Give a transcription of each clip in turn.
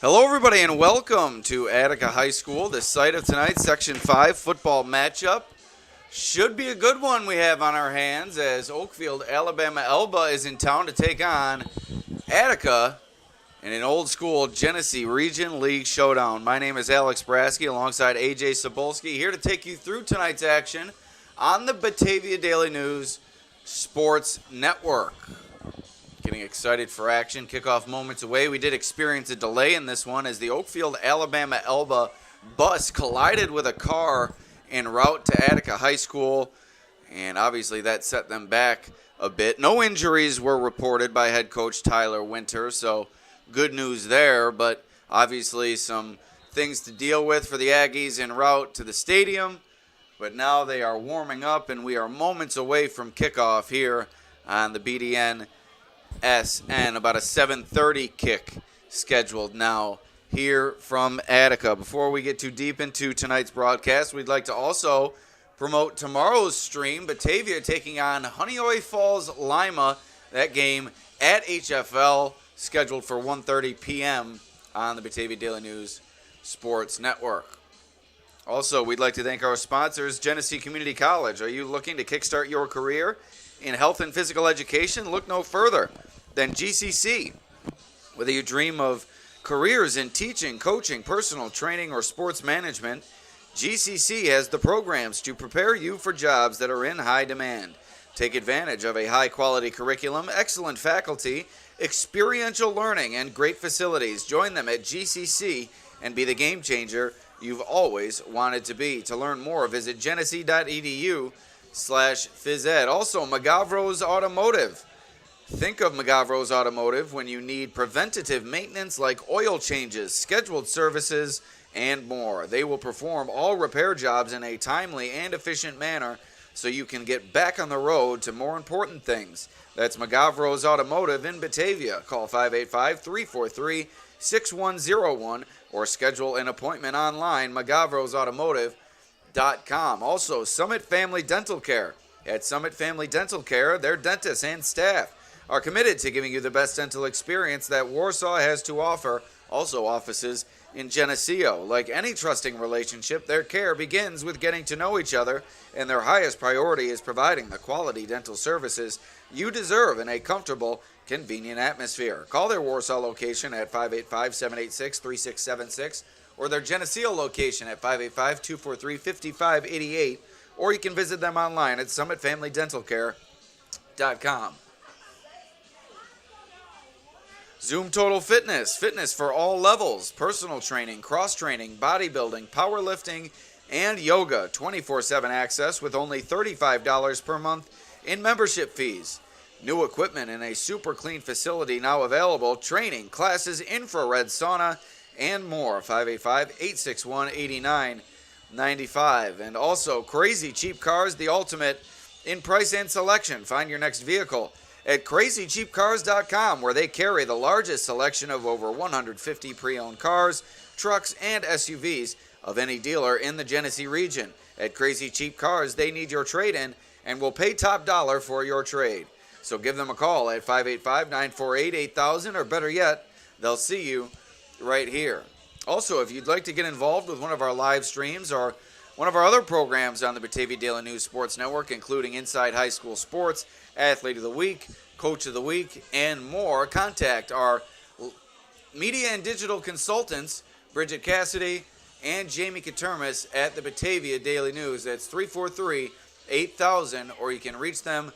Hello, everybody, and welcome to Attica High School, the site of tonight's Section 5 football matchup. Should be a good one we have on our hands as Oakfield-Alabama Elba is in town to take on Attica in an old-school Genesee Region League showdown. My name is Alex Brasky alongside Ajay Cybulski, here to take you through tonight's action on the Batavia Daily News Sports Network. Getting excited for action. Kickoff moments away. We did experience a delay in this one as the Oakfield-Alabama Elba bus collided with a car en route to Attica High School, and obviously that set them back a bit. No injuries were reported by head coach Tyler Winter, so good news there, but obviously some things to deal with for the Aggies en route to the stadium. But now they are warming up, and we are moments away from kickoff here on the BDN SN, about a 7:30 kick scheduled now here from Attica. Before we get too deep into tonight's broadcast, we'd like to also promote tomorrow's stream. Batavia taking on Honeoye Falls Lima. That game at HFL, scheduled for 1:30 p.m. on the Batavia Daily News Sports Network. Also, we'd like to thank our sponsors, Genesee Community College. Are you looking to kickstart your career in health and physical education? Look no further than GCC. Whether you dream of careers in teaching, coaching, personal training, or sports management, GCC has the programs to prepare you for jobs that are in high demand. Take advantage of a high-quality curriculum, excellent faculty, experiential learning, and great facilities. Join them at GCC and be the game changer you've always wanted to be. To learn more, visit genesee.edu/phys ed. Also, Magavro's Automotive. Think of Magavro's Automotive when you need preventative maintenance like oil changes, scheduled services, and more. They will perform all repair jobs in a timely and efficient manner so you can get back on the road to more important things. That's Magavro's Automotive in Batavia. Call 585-343-6101 or schedule an appointment online, magavrosautomotive.com. Also, Summit Family Dental Care. At Summit Family Dental Care, their dentists and staff are committed to giving you the best dental experience that Warsaw has to offer. Also offices in Geneseo. Like any trusting relationship, their care begins with getting to know each other, and their highest priority is providing the quality dental services you deserve in a comfortable, convenient atmosphere. Call their Warsaw location at 585-786-3676 or their Geneseo location at 585-243-5588, or you can visit them online at summitfamilydentalcare.com. Zoom Total Fitness, fitness for all levels, personal training, cross-training, bodybuilding, powerlifting, and yoga. 24/7 access with only $35 per month in membership fees. New equipment in a super clean facility now available. Training, classes, infrared sauna, and more. 585-861-8995. And also, Crazy Cheap Cars, the ultimate in price and selection. Find your next vehicle at crazycheapcars.com, where they carry the largest selection of over 150 pre-owned cars, trucks, and SUVs of any dealer in the Genesee region. At Crazy Cheap Cars, they need your trade-in and will pay top dollar for your trade. So give them a call at 585-948-8000, or better yet, they'll see you right here. Also, if you'd like to get involved with one of our live streams or one of our other programs on the Batavia Daily News Sports Network, including Inside High School Sports, Athlete of the Week, Coach of the Week, and more, contact our media and digital consultants, Bridget Cassidy and Jamie Katermis at the Batavia Daily News. That's 343-8000, or you can reach them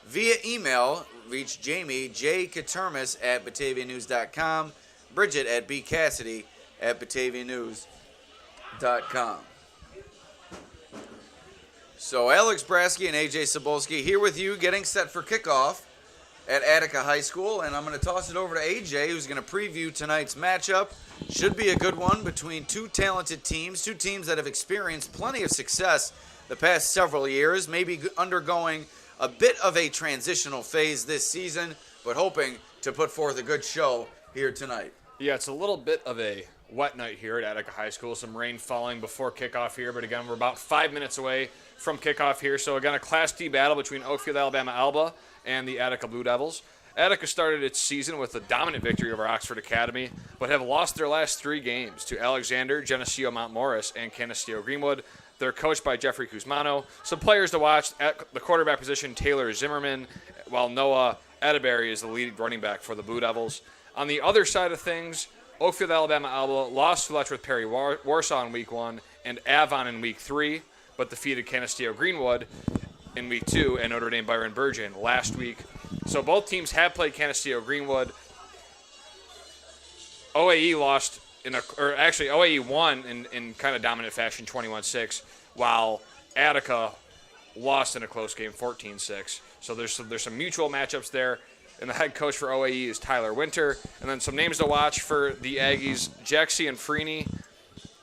via email. Reach Jamie, J. Katermis at batavianews.com, Bridget at B. Cassidy at batavianews.com. So Alex Brasky and Ajay Cybulski here with you, getting set for kickoff at Attica High School. And I'm going to toss it over to Ajay, who's going to preview tonight's matchup. Should be a good one between two talented teams, two teams that have experienced plenty of success the past several years, maybe undergoing a bit of a transitional phase this season, but hoping to put forth a good show here tonight. Yeah, it's a little bit of a wet night here at Attica High School. Some rain falling before kickoff here, but again, we're about 5 minutes away from kickoff here. So again, a Class D battle between Oakfield-Alabama Elba and the Attica Blue Devils. Attica started its season with a dominant victory over Oxford Academy, but have lost their last 3 games to Alexander, Geneseo Mount Morris, and Canisteo Greenwood. They're coached by Jeffrey Kuzmano. Some players to watch at the quarterback position, Taylor Zimmerman, while Noah Atterbury is the lead running back for the Blue Devils. On the other side of things, Oakfield-Alabama Elba lost to Letchworth Perry Warsaw in Week 1 and Avon in Week 3, but defeated Canisteo Greenwood in Week 2 and Notre Dame Byron Burgeon last week. So both teams have played Canisteo Greenwood. OAE lost OAE won in kind of dominant fashion, 21-6, while Attica lost in a close game, 14-6. So there's some mutual matchups there. And the head coach for OAE is Tyler Winter. And then some names to watch for the Aggies, Jaxie and Freeney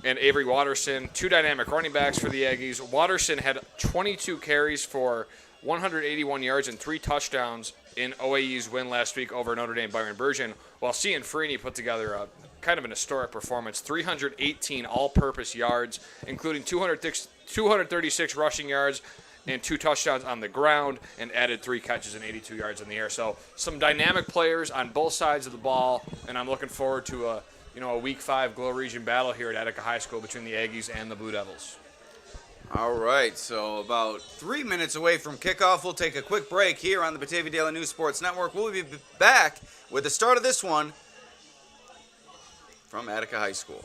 and Avery Watterson, 2 dynamic running backs for the Aggies. Watterson had 22 carries for 181 yards and 3 touchdowns in OAE's win last week over Notre Dame Byron Burgeon, while Cian Freeney put together a kind of an historic performance, 318 all-purpose yards, including 236 rushing yards and 2 touchdowns on the ground, and added 3 catches and 82 yards in the air. So some dynamic players on both sides of the ball, and I'm looking forward to a Week 5 Glow Region battle here at Attica High School between the Aggies and the Blue Devils. All right, so about 3 minutes away from kickoff. We'll take a quick break here on the Batavia Daily News Sports Network. We'll be back with the start of this one from Attica High School.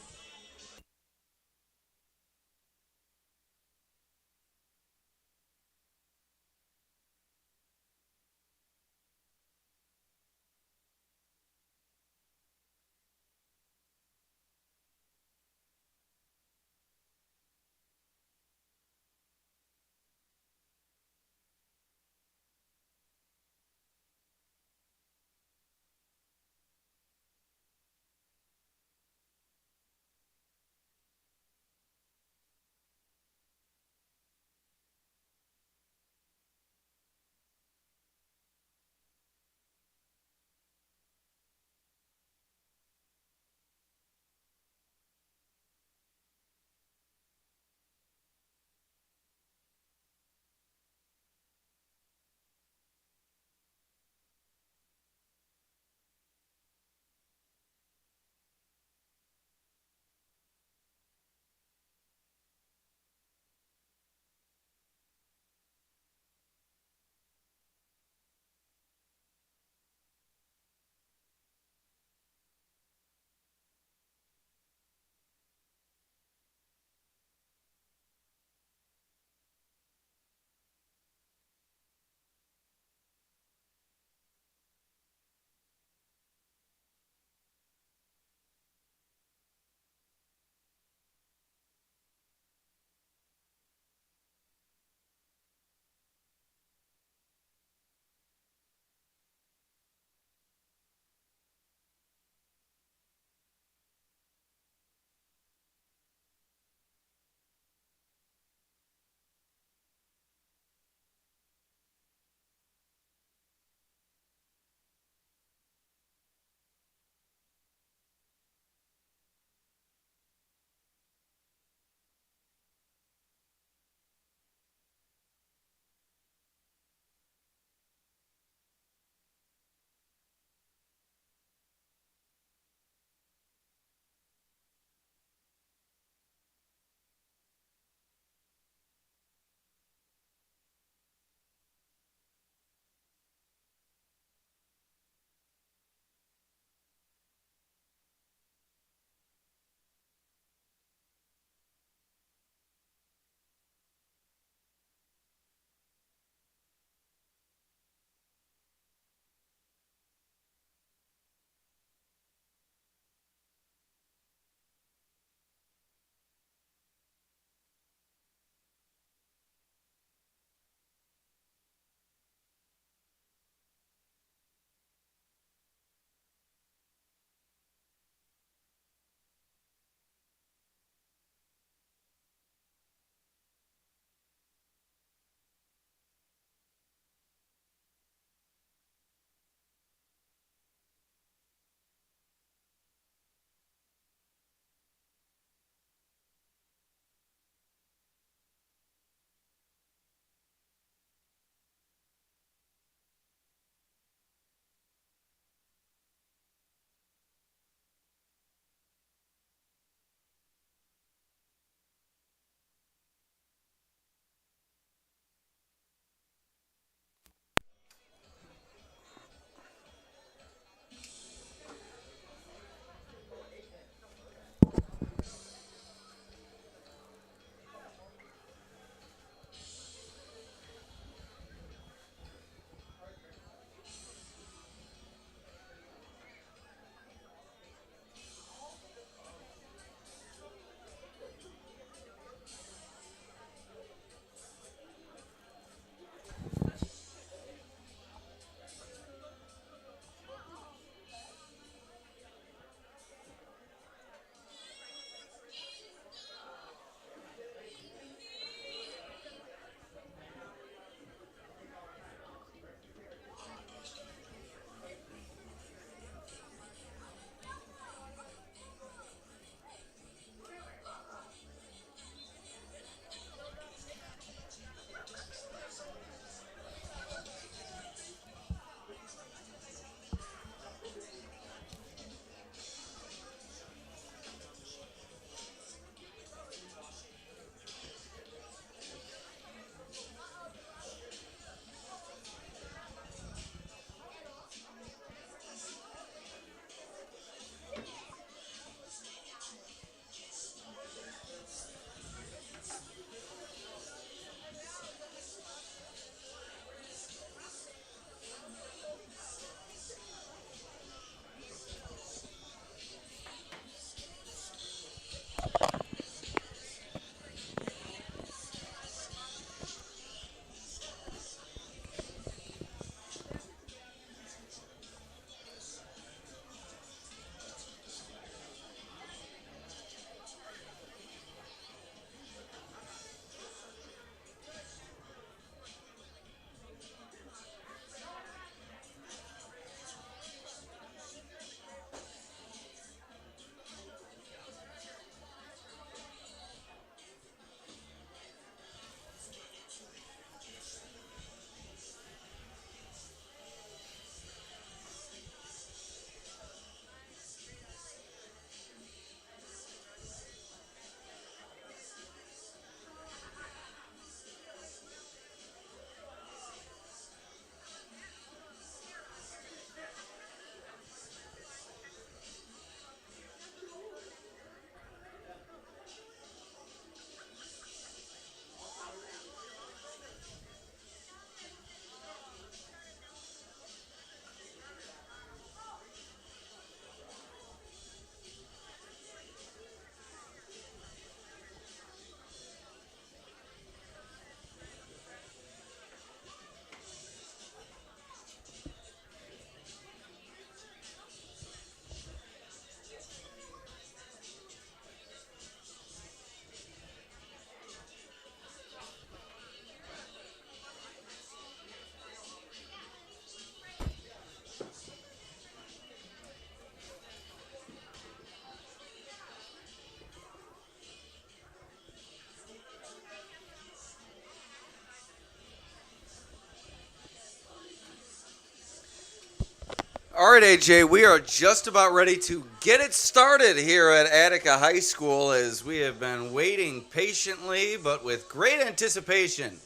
All right, AJ, we are just about ready to get it started here at Attica High School as we have been waiting patiently but with great anticipation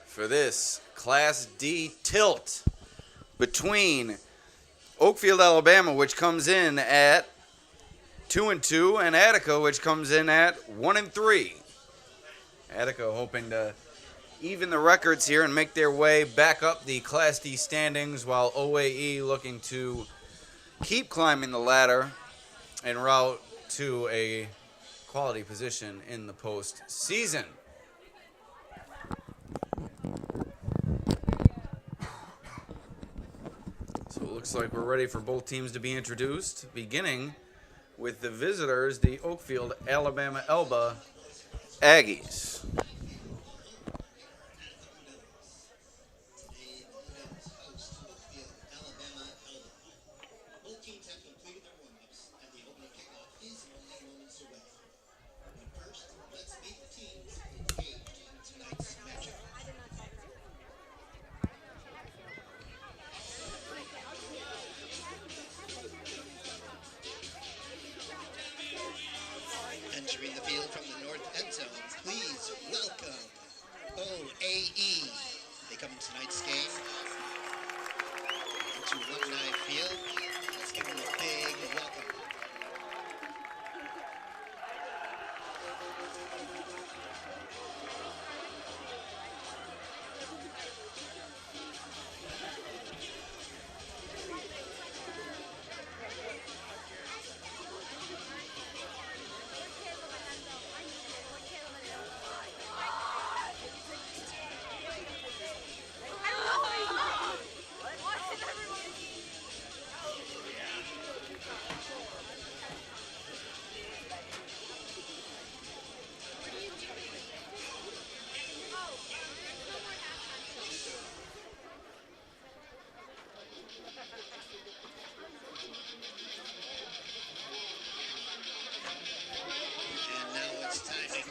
for this Class D tilt between Oakfield-Alabama, which comes in at 2-2, and Attica, which comes in at 1-3. Attica hoping to even the records here and make their way back up the Class D standings, while OAE looking to keep climbing the ladder en route to a quality position in the postseason. So it looks like we're ready for both teams to be introduced, beginning with the visitors, the Oakfield-Alabama Elba Aggies. Entering the field from the north end zone, please welcome OAE. They come in tonight's game into Alumni Field. Let's give them a big welcome.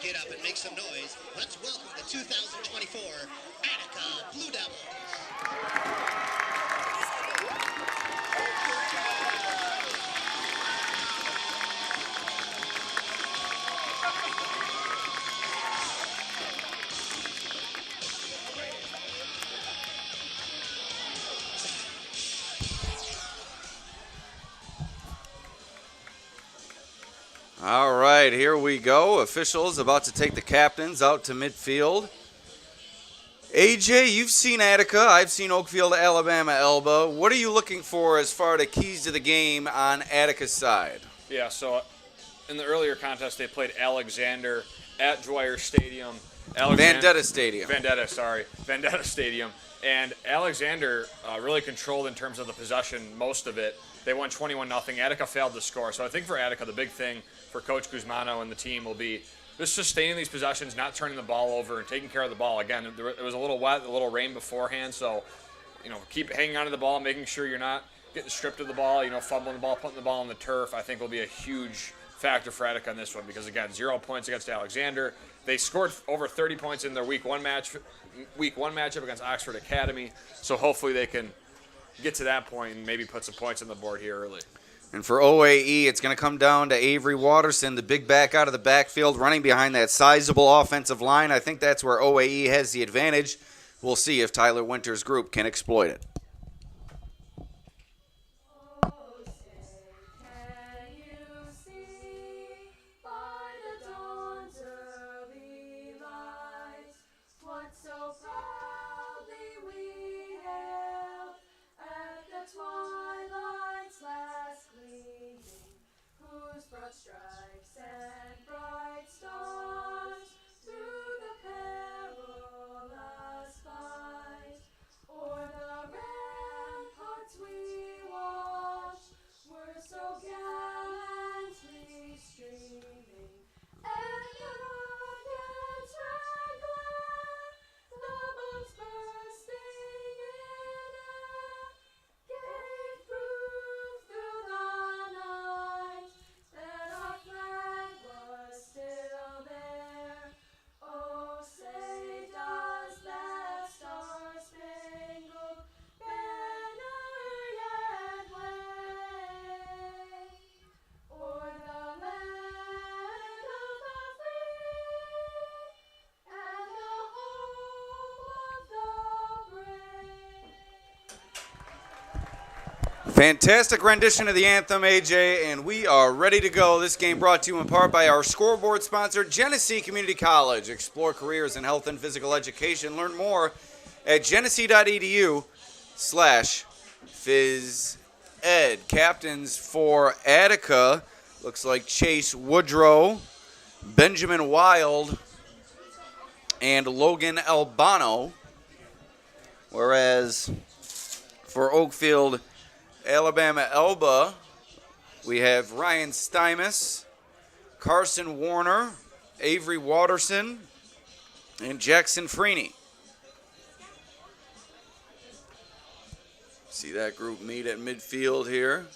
Get up and make some noise. Let's welcome the 2024 Attica Blue Devils. All right, here we go. Officials about to take the captains out to midfield. AJ, you've seen Attica. I've seen Oakfield-Alabama Elba. What are you looking for as far as the keys to the game on Attica's side? Yeah, so in the earlier contest, they played Alexander at Dwyer Stadium. Vendetta Stadium. Vendetta Stadium. And Alexander really controlled in terms of the possession, most of it. They won 21-0. Attica failed to score. So I think for Attica, the big thing for Coach Guzmano and the team will be just sustaining these possessions, not turning the ball over, and taking care of the ball. Again, it was a little wet, a little rain beforehand, so keep hanging on to the ball, making sure you're not getting stripped of the ball, fumbling the ball, putting the ball on the turf, I think will be a huge factor for Attica on this one because, again, 0 points against Alexander. They scored over 30 points in their week one matchup against Oxford Academy, so hopefully they can get to that point and maybe put some points on the board here early. And for OAE, it's going to come down to Avery Watterson, the big back out of the backfield, running behind that sizable offensive line. I think that's where OAE has the advantage. We'll see if Tyler Winter's group can exploit it. Strikes and bright stars through the perilous fight, o'er the ramparts we watch were so gallantly streaming, and the rockets ran glare, the bombs bursting in air, gave proof through the night that our Fantastic rendition of the anthem, AJ, and we are ready to go. This game brought to you in part by our scoreboard sponsor, Genesee Community College. Explore careers in health and physical education. Learn more at genesee.edu/phys ed. Captains for Attica, looks like Chase Woodrow, Benjamin Wild, and Logan Albano. Whereas for Oakfield-Alabama Elba, we have Ryan Stymus, Carson Warner, Avery Watterson, and Jackson Freeney. See that group meet at midfield here.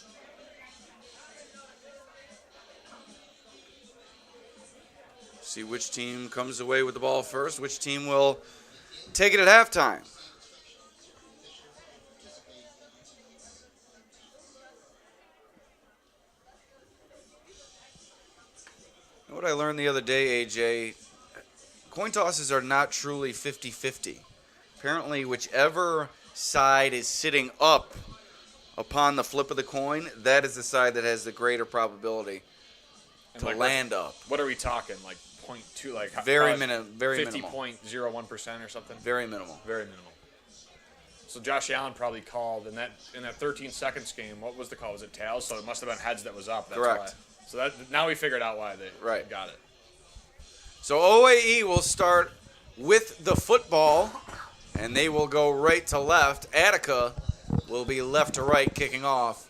See which team comes away with the ball first, which team will take it at halftime. What I learned the other day, AJ, coin tosses are not truly 50-50. Apparently, whichever side is sitting up upon the flip of the coin, that is the side that has the greater probability to land up. What are we talking? Like 0.2, like Very minimal. 50.01% or something? Very minimal. Very minimal. So Josh Allen probably called in that 13 seconds game. What was the call? Was it tails? So it must have been heads that was up. That's Correct. Why. So now we figured out why they got it. So OAE will start with the football, and they will go right to left. Attica will be left to right, kicking off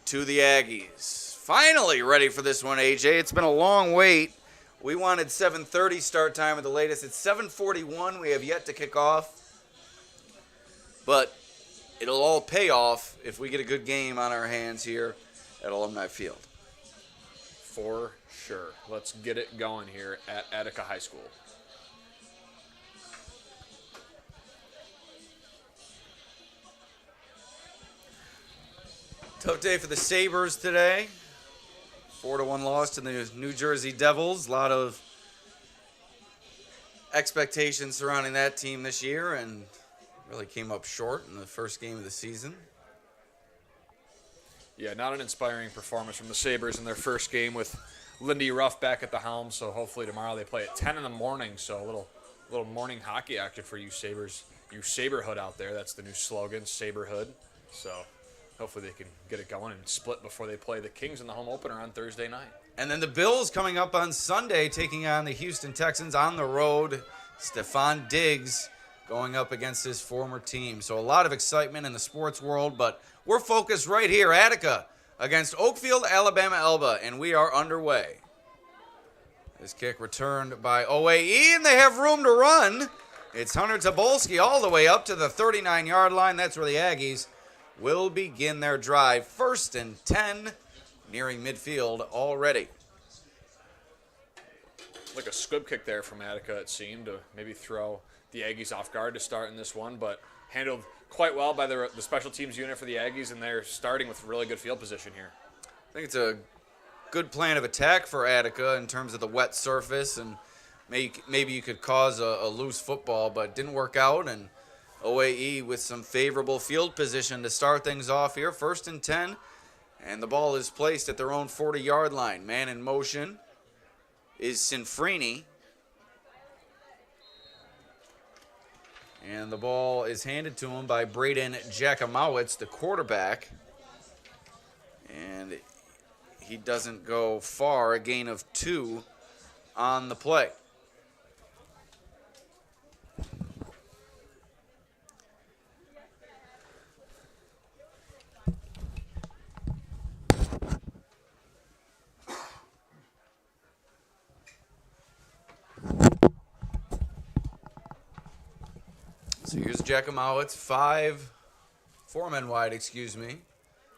to the Aggies. Finally ready for this one, AJ. It's been a long wait. We wanted 7:30 start time at the latest. It's 7:41. We have yet to kick off. But it'll all pay off if we get a good game on our hands here at Alumni Field. For sure. Let's get it going here at Attica High School. Tough day for the Sabres today. 4-1 loss to the New Jersey Devils. A lot of expectations surrounding that team this year, and really came up short in the first game of the season. Yeah, not an inspiring performance from the Sabres in their first game with Lindy Ruff back at the helm. So hopefully tomorrow they play at 10 in the morning. So a little morning hockey action for you Sabres, you Saberhood out there. That's the new slogan, Saberhood. So hopefully they can get it going and split before they play the Kings in the home opener on Thursday night. And then the Bills coming up on Sunday, taking on the Houston Texans on the road. Stephon Diggs going up against his former team. So a lot of excitement in the sports world, but we're focused right here, Attica against Oakfield-Alabama Elba, and we are underway. This kick returned by OAE, and they have room to run. It's Hunter Cybulski all the way up to the 39-yard line. That's where the Aggies will begin their drive. 1st and 10, nearing midfield already. Like a squib kick there from Attica, it seemed, to maybe throw the Aggies off guard to start in this one, but handled quite well by the special teams unit for the Aggies, and they're starting with really good field position here. I think it's a good plan of attack for Attica in terms of the wet surface, and maybe you could cause a loose football, but it didn't work out, and OAE with some favorable field position to start things off here. 1st and 10, and the ball is placed at their own 40-yard line. Man in motion is Sinfrini. And the ball is handed to him by Braden Jackimowitz, the quarterback. And he doesn't go far, a gain of 2 on the play. So here's Jackimowitz, 4 men wide,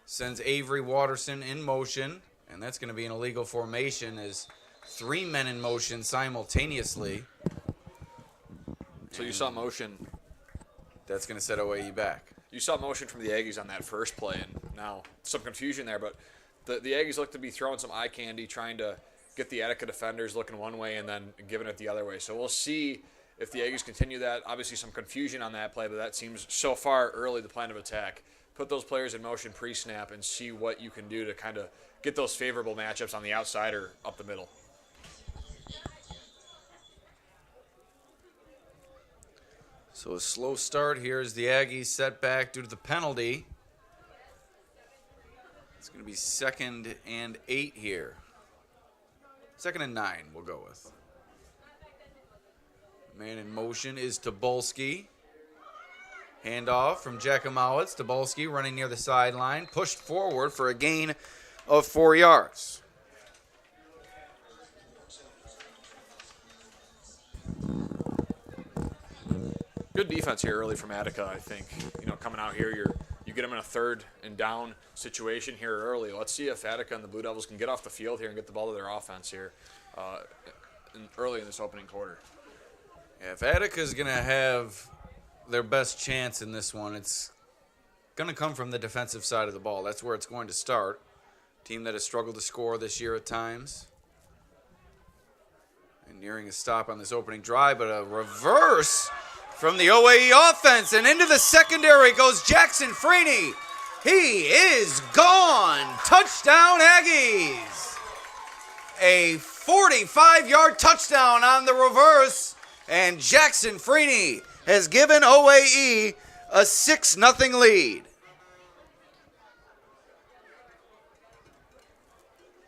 sends Avery Watterson in motion, and that's going to be an illegal formation as 3 men in motion simultaneously. So you saw motion. That's going to set OAE back. You saw motion from the Aggies on that first play, and now some confusion there, but the Aggies look to be throwing some eye candy, trying to get the Attica defenders looking one way and then giving it the other way. So we'll see if the Aggies continue that. Obviously some confusion on that play, but that seems so far early the plan of attack put those players in motion pre-snap and see what you can do to kind of get those favorable matchups on the outside or up the middle. So a slow start here as the Aggies set back due to the penalty. It's going to be 2nd and 8 here. 2nd and 9 we'll go with. Man in motion is Cybulski. Handoff from Jackimowitz. Cybulski running near the sideline. Pushed forward for a gain of 4 yards. Good defense here early from Attica, I think. Coming out here, you get them in a 3rd and down situation here early. Let's see if Attica and the Blue Devils can get off the field here and get the ball to their offense here early in this opening quarter. Yeah, if Attica's going to have their best chance in this one, it's going to come from the defensive side of the ball. That's where it's going to start. Team that has struggled to score this year at times. And nearing a stop on this opening drive, but a reverse from the OAE offense, and into the secondary goes Jackson Freeney. He is gone. Touchdown, Aggies. A 45-yard touchdown on the reverse, and Jackson Freeney has given OAE a 6-0 lead.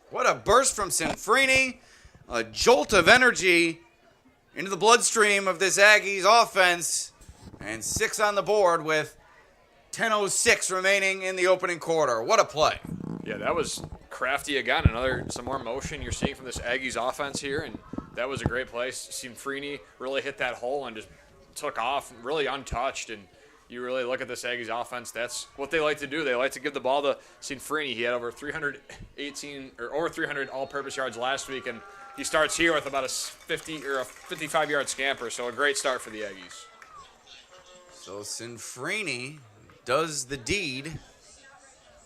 What a burst from Sanfrini, a jolt of energy into the bloodstream of this Aggies offense, and 6 on the board with 10:06 remaining in the opening quarter. What a play. Yeah, that was crafty again. Some more motion you're seeing from this Aggies offense here, and that was a great play. Freeney really hit that hole and just took off, really untouched, and you really look at this Aggies offense, that's what they like to do. They like to give the ball to Freeney. He had over 300 all-purpose yards last week, and he starts here with about a 50 or a 55-yard scamper, so a great start for the Aggies. So Sanfrini does the deed,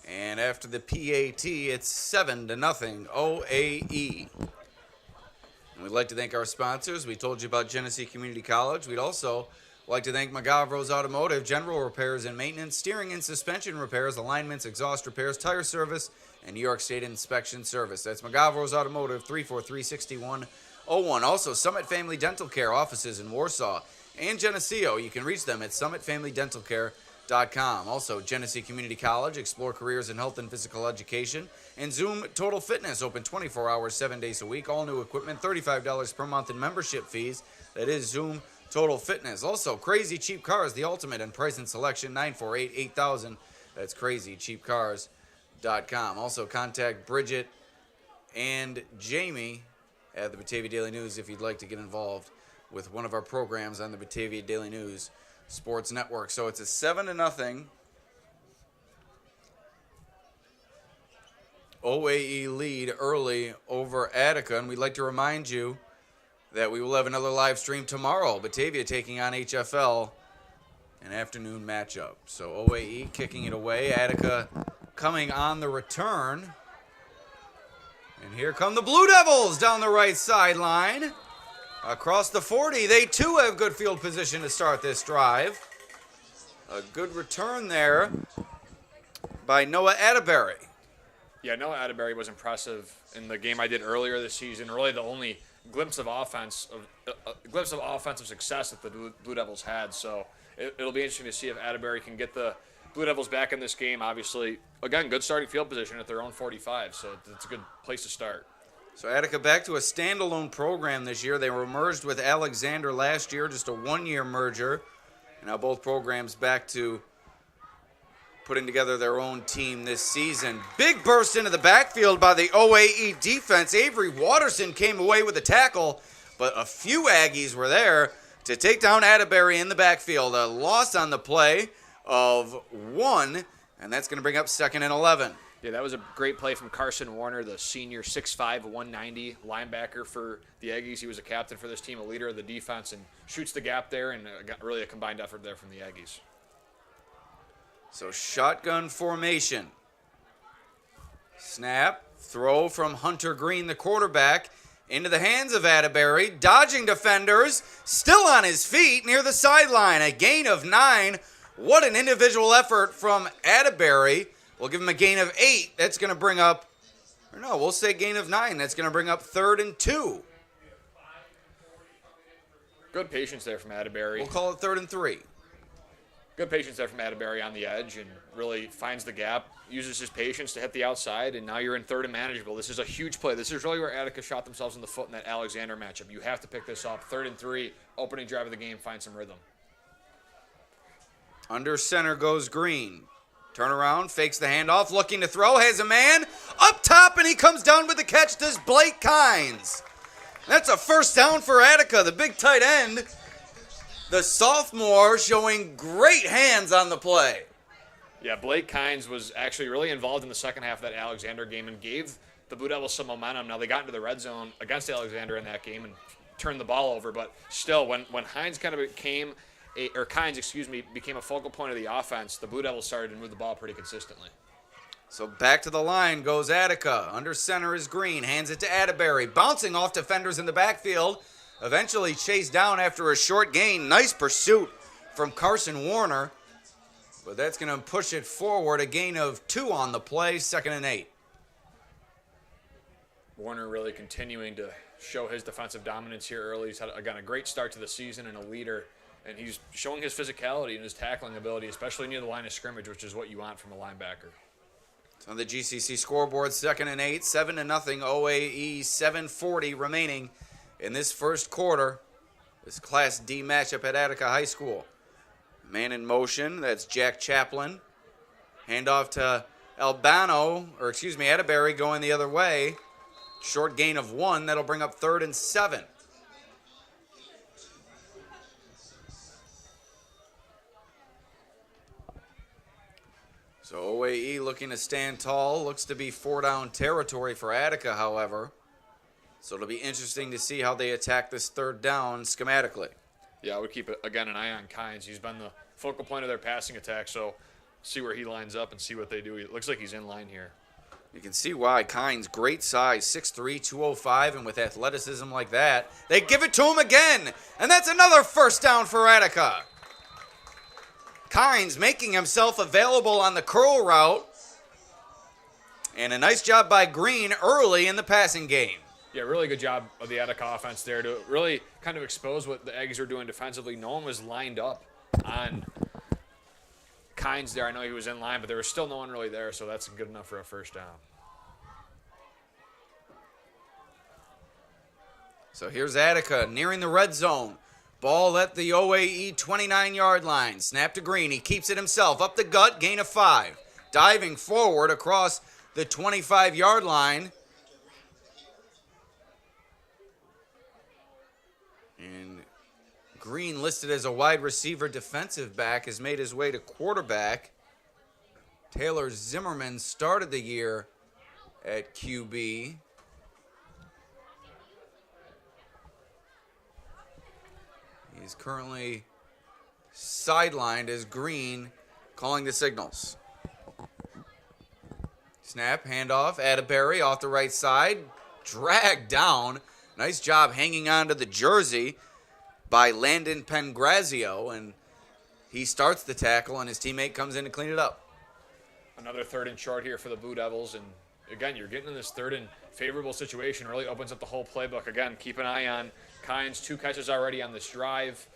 and after the PAT, it's 7-0 OAE. And we'd like to thank our sponsors. We told you about Genesee Community College. We'd also like to thank Magavro's Automotive, general repairs and maintenance, steering and suspension repairs, alignments, exhaust repairs, tire service, and New York State inspection service. That's Magavro's Automotive, 343-6101. Also, Summit Family Dental Care offices in Warsaw and Geneseo. You can reach them at summitfamilydentalcare.com. Also, Genesee Community College, explore careers in health and physical education. And Zoom Total Fitness, open 24 hours, 7 days a week. All new equipment, $35 per month in membership fees. That is Zoom Total Fitness. Also, Crazy Cheap Cars, the ultimate in price and selection, 948-8000. That's crazycheapcars.com. Also, contact Bridget and Jamie at the Batavia Daily News if you'd like to get involved with one of our programs on the Batavia Daily News Sports Network. So it's a 7-0 OAE lead early over Attica, and we'd like to remind you that we will have another live stream tomorrow. Batavia taking on HFL, an afternoon matchup. So OAE kicking it away. Attica coming on the return. And here come the Blue Devils down the right sideline. Across the 40, they too have good field position to start this drive. A good return there by Noah Atterbury. Yeah, Noah Atterbury was impressive in the game I did earlier this season. Really the only glimpse of offensive success that the Blue Devils had. So it'll be interesting to see if Atterbury can get the Blue Devils back in this game. Obviously, again, good starting field position at their own 45, so it's a good place to start. So Attica back to a standalone program this year. They were merged with Alexander last year, just a one-year merger. And now both programs back to putting together their own team this season. Big burst into the backfield by the OAE defense. Avery Watterson came away with a tackle, but a few Aggies were there to take down Atterbury in the backfield. A loss on the play of 1, and that's going to bring up 2nd and 11. Yeah, that was a great play from Carson Warner, the senior 6'5", 190 linebacker for the Aggies. He was a captain for this team, a leader of the defense, and shoots the gap there, and got really a combined effort there from the Aggies. So shotgun formation. Snap, throw from Hunter Green, the quarterback, into the hands of Atterbury. Dodging defenders, still on his feet near the sideline. A gain of 9 What an individual effort from Atterbury. We'll give him a gain of 8. That's going to bring up, or no, we'll say gain of 9. That's going to bring up 3rd and 2. Good patience there from Atterbury. We'll call it 3rd and 3. Good patience there from Atterbury on the edge and really finds the gap, uses his patience to hit the outside, and now you're in 3rd and manageable. This is a huge play. This is really where Attica shot themselves in the foot in that Alexander matchup. You have to pick this up. 3rd and 3, opening drive of the game, find some rhythm. Under center goes Green. Turn around, fakes the handoff, looking to throw, has a man up top, and he comes down with the catch. Does Blake Kynes. That's a first down for Attica, the big tight end. The sophomore showing great hands on the play. Yeah, Blake Kynes was actually really involved in the second half of that Alexander game and gave the Blue Devils some momentum. Now, they got into the red zone against Alexander in that game and turned the ball over, but still, when Kynes became a focal point of the offense, the Blue Devils started to move the ball pretty consistently. So back to the line goes Attica. Under center is Green. Hands it to Atterbury. Bouncing off defenders in the backfield. Eventually chased down after a short gain. Nice pursuit from Carson Warner. But that's going to push it forward. A gain of 2 on the play. 2nd and 8. Warner really continuing to show his defensive dominance here early. He's had, again, a great start to the season and a leader. And he's showing his physicality and his tackling ability, especially near the line of scrimmage, which is what you want from a linebacker. On the GCC scoreboard, 2nd and 8, 7-0 OAE, 7:40 remaining in this first quarter. This Class D matchup at Attica High School. Man in motion, that's Jack Chaplin. Handoff to Atterbury going the other way. Short gain of 1, that'll bring up 3rd and 7. So OAE looking to stand tall. Looks to be 4-down territory for Attica, however. So it'll be interesting to see how they attack this 3rd down schematically. Yeah, I would keep, again, an eye on Kynes. He's been the focal point of their passing attack, so see where he lines up and see what they do. It looks like he's in line here. You can see why. Kynes, great size, 6'3", 205, and with athleticism like that, they give it to him again. And that's another first down for Attica. Kynes making himself available on the curl route. And a nice job by Green early in the passing game. Yeah, really good job of the Attica offense there to really kind of expose what the Aggies were doing defensively. No one was lined up on Kynes there. I know he was in line, but there was still no one really there, so that's good enough for a first down. So here's Attica nearing the red zone. Ball at the OAE 29-yard line. Snap to Green. He keeps it himself. Up the gut, gain of 5. Diving forward across the 25-yard line. And Green, listed as a wide receiver defensive back, has made his way to quarterback. Taylor Zimmerman started the year at QB. He's currently sidelined as Green calling the signals. Snap, handoff, Atterbury off the right side. Dragged down. Nice job hanging on to the jersey by Landon Pengrazio. And he starts the tackle, and his teammate comes in to clean it up. Another 3rd and short here for the Blue Devils. And, again, you're getting in this 3rd and favorable situation. Really opens up the whole playbook. Again, keep an eye on Kynes, 2 catches already on this drive.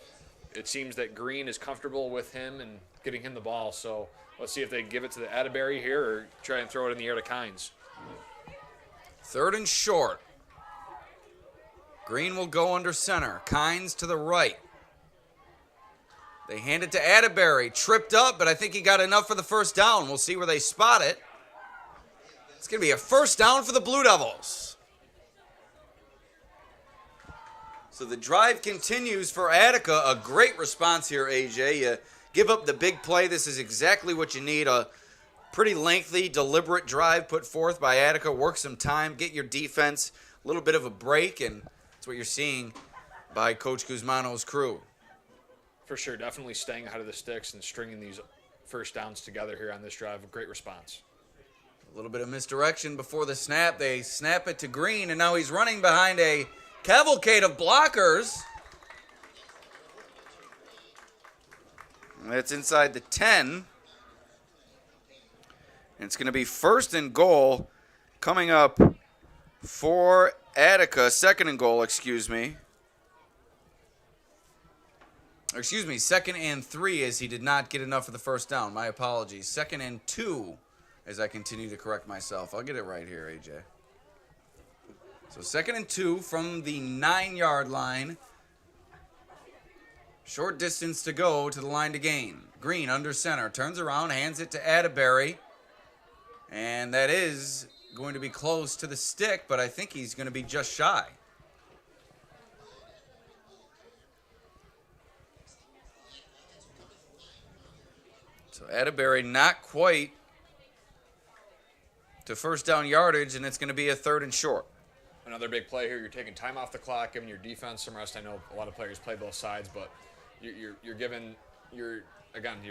It seems that Green is comfortable with him and getting him the ball. So let's see if they give it to the Atterbury here or try and throw it in the air to Kynes. 3rd and short. Green will go under center. Kynes to the right. They hand it to Atterbury. Tripped up, but I think he got enough for the first down. We'll see where they spot it. It's going to be a first down for the Blue Devils. So the drive continues for Attica. A great response here, AJ. You give up the big play. This is exactly what you need. A pretty lengthy, deliberate drive put forth by Attica. Work some time, get your defense a little bit of a break, and that's what you're seeing by Coach Guzmano's crew. For sure, definitely staying ahead of the sticks and stringing these first downs together here on this drive. A great response. A little bit of misdirection before the snap. They snap it to Green, and now he's running behind a cavalcade of blockers. That's inside the 10. And it's going to be first and goal coming up for Attica. Second and goal, excuse me. Second and 3 as he did not get enough for the first down. My apologies. Second and 2 as I continue to correct myself. I'll get it right here, AJ. So second and 2 from the 9-yard line. Short distance to go to the line to gain. Green under center. Turns around, hands it to Atterbury. And that is going to be close to the stick, but I think he's going to be just shy. So Atterbury not quite to first down yardage, and it's going to be a 3rd and short. Another big play here. You're taking time off the clock, giving your defense some rest. I know a lot of players play both sides, but you're giving your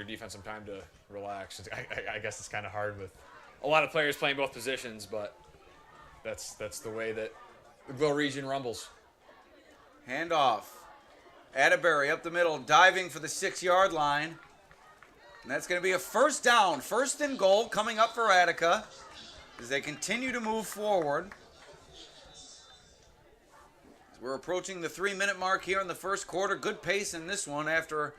defense some time to relax. I guess it's kind of hard with a lot of players playing both positions, but that's the way that the Glow region rumbles. Handoff. Atterbury up the middle, diving for the 6-yard line. And that's going to be a first down. First and goal coming up for Attica as they continue to move forward. We're approaching the 3-minute mark here in the first quarter. Good pace in this one after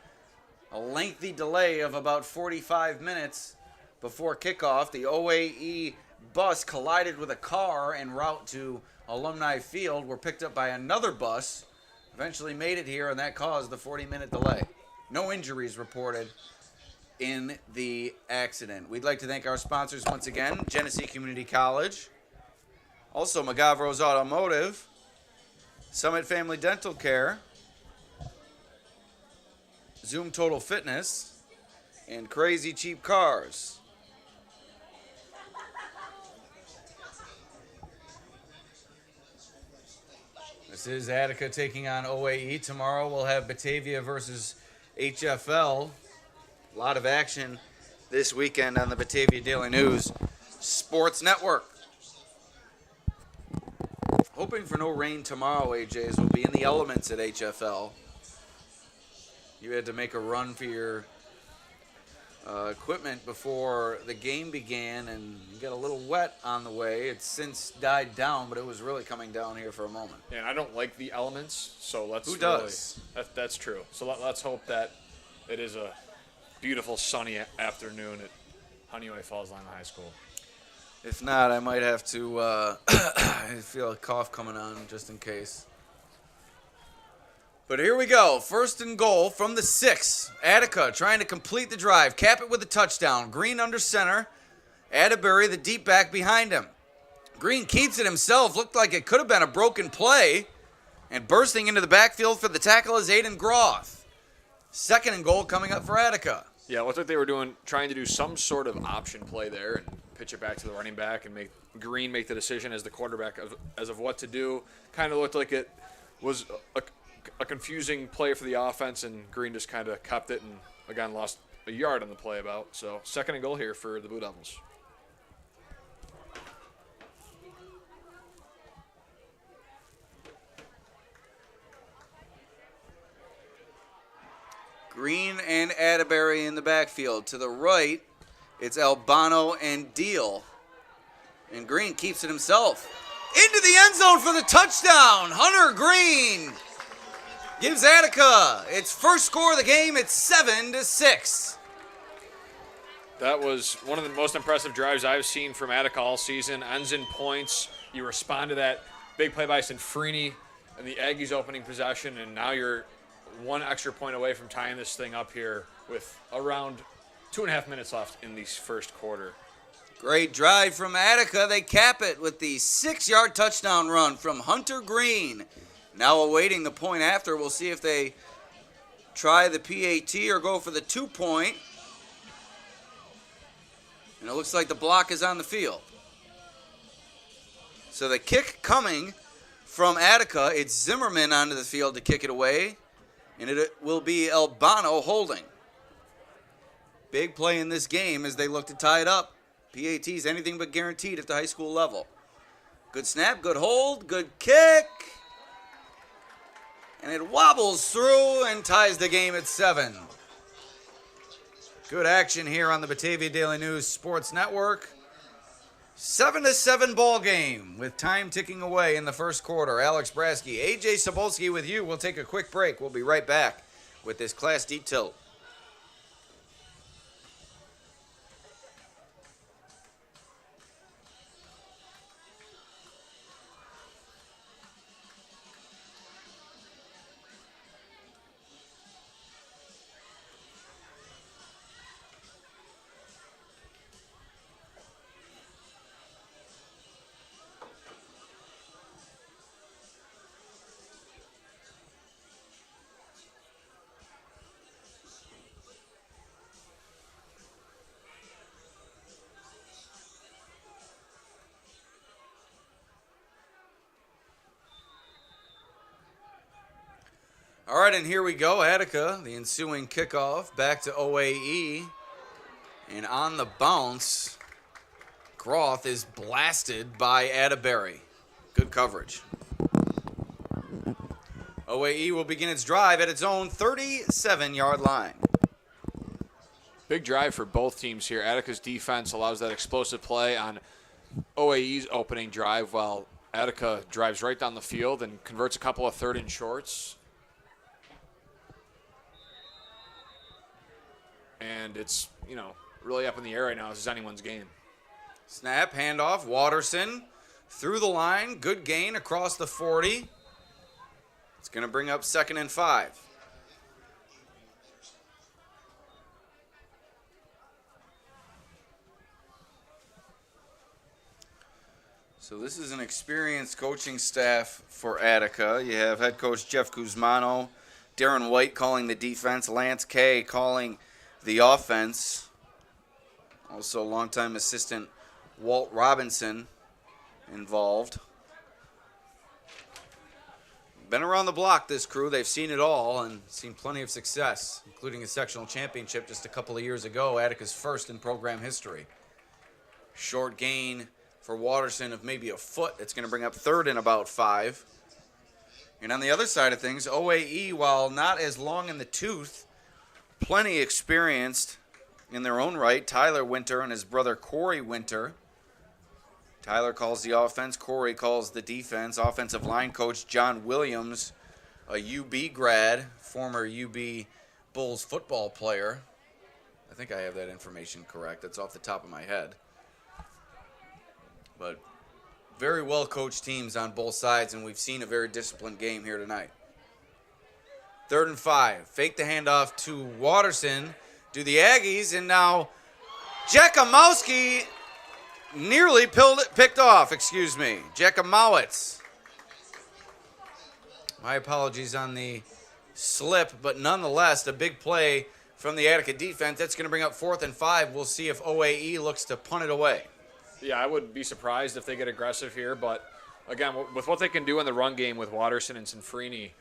a lengthy delay of about 45 minutes before kickoff. The OAE bus collided with a car en route to Alumni Field. Were picked up by another bus. Eventually made it here, and that caused the 40-minute delay. No injuries reported in the accident. We'd like to thank our sponsors once again, Genesee Community College, also Magavro's Automotive, Summit Family Dental Care, Zoom Total Fitness, and Crazy Cheap Cars. This is Attica taking on OAE. Tomorrow we'll have Batavia versus HFL. A lot of action this weekend on the Batavia Daily News Sports Network. Hoping for no rain tomorrow, AJs. We'll be in the elements at HFL. You had to make a run for your equipment before the game began, and you got a little wet on the way. It's since died down, but it was really coming down here for a moment. Yeah, and I don't like the elements, so let's. Who does? That's true. So let's hope that it is a beautiful sunny afternoon at Honeyway Falls Lima High School. If not, I might have to I feel a cough coming on just in case. But here we go. First and goal from the 6. Attica trying to complete the drive. Cap it with a touchdown. Green under center. Atterbury, the deep back behind him. Green keeps it himself. Looked like it could have been a broken play. And bursting into the backfield for the tackle is Aiden Groth. Second and goal coming up for Attica. Yeah, it looked like they were trying to do some sort of option play there and pitch it back to the running back and make Green make the decision as the quarterback as of what to do. Kind of looked like it was a confusing play for the offense, and Green just kind of kept it and, again, lost a yard on the play about. So second and goal here for the Blue Devils. Green and Atterbury in the backfield. To the right, it's Albano and Deal. And Green keeps it himself. Into the end zone for the touchdown. Hunter Green gives Attica its first score of the game. It's 7-6. That was one of the most impressive drives I've seen from Attica all season. Ends in points. You respond to that big play by Sinfrini and the Aggies opening possession, and now you're one extra point away from tying this thing up here with around 2.5 minutes left in the first quarter. Great drive from Attica. They cap it with the 6-yard touchdown run from Hunter Green. Now awaiting the point after. We'll see if they try the PAT or go for the 2-point. And it looks like the block is on the field. So the kick coming from Attica. It's Zimmerman onto the field to kick it away. And it will be Albano holding. Big play in this game as they look to tie it up. PAT's anything but guaranteed at the high school level. Good snap, good hold, good kick. And it wobbles through and ties the game at 7. Good action here on the Batavia Daily News Sports Network. 7-7 ball game with time ticking away in the first quarter. Alex Brasky, Ajay Cybulski with you. We'll take a quick break. We'll be right back with this Class D tilt. All right, and here we go. Attica, the ensuing kickoff, back to OAE. And on the bounce, Groth is blasted by Atterbury. Good coverage. OAE will begin its drive at its own 37-yard line. Big drive for both teams here. Attica's defense allows that explosive play on OAE's opening drive, while Attica drives right down the field and converts a couple of third and shorts. And it's, really up in the air right now. This is anyone's game. Snap, handoff, Watterson through the line. Good gain across the 40. It's going to bring up 2nd and 5. So this is an experienced coaching staff for Attica. You have head coach Jeff Guzmano, Darren White calling the defense, Lance Kay calling the offense. Also longtime assistant Walt Robinson involved. Been around the block, this crew. They've seen it all and seen plenty of success, including a sectional championship just a couple of years ago, Attica's first in program history. Short gain for Watterson of maybe a foot. It's going to bring up 3rd and about 5. And on the other side of things, OAE, while not as long in the tooth, plenty experienced in their own right. Tyler Winter and his brother Corey Winter. Tyler calls the offense, Corey calls the defense. Offensive line coach John Williams, a UB grad, former UB Bulls football player. I think I have that information correct. That's off the top of my head. But very well coached teams on both sides, and we've seen a very disciplined game here tonight. 3rd and 5. Fake the handoff to Watterson. Do the Aggies, and now Jakimowski nearly picked off, Jakimowitz. My apologies on the slip, but nonetheless, a big play from the Attica defense. That's going to bring up 4th and 5. We'll see if OAE looks to punt it away. Yeah, I would be surprised if they get aggressive here, but again, with what they can do in the run game with Watterson and Sanfrini,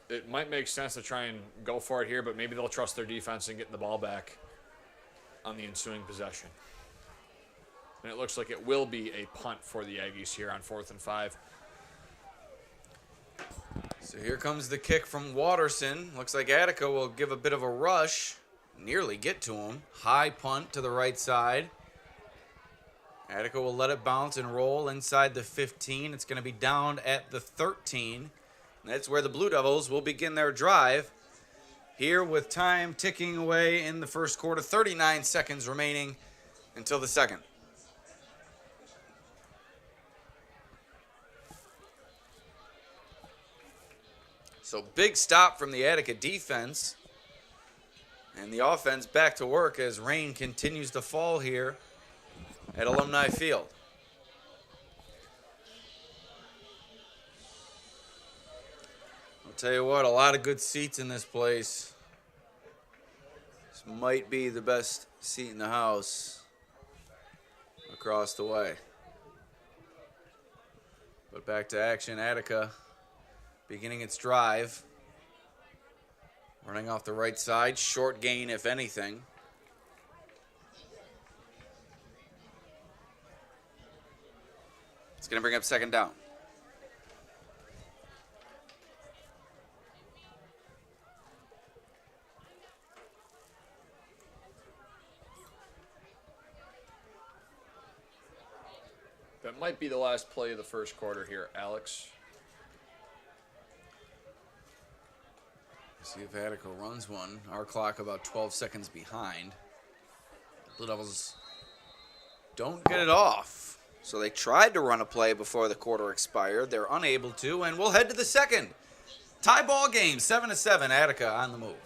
it might make sense to try and go for it here, but maybe they'll trust their defense and get the ball back on the ensuing possession. And it looks like it will be a punt for the Aggies here on 4th and 5. So here comes the kick from Watterson. Looks like Attica will give a bit of a rush. Nearly get to him. High punt to the right side. Attica will let it bounce and roll inside the 15. It's going to be down at the 13. That's where the Blue Devils will begin their drive. Here with time ticking away in the first quarter. 39 seconds remaining until the second. So big stop from the Attica defense. And the offense back to work as rain continues to fall here at Alumni Field. I'll tell you what, a lot of good seats in this place. This might be the best seat in the house across the way. But back to action, Attica beginning its drive. Running off the right side, short gain if anything. It's going to bring up 2nd down. might be the last play of the first quarter here, Alex. See if Attica runs one. Our clock about 12 seconds behind. Blue Devils don't get it off. So they tried to run a play before the quarter expired. They're unable to, and we'll head to the second. Tie ball game, 7-7, Attica on the move.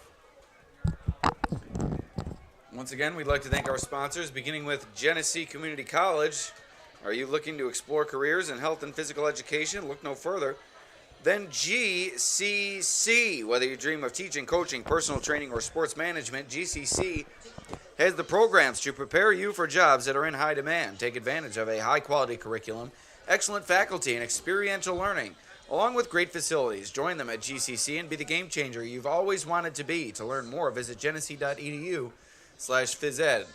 Once again, we'd like to thank our sponsors, beginning with Genesee Community College. Are you looking to explore careers in health and physical education? Look no further than GCC. Whether you dream of teaching, coaching, personal training, or sports management, GCC has the programs to prepare you for jobs that are in high demand. Take advantage of a high-quality curriculum, excellent faculty, and experiential learning, along with great facilities. Join them at GCC and be the game changer you've always wanted to be. To learn more, visit genesee.edu/phys ed.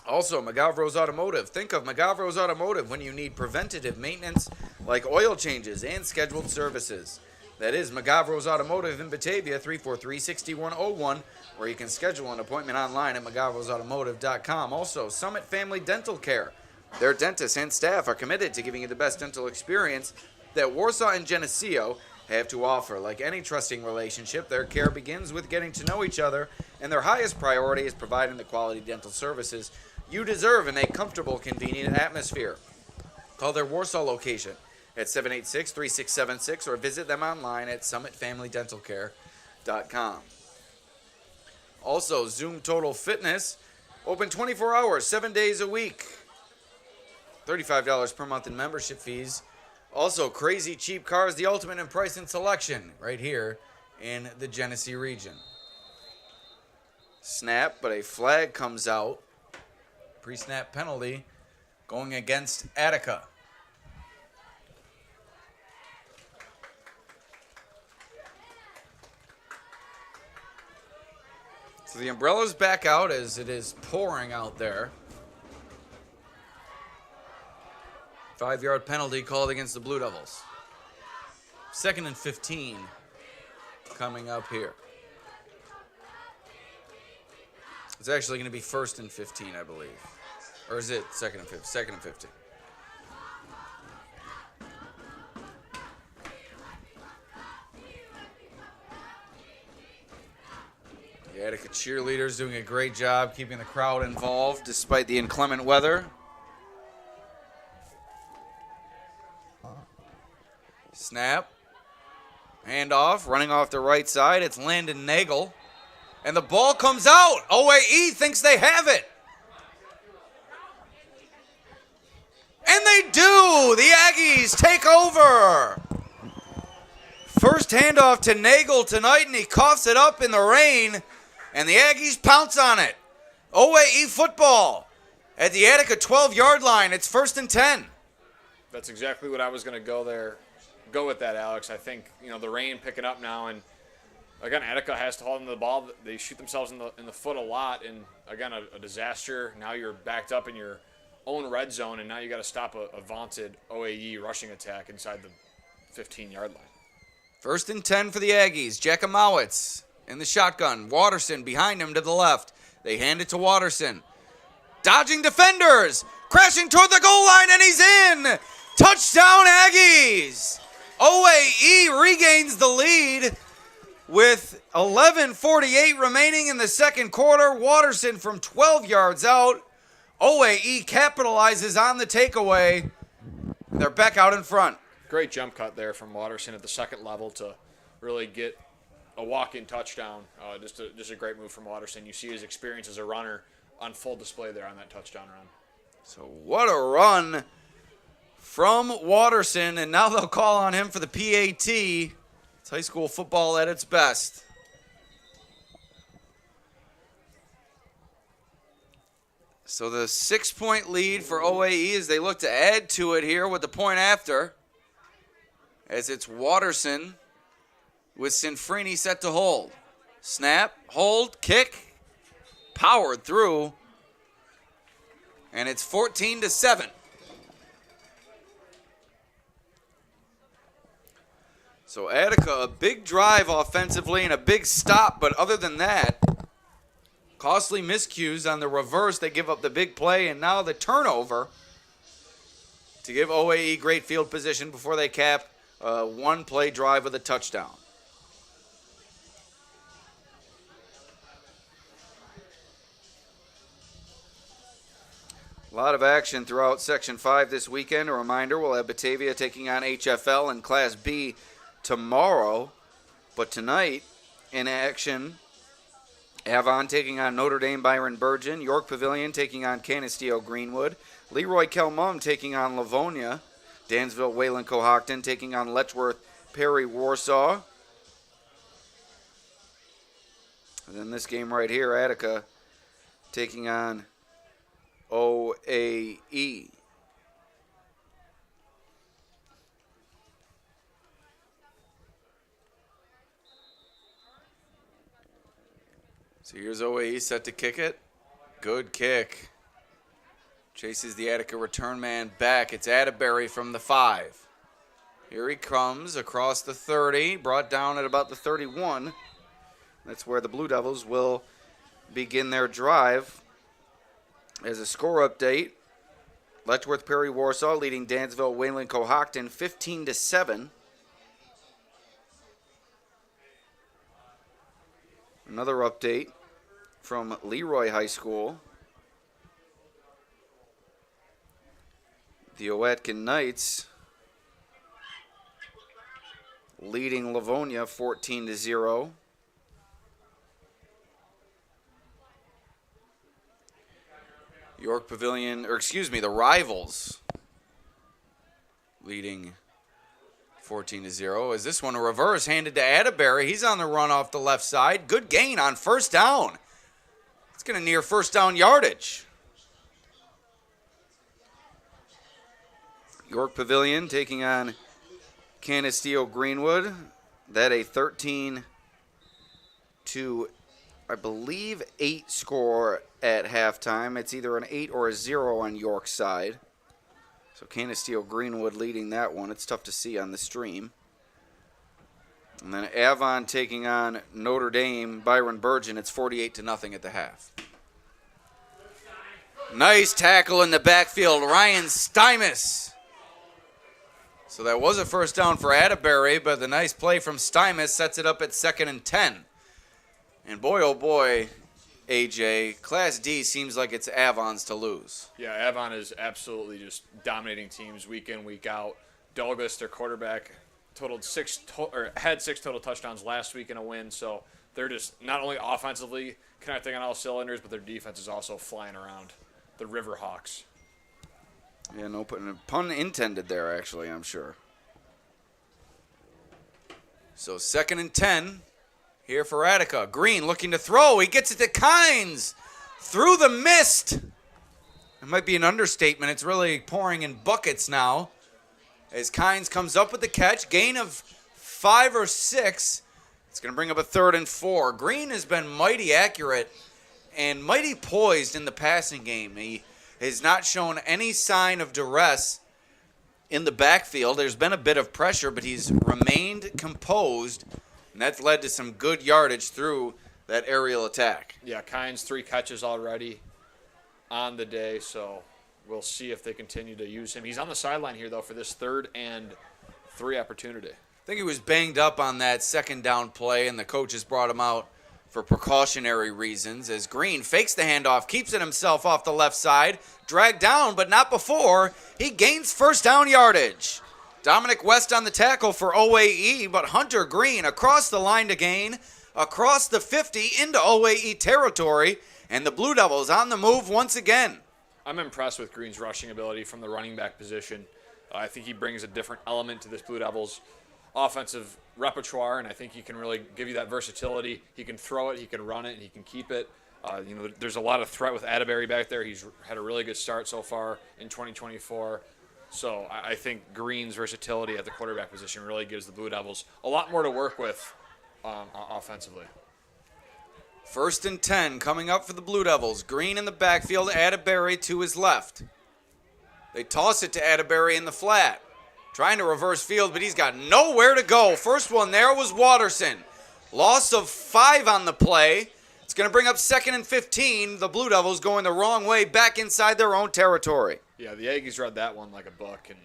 Also, McGavro's Automotive. Think of McGavro's Automotive when you need preventative maintenance like oil changes and scheduled services. That is McGavro's Automotive in Batavia, 343-6101, where you can schedule an appointment online at McGavrosAutomotive.com. Also, Summit Family Dental Care. Their dentists and staff are committed to giving you the best dental experience that Warsaw and Geneseo have to offer. Like any trusting relationship, their care begins with getting to know each other, and their highest priority is providing the quality dental services you deserve in a comfortable, convenient atmosphere. Call their Warsaw location at 786-3676 or visit them online at summitfamilydentalcare.com. Also, Zoom Total Fitness, open 24 hours, 7 days a week. $35 per month in membership fees. Also, Crazy Cheap Cars, the ultimate in price and selection, right here in the Genesee region. Snap, but a flag comes out. Pre-snap penalty going against Attica. So the umbrella's back out as it is pouring out there. 5-yard penalty called against the Blue Devils. 2nd and 15 coming up here. It's actually going to be 1st and 15, I believe. Or is it 2nd and 15? 2nd and 15. The Attica cheerleaders doing a great job keeping the crowd involved despite the inclement weather. Snap. Handoff. Running off the right side. It's Landon Nagel. And the ball comes out. OAE thinks they have it. And they do. The Aggies take over. First handoff to Nagel tonight, and he coughs it up in the rain. And the Aggies pounce on it. OAE football at the Attica 12-yard line. It's 1st and 10. That's exactly what I was going to go with that, Alex. I think, the rain picking up now, and again, Attica has to hold on to the ball. They shoot themselves in the foot a lot, and again, a disaster. Now you're backed up in your own red zone, and now you got to stop a vaunted OAE rushing attack inside the 15-yard line. 1st and 10 for the Aggies. Jackimowitz in the shotgun. Waterson behind him to the left. They hand it to Waterson. Dodging defenders. Crashing toward the goal line, and he's in. Touchdown, Aggies. OAE regains the lead with 11:48 remaining in the second quarter. Waterson from 12 yards out. OAE capitalizes on the takeaway. They're back out in front. Great jump cut there from Waterson at the second level to really get a walk-in touchdown. Just a great move from Waterson. You see his experience as a runner on full display there on that touchdown run. So what a run from Waterson, and now they'll call on him for the PAT. It's high school football at its best. So the 6-point lead for OAE as they look to add to it here with the point after. As it's Waterson with Sinfrini set to hold. Snap, hold, kick, powered through. And it's 14-7. So Attica, a big drive offensively and a big stop, but other than that, costly miscues on the reverse. They give up the big play, and now the turnover to give OAE great field position before they cap a one-play drive with a touchdown. A lot of action throughout Section 5 this weekend. A reminder, we'll have Batavia taking on HFL in Class B tomorrow. But tonight, in action, Avon taking on Notre Dame Byron Burgeon, York Pavilion taking on Canisteo Greenwood, Leroy Kelmum taking on Livonia, Dansville Wayland Cohocton taking on Letchworth Perry Warsaw. And then this game right here, Attica taking on OAE. So here's OAE set to kick it. Good kick. Chases the Attica return man back. It's Atterbury from the 5. Here he comes across the 30, brought down at about the 31. That's where the Blue Devils will begin their drive. As a score update, Letchworth Perry Warsaw leading Dansville Wayland Cohocton 15-7. Another update from Leroy High School. The Owatkin Knights leading Livonia 14-0. York Pavilion, the Rivals leading 14-0. Is this one a reverse handed to Atterbury? He's on the run off the left side. Good gain on first down. It's going to near first down yardage. York Pavilion taking on Canisteo Greenwood. That a 13 to, I believe, 8 score at halftime. It's either an 8 or a 0 on York's side. So Canisteo Greenwood leading that one. It's tough to see on the stream. And then Avon taking on Notre Dame Byron Burgeon. It's 48-0 at the half. Nice tackle in the backfield, Ryan Stymus. So that was a first down for Atterbury, but the nice play from Stymus sets it up at 2nd and 10. And boy, oh boy, AJ, Class D seems like it's Avon's to lose. Yeah, Avon is absolutely just dominating teams week in, week out. Douglas, their quarterback, had 6 total touchdowns last week in a win. So they're just not only offensively connecting on all cylinders, but their defense is also flying around. The Riverhawks. Yeah, no pun intended there, actually, I'm sure. So 2nd and 10 here for Attica. Green looking to throw. He gets it to Kynes through the mist. It might be an understatement. It's really pouring in buckets now. As Kynes comes up with the catch, gain of 5 or 6. It's going to bring up a 3rd and 4. Green has been mighty accurate and mighty poised in the passing game. He has not shown any sign of duress in the backfield. There's been a bit of pressure, but he's remained composed, and that's led to some good yardage through that aerial attack. Yeah, Kynes 3 catches already on the day, so we'll see if they continue to use him. He's on the sideline here, though, for this 3rd and 3 opportunity. I think he was banged up on that 2nd down play, and the coaches brought him out for precautionary reasons as Green fakes the handoff, keeps it himself off the left side, dragged down, but not before he gains first down yardage. Dominic West on the tackle for OAE, but Hunter Green across the line to gain, across the 50 into OAE territory, and the Blue Devils on the move once again. I'm impressed with Green's rushing ability from the running back position. I think he brings a different element to this Blue Devils offensive repertoire, and I think he can really give you that versatility. He can throw it, he can run it, and he can keep it. There's a lot of threat with Atterbury back there. He's had a really good start so far in 2024. So I think Green's versatility at the quarterback position really gives the Blue Devils a lot more to work with offensively. 1st and 10 coming up for the Blue Devils. Green in the backfield, Atterbury to his left. They toss it to Atterbury in the flat. Trying to reverse field, but he's got nowhere to go. First one there was Watterson. Loss of 5 on the play. It's going to bring up 2nd and 15. The Blue Devils going the wrong way back inside their own territory. Yeah, the Aggies read that one like a book and,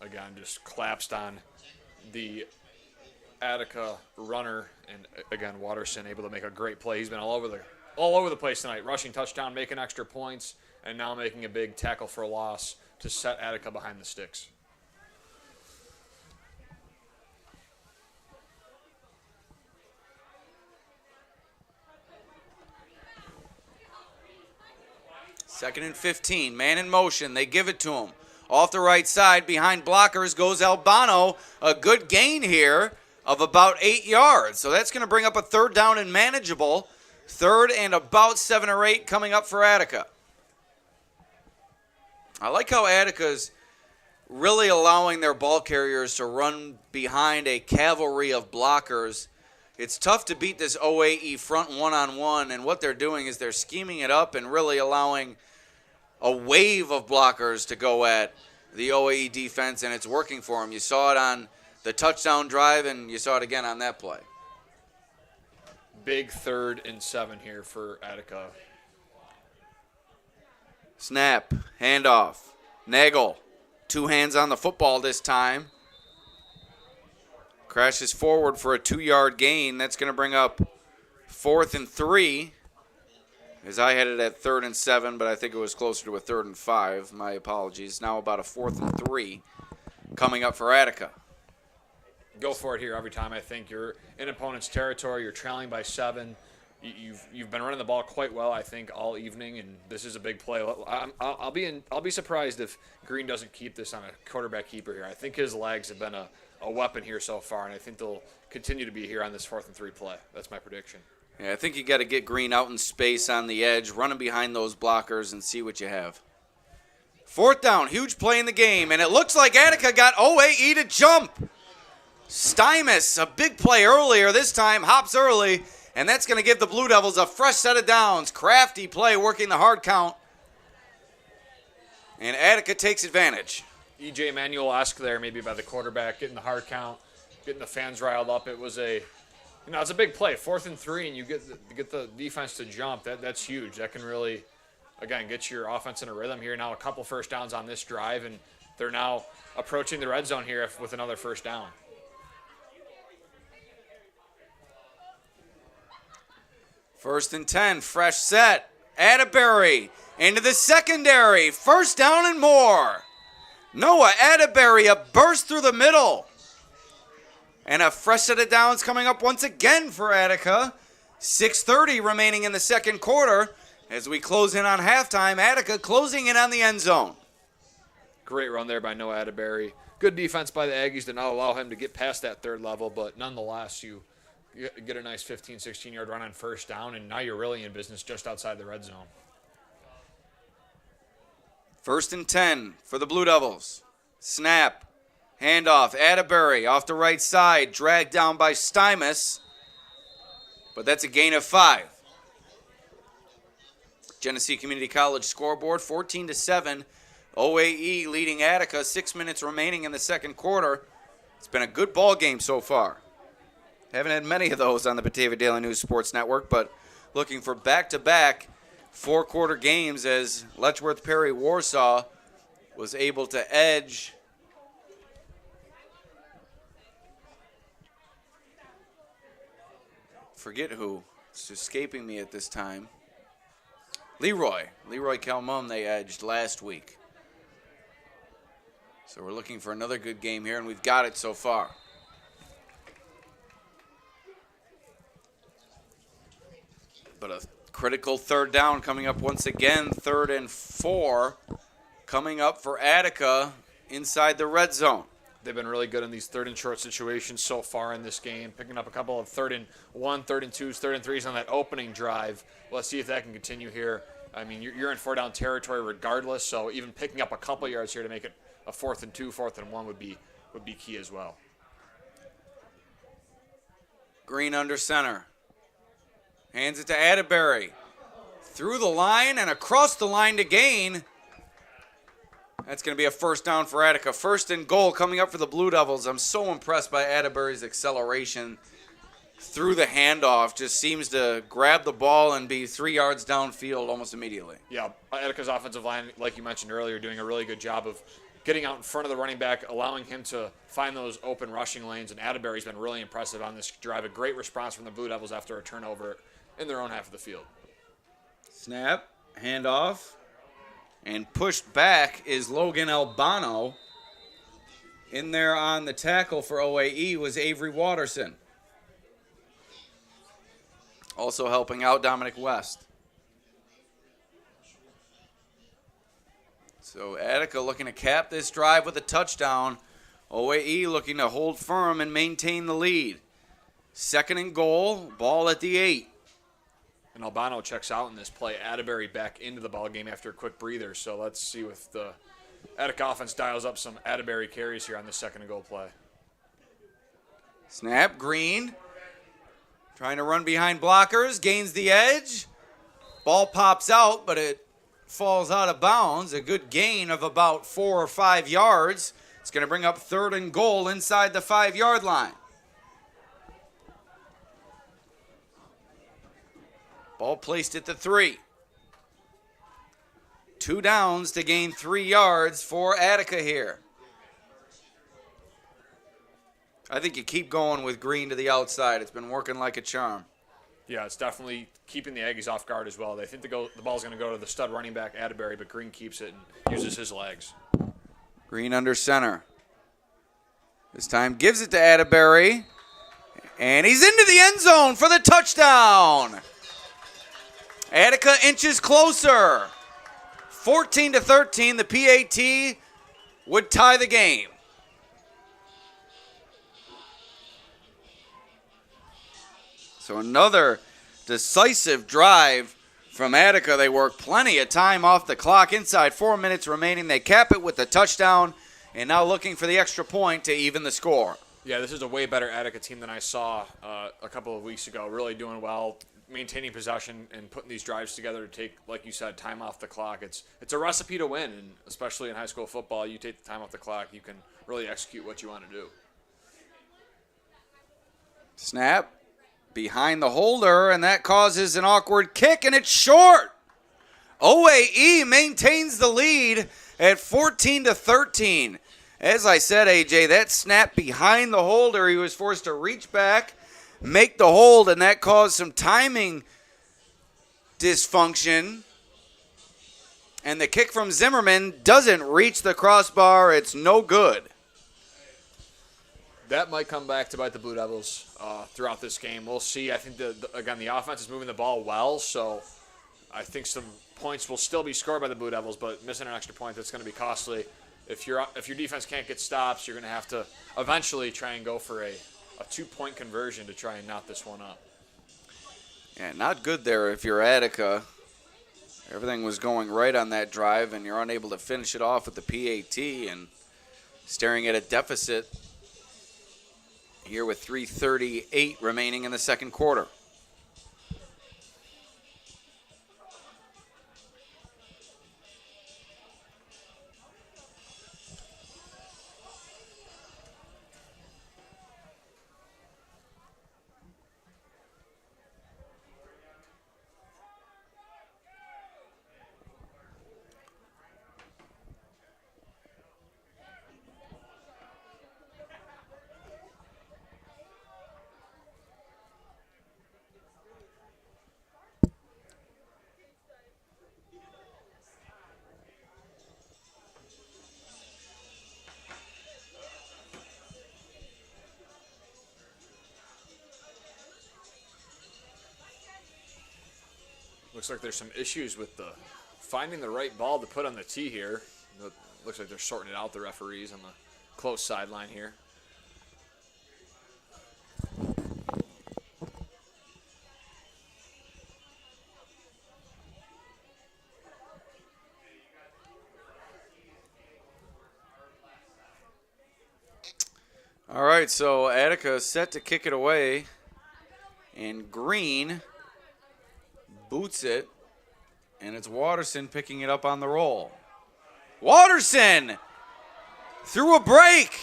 again, just collapsed on the Attica runner. And, again, Watterson able to make a great play. He's been all over the place tonight, rushing touchdown, making extra points, and now making a big tackle for a loss to set Attica behind the sticks. Second and 15, man in motion. They give it to him. Off the right side, behind blockers goes Albano. A good gain here of about 8 yards. So that's going to bring up a third down and manageable. Third and about 7 or 8 coming up for Attica. I like how Attica's really allowing their ball carriers to run behind a cavalry of blockers. It's tough to beat this OAE front one-on-one, and what they're doing is they're scheming it up and really allowing a wave of blockers to go at the OAE defense, and it's working for them. You saw it on the touchdown drive, and you saw it again on that play. Big 3rd and 7 here for Attica. Snap, handoff, Nagel, 2 hands on the football this time. Crashes forward for a 2-yard gain. That's going to bring up 4th and 3. As I had it at 3rd and 7, but I think it was closer to a 3rd and 5. My apologies. Now about a 4th and 3 coming up for Attica. Go for it here every time. I think you're in opponent's territory. You're trailing by 7. You've been running the ball quite well, I think, all evening, and this is a big play. I'll be surprised if Green doesn't keep this on a quarterback keeper here. I think his legs have been a weapon here so far, and I think they'll continue to be here on this 4th and 3 play. That's my prediction. Yeah, I think you got to get Green out in space on the edge, running behind those blockers, and see what you have. 4th down, huge play in the game, and it looks like Attica got OAE to jump. Stymus, a big play earlier, this time hops early, and that's going to give the Blue Devils a fresh set of downs. Crafty play, working the hard count, and Attica takes advantage. E.J. Manuel-esque there, maybe by the quarterback, getting the hard count, getting the fans riled up. It was it's a big play, 4th and 3, and you get the defense to jump. That's huge. That can really, again, get your offense in a rhythm here. Now a couple first downs on this drive, and they're now approaching the red zone here with another first down. First and 10, fresh set. Atterbury into the secondary. First down and more. Noah Atterbury, a burst through the middle. And a fresh set of downs coming up once again for Attica. 6:30 remaining in the second quarter. As we close in on halftime, Attica closing in on the end zone. Great run there by Noah Atterbury. Good defense by the Aggies to not allow him to get past that 3rd level, but nonetheless, you get a nice 15, 16-yard run on first down, and now you're really in business just outside the red zone. First and 10 for the Blue Devils. Snap. Handoff. Atterbury off the right side. Dragged down by Stymus. But that's a gain of 5. Genesee Community College scoreboard 14-7. OAE leading Attica. 6 minutes remaining in the second quarter. It's been a good ball game so far. Haven't had many of those on the Batavia Daily News Sports Network, but looking for back-to-back 4-quarter games as Letchworth Perry Warsaw was able to edge forget who. It's escaping me at this time. Leroy Calmon they edged last week. So we're looking for another good game here, and we've got it so far. But a critical 3rd down coming up once again. 3rd and 4 coming up for Attica inside the red zone. They've been really good in these 3rd and short situations so far in this game, picking up a couple of 3rd and 1, 3rd and 2s, 3rd and 3s on that opening drive. Let's see if that can continue here. I mean, you're in 4-down territory regardless, so even picking up a couple yards here to make it a 4th and 2, 4th and 1 would be key as well. Green under center. Hands it to Atterbury. Through the line and across the line to gain. That's going to be a first down for Attica. 1st and goal coming up for the Blue Devils. I'm so impressed by Atterbury's acceleration. through the handoff, just seems to grab the ball and be 3 yards downfield almost immediately. Yeah, Attica's offensive line, like you mentioned earlier, doing a really good job of getting out in front of the running back, allowing him to find those open rushing lanes, and Atterbury's been really impressive on this drive. A great response from the Blue Devils after a turnover in their own half of the field. Snap, handoff, and pushed back is Logan Albano. In there on the tackle for OAE was Avery Watterson. Also helping out Dominic West. So Attica looking to cap this drive with a touchdown. OAE looking to hold firm and maintain the lead. 2nd and goal, ball at the 8. And Albano checks out in this play. Atterbury back into the ball game after a quick breather. So let's see if the Attica offense dials up some Atterbury carries here on the 2nd and goal play. Snap, Green. Trying to run behind blockers, gains the edge. Ball pops out, but it falls out of bounds. A good gain of about 4 or 5 yards. It's going to bring up 3rd and goal inside the 5-yard line. Ball placed at the 3. 2 downs to gain 3 yards for Attica here. I think you keep going with Green to the outside. It's been working like a charm. Yeah, it's definitely keeping the Aggies off guard as well. They think the ball's going to go to the stud running back, Atterbury, but Green keeps it and uses his legs. Green under center. This time gives it to Atterbury. And he's into the end zone for the touchdown. Attica inches closer. 14-13, the PAT would tie the game. So another decisive drive from Attica. They work plenty of time off the clock. Inside 4 minutes remaining. They cap it with the touchdown, and now looking for the extra point to even the score. Yeah, this is a way better Attica team than I saw a couple of weeks ago. Really doing well, maintaining possession and putting these drives together to take, like you said, time off the clock. It's a recipe to win, and especially in high school football, you take the time off the clock, you can really execute what you want to do. Snap. Behind the holder, and that causes an awkward kick, and it's short. OAE maintains the lead at 14-13. As I said, AJ, that snap behind the holder, he was forced to reach back, make the hold, and that caused some timing dysfunction. And the kick from Zimmerman doesn't reach the crossbar. It's no good. That might come back to bite the Blue Devils throughout this game. We'll see. I think, again, the offense is moving the ball well, so I think some points will still be scored by the Blue Devils, but missing an extra point, that's going to be costly. If your defense can't get stops, you're going to have to eventually try and go for a 2-point conversion to try and knot this one up. Yeah, not good there if you're Attica. Everything was going right on that drive, and you're unable to finish it off with the PAT and staring at a deficit here with 3:38 remaining in the 2nd quarter. Looks like there's some issues with finding the right ball to put on the tee here. It looks like they're sorting it out, the referees on the close sideline here. All right, so Attica is set to kick it away, and Green boots it, and it's Watterson picking it up on the roll. Watterson through a break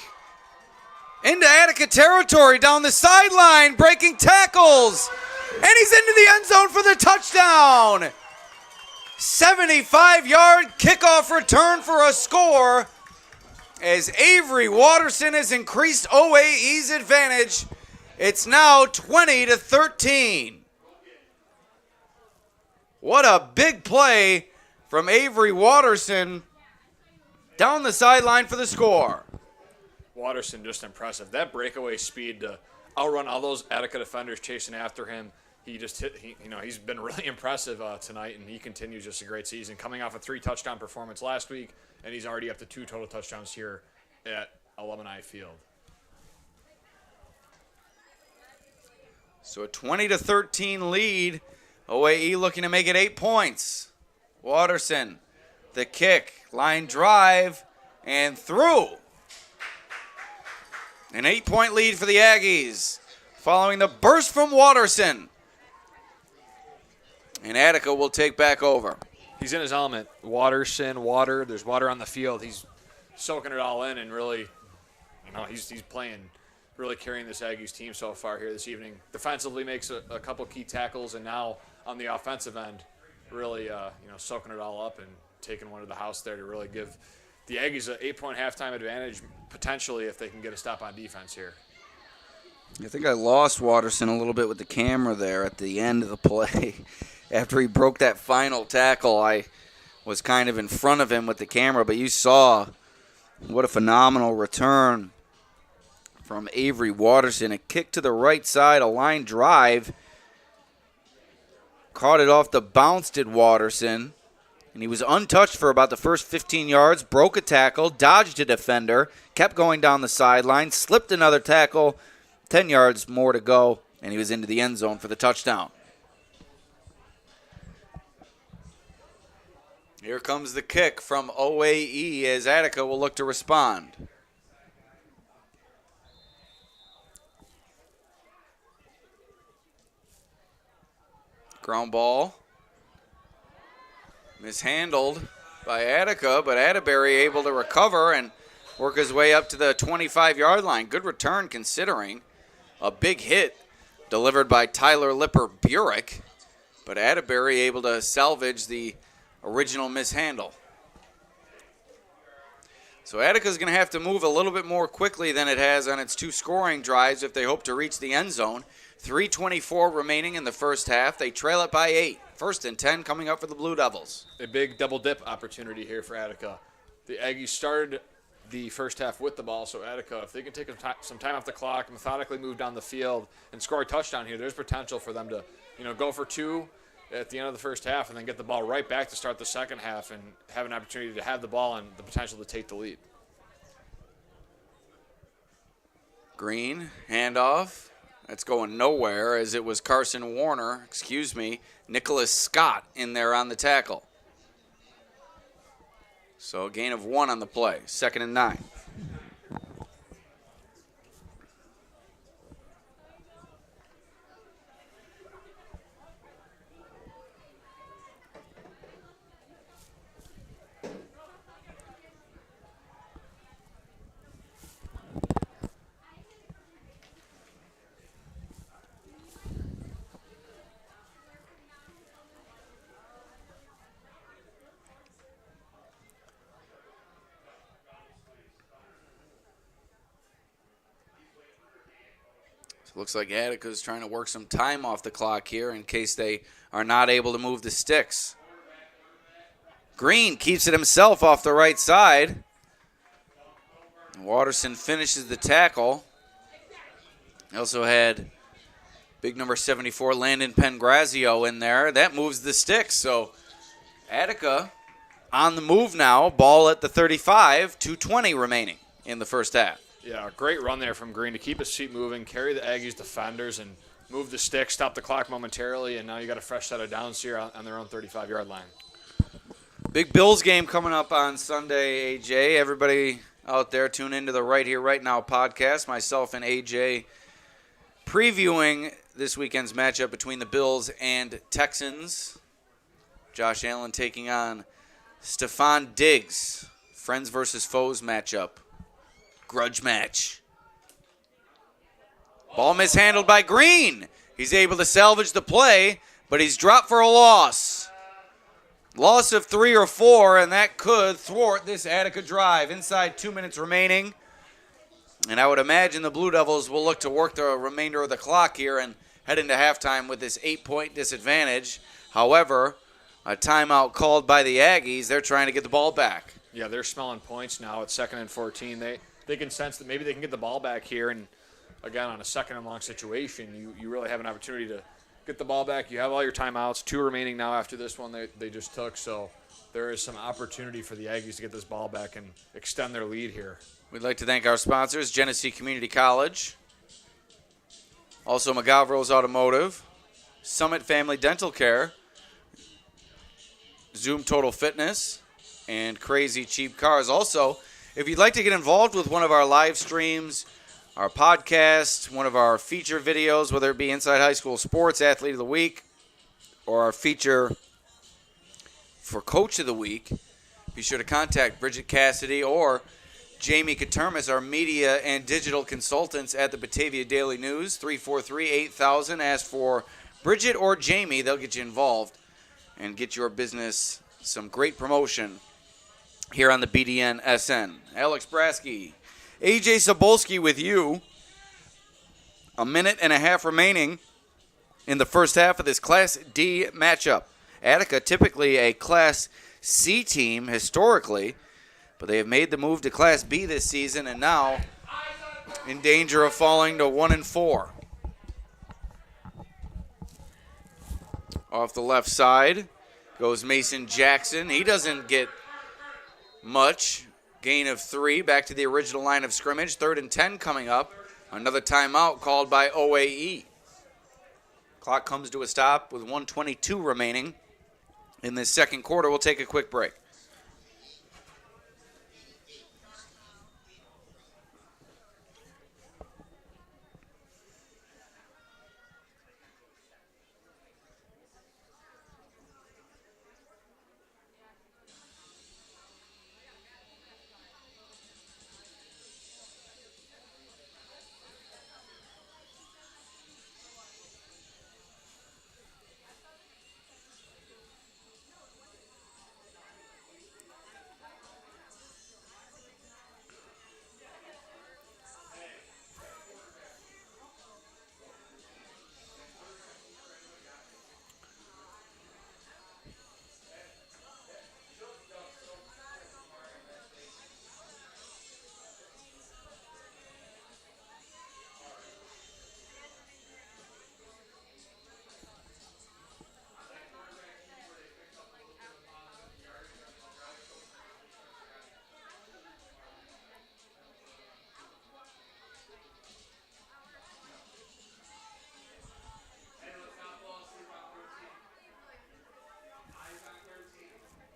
into Attica. Attica territory down the sideline, breaking tackles. And he's into the end zone for the touchdown. 75-yard kickoff return for a score as Avery Watterson has increased OAE's advantage. It's now 20-13. What a big play from Avery Watterson down the sideline for the score. Watterson just impressive. That breakaway speed to outrun all those Attica defenders chasing after him. He just he's been really impressive tonight, and he continues just a great season. Coming off a 3-touchdown performance last week, and he's already up to 2 total touchdowns here at Alumni Field. So a 20-13 lead. OAE looking to make it 8 points. Watterson, the kick, line drive, and through. An 8-point lead for the Aggies following the burst from Watterson. And Attica will take back over. He's in his element. There's water on the field. He's soaking it all in and really, he's playing, really carrying this Aggies team so far here this evening. Defensively makes a couple key tackles, and now on the offensive end, really, soaking it all up and taking one to the house there to really give the Aggies an 8-point halftime advantage, potentially, if they can get a stop on defense here. I think I lost Watterson a little bit with the camera there at the end of the play. After he broke that final tackle, I was kind of in front of him with the camera, but you saw what a phenomenal return from Avery Watterson. A kick to the right side, a line drive. Caught it off the bounce, did Watterson. And he was untouched for about the first 15 yards, broke a tackle, dodged a defender, kept going down the sideline, slipped another tackle, 10 yards more to go, and he was into the end zone for the touchdown. Here comes the kick from OAE as Attica will look to respond. Ground ball. Mishandled by Attica, but Atterbury able to recover and work his way up to the 25-yard line. Good return considering a big hit delivered by Tyler Lipper-Burek, but Atterbury able to salvage the original mishandle. So Attica's going to have to move a little bit more quickly than it has on its 2 scoring drives if they hope to reach the end zone. 3:24 remaining in the first half. They trail it by 8. 1st and 10 coming up for the Blue Devils. A big double dip opportunity here for Attica. The Aggies started the first half with the ball, so Attica, if they can take some time off the clock, methodically move down the field and score a touchdown here, there's potential for them to, go for 2 at the end of the first half and then get the ball right back to start the second half and have an opportunity to have the ball and the potential to take the lead. Green, handoff. That's going nowhere as it was Nicholas Scott in there on the tackle. So a gain of 1 on the play, 2nd and 9. Looks like Attica's trying to work some time off the clock here in case they are not able to move the sticks. Green keeps it himself off the right side. Watterson finishes the tackle. He also had big number 74, Landon Pengrazio, in there. That moves the sticks. So Attica on the move now. Ball at the 35, 2:20 remaining in the first half. Yeah, great run there from Green to keep his feet moving, carry the Aggies defenders, and move the stick, stop the clock momentarily, and now you got a fresh set of downs here on their own 35-yard line. Big Bills game coming up on Sunday, AJ. Everybody out there tune into the Right Here, Right Now podcast. Myself and AJ previewing this weekend's matchup between the Bills and Texans. Josh Allen taking on Stephon Diggs. Friends versus foes matchup. Grudge match. Ball mishandled by Green. He's able to salvage the play, but he's dropped for a loss. Loss of 3 or 4, and that could thwart this Attica drive. Inside 2 minutes remaining. And I would imagine the Blue Devils will look to work the remainder of the clock here and head into halftime with this 8-point disadvantage. However, a timeout called by the Aggies. They're trying to get the ball back. Yeah, they're smelling points now at 2nd and 14. They can sense that maybe they can get the ball back here. And, again, on a 2nd and long situation, you really have an opportunity to get the ball back. You have all your timeouts. 2 remaining now after this one they just took. So there is some opportunity for the Aggies to get this ball back and extend their lead here. We'd like to thank our sponsors, Genesee Community College, also McGavro's Automotive, Summit Family Dental Care, Zoom Total Fitness, and Crazy Cheap Cars. Also, if you'd like to get involved with one of our live streams, our podcast, one of our feature videos, whether it be Inside High School Sports, Athlete of the Week, or our feature for Coach of the Week, be sure to contact Bridget Cassidy or Jamie Katermis, our media and digital consultants at the Batavia Daily News, 343-8000. Ask for Bridget or Jamie. They'll get you involved and get your business some great promotion here on the BDN SN. Alex Brasky, Ajay Cybulski with you. A minute and a half remaining in the first half of this Class D matchup. Attica, typically a Class C team historically, but they have made the move to Class B this season and now in danger of falling to 1-4. Off the left side goes Mason Jackson. He doesn't get much. Gain of 3. Back to the original line of scrimmage. 3rd and 10 coming up. Another timeout called by OAE. Clock comes to a stop with 1:22 remaining in this second quarter. We'll take a quick break.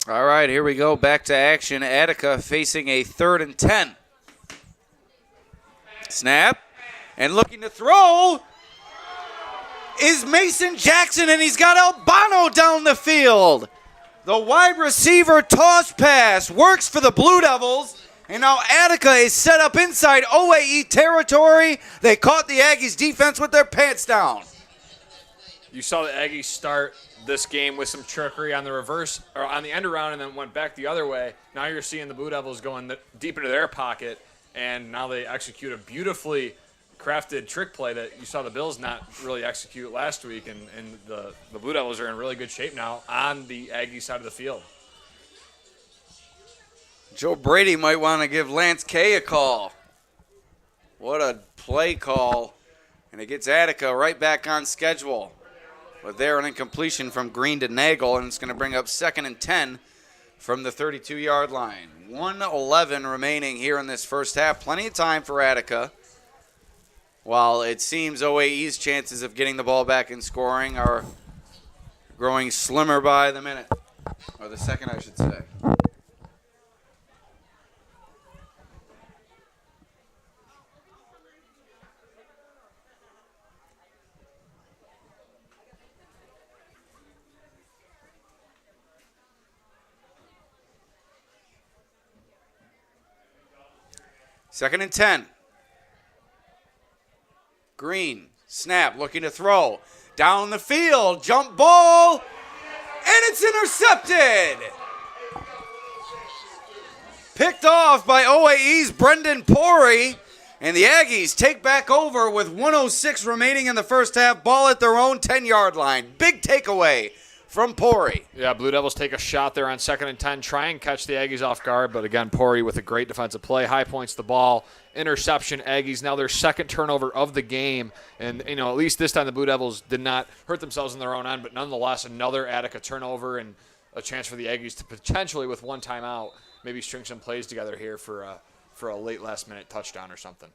All right, here we go. Back to action. Attica facing a 3rd and 10. Snap. And looking to throw is Mason Jackson, and he's got Albano down the field. The wide receiver toss pass works for the Blue Devils. And now Attica is set up inside OAE territory. They caught the Aggies defense with their pants down. You saw the Aggies start this game with some trickery on the reverse or on the end around and then went back the other way. Now you're seeing the Blue Devils going deep into their pocket, and now they execute a beautifully crafted trick play that you saw the Bills not really execute last week, and the Blue Devils are in really good shape now on the Aggie side of the field. Joe Brady might want to give Lance Kay a call. What a play call. And it gets Attica right back on schedule. But there, an incompletion from Green to Nagel, and it's going to bring up 2nd and 10 from the 32-yard line. 1:11 remaining here in this first half. Plenty of time for Attica. While it seems OAE's chances of getting the ball back and scoring are growing slimmer by the minute. Or the second, I should say. Second and 10. Green, snap, looking to throw. Down the field, jump ball, and it's intercepted. Picked off by OAE's Brendan Pori, and the Aggies take back over with 1:06 remaining in the first half. Ball at their own 10-yard line. Big takeaway from Pori. Yeah, Blue Devils take a shot there on 2nd and 10, try and catch the Aggies off guard, but again, Pori with a great defensive play, high points the ball, interception. Aggies now their second turnover of the game, and at least this time the Blue Devils did not hurt themselves in their own end, but nonetheless another Attica turnover and a chance for the Aggies to potentially, with one timeout, maybe string some plays together here for a late last-minute touchdown or something.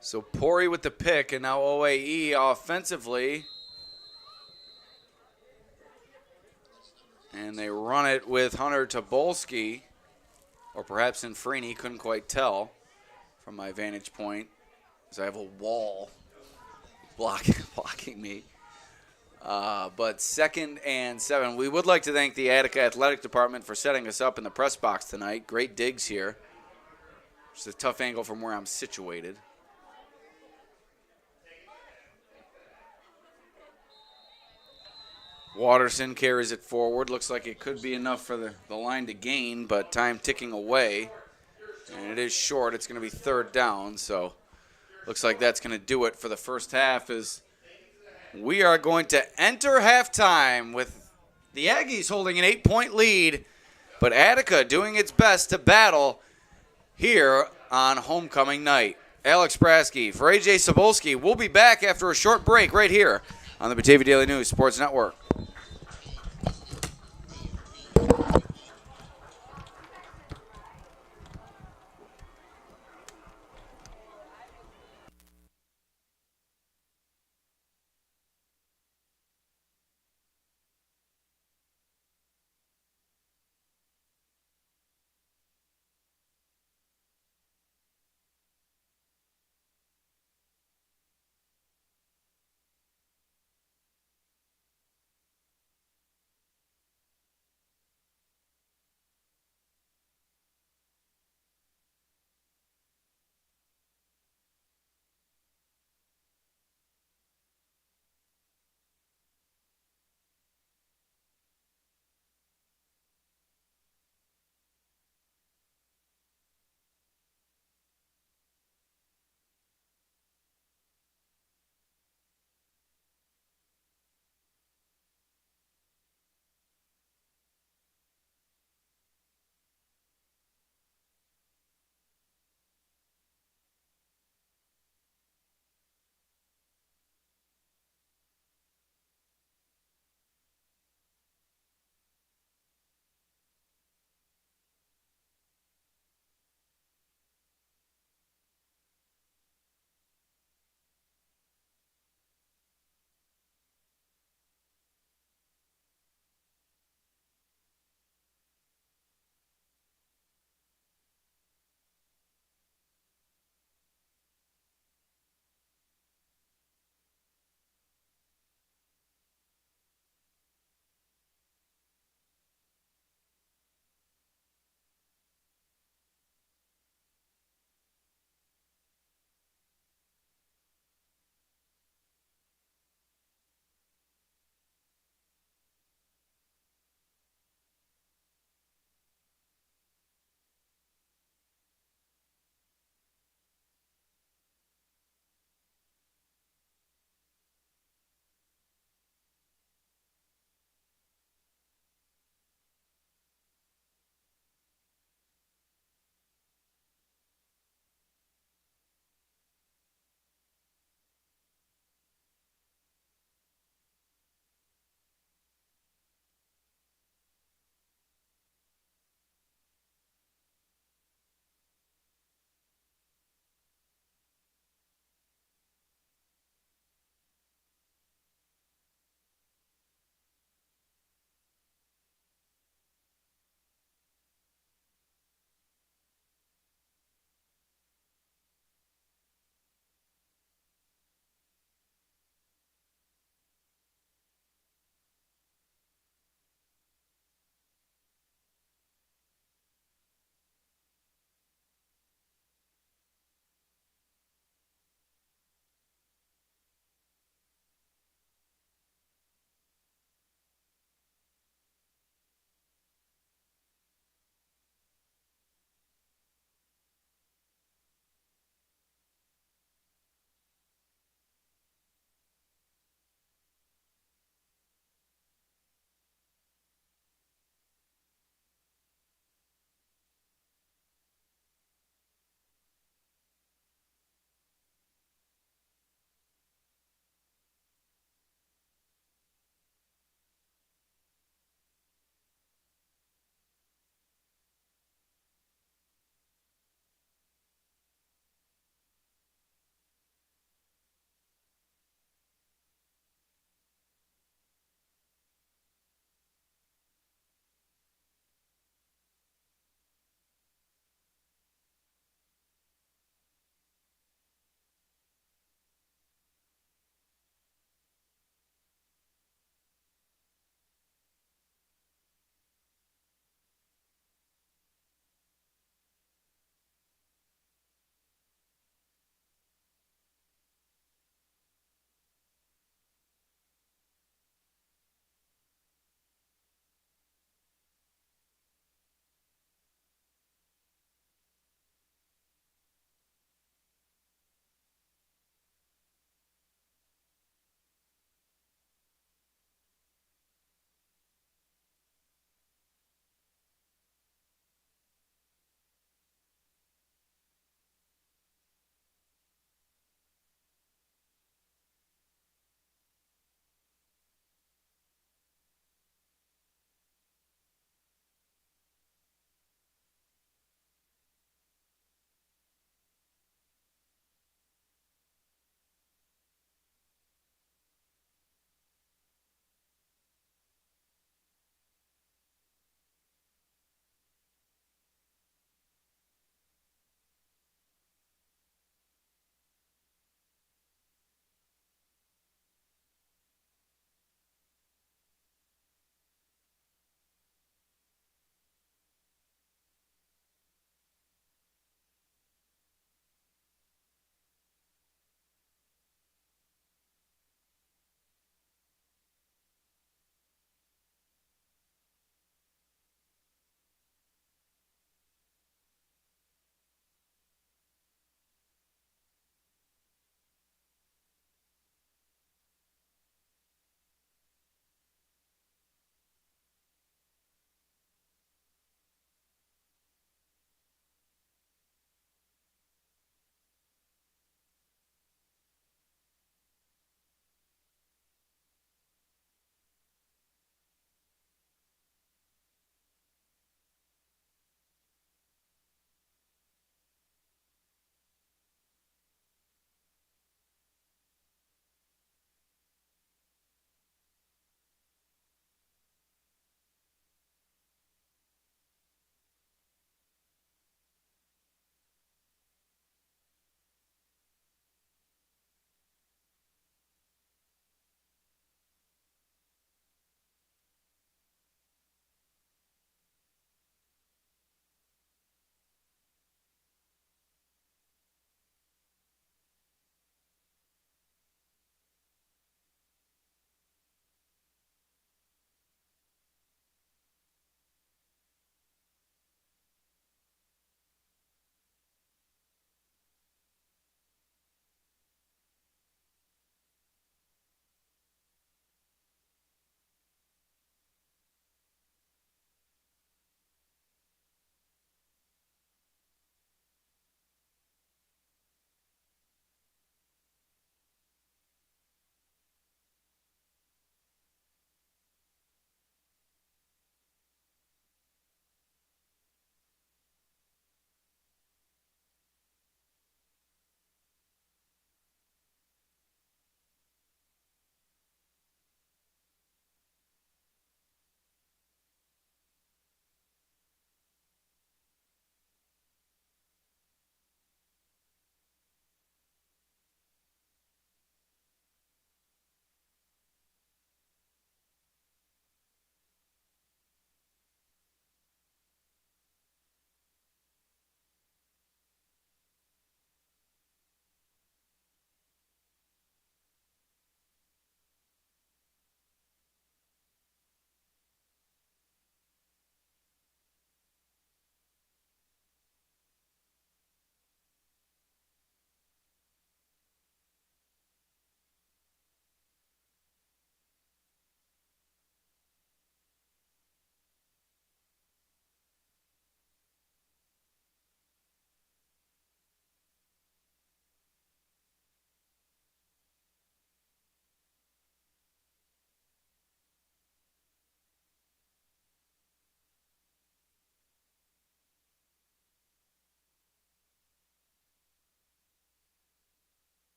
So Pori with the pick, and now OAE offensively. And they run it with Hunter Cybulski, or perhaps Infrini, couldn't quite tell from my vantage point, because I have a wall blocking me. But 2nd and 7. We would like to thank the Attica Athletic Department for setting us up in the press box tonight. Great digs here. It's a tough angle from where I'm situated. Watterson carries it forward. Looks like it could be enough for the line to gain, but time ticking away. And it is short. It's going to be 3rd down, so looks like that's going to do it for the first half as we are going to enter halftime with the Aggies holding an 8-point lead, but Attica doing its best to battle here on homecoming night. Alex Brasky for Ajay Cybulski. We'll be back after a short break right here on the Batavia Daily News Sports Network.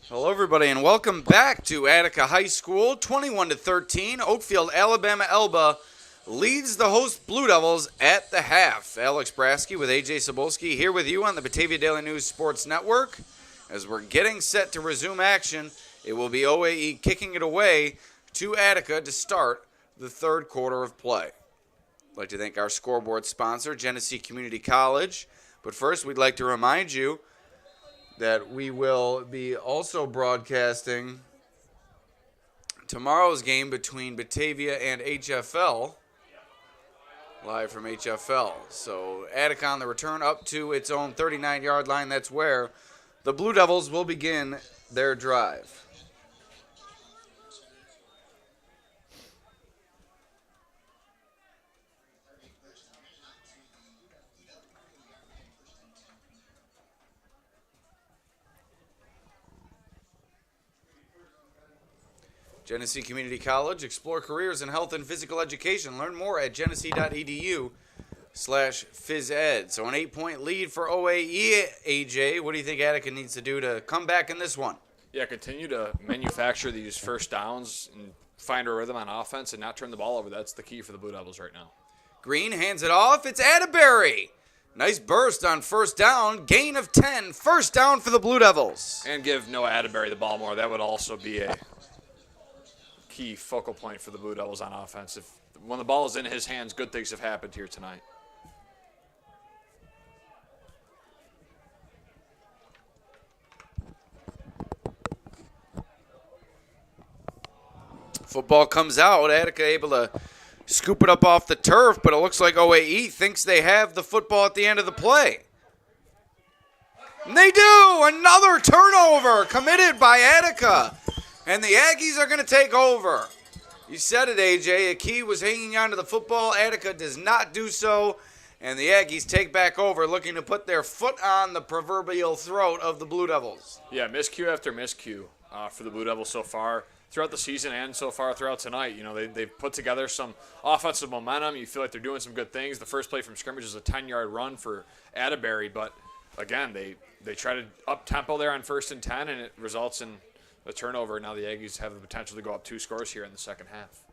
Hello, everybody, and welcome back to Attica High School. 21-13, Oakfield-Alabama Elba leads the host Blue Devils at the half. Alex Brasky with Ajay Cybulski here with you on the Batavia Daily News Sports Network. As we're getting set to resume action, it will be OAE kicking it away to Attica to start the third quarter of play. I'd like to thank our scoreboard sponsor, Genesee Community College. But first, we'd like to remind you that we will be also broadcasting tomorrow's game between Batavia and HFL, live from HFL. So Attica on the return up to its own 39-yard line. That's where the Blue Devils will begin their drive. Genesee Community College, explore careers in health and physical education. Learn more at genesee.edu/phys ed. So an 8-point lead for OAE, AJ. What do you think Attica needs to do to come back in this one? Yeah, continue to manufacture these first downs and find a rhythm on offense and not turn the ball over. That's the key for the Blue Devils right now. Green hands it off. It's Atterbury. Nice burst on first down. Gain of 10. First down for the Blue Devils. And give Noah Atterbury the ball more. That would also be a key focal point for the Blue Devils on offense. When the ball is in his hands, good things have happened here tonight. Football comes out. Attica able to scoop it up off the turf, but it looks like OAE thinks they have the football at the end of the play. And they do! Another turnover committed by Attica. And the Aggies are going to take over. You said it, AJ. Aki was hanging on to the football. Attica does not do so. And the Aggies take back over, looking to put their foot on the proverbial throat of the Blue Devils. Yeah, miscue after miscue for the Blue Devils so far throughout the season and so far throughout tonight. You know, they've put together some offensive momentum. You feel like they're doing some good things. The first play from scrimmage is a 10-yard run for Atterbury. But, again, they try to up-tempo there on 1st and 10, and it results in a turnover. Now the Aggies have the potential to go up 2 scores here in the second half.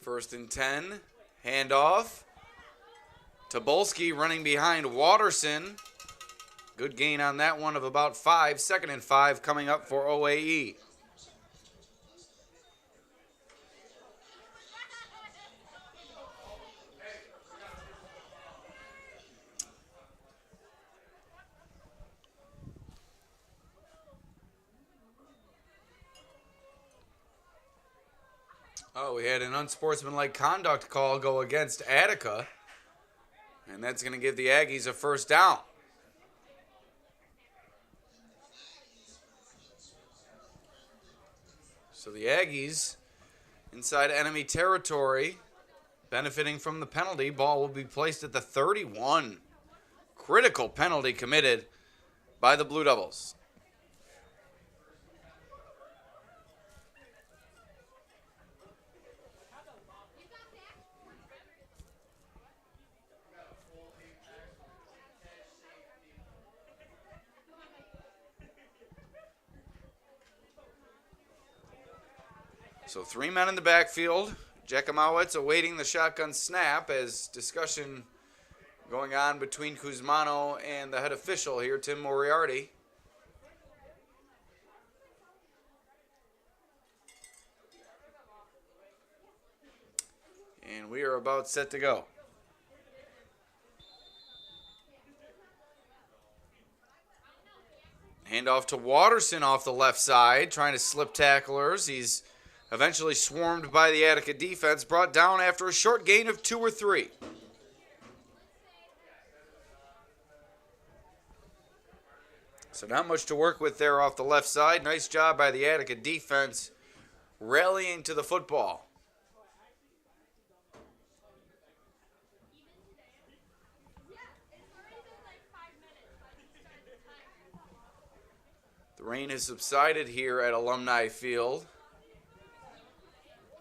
1st and 10. Handoff. Cybulski running behind Watterson. Good gain on that one of about 5. 2nd and 5 coming up for OAE. Oh, we had an unsportsmanlike conduct call go against Attica. And that's going to give the Aggies a first down. So the Aggies inside enemy territory, benefiting from the penalty. Ball will be placed at the 31. Critical penalty committed by the Blue Devils. So 3 men in the backfield. Jakamowitz awaiting the shotgun snap as discussion going on between Kuzmano and the head official here, Tim Moriarty. And we are about set to go. Handoff to Watterson off the left side, trying to slip tacklers. He's eventually swarmed by the Attica defense, brought down after a short gain of 2 or 3. So not much to work with there off the left side. Nice job by the Attica defense rallying to the football. The rain has subsided here at Alumni Field.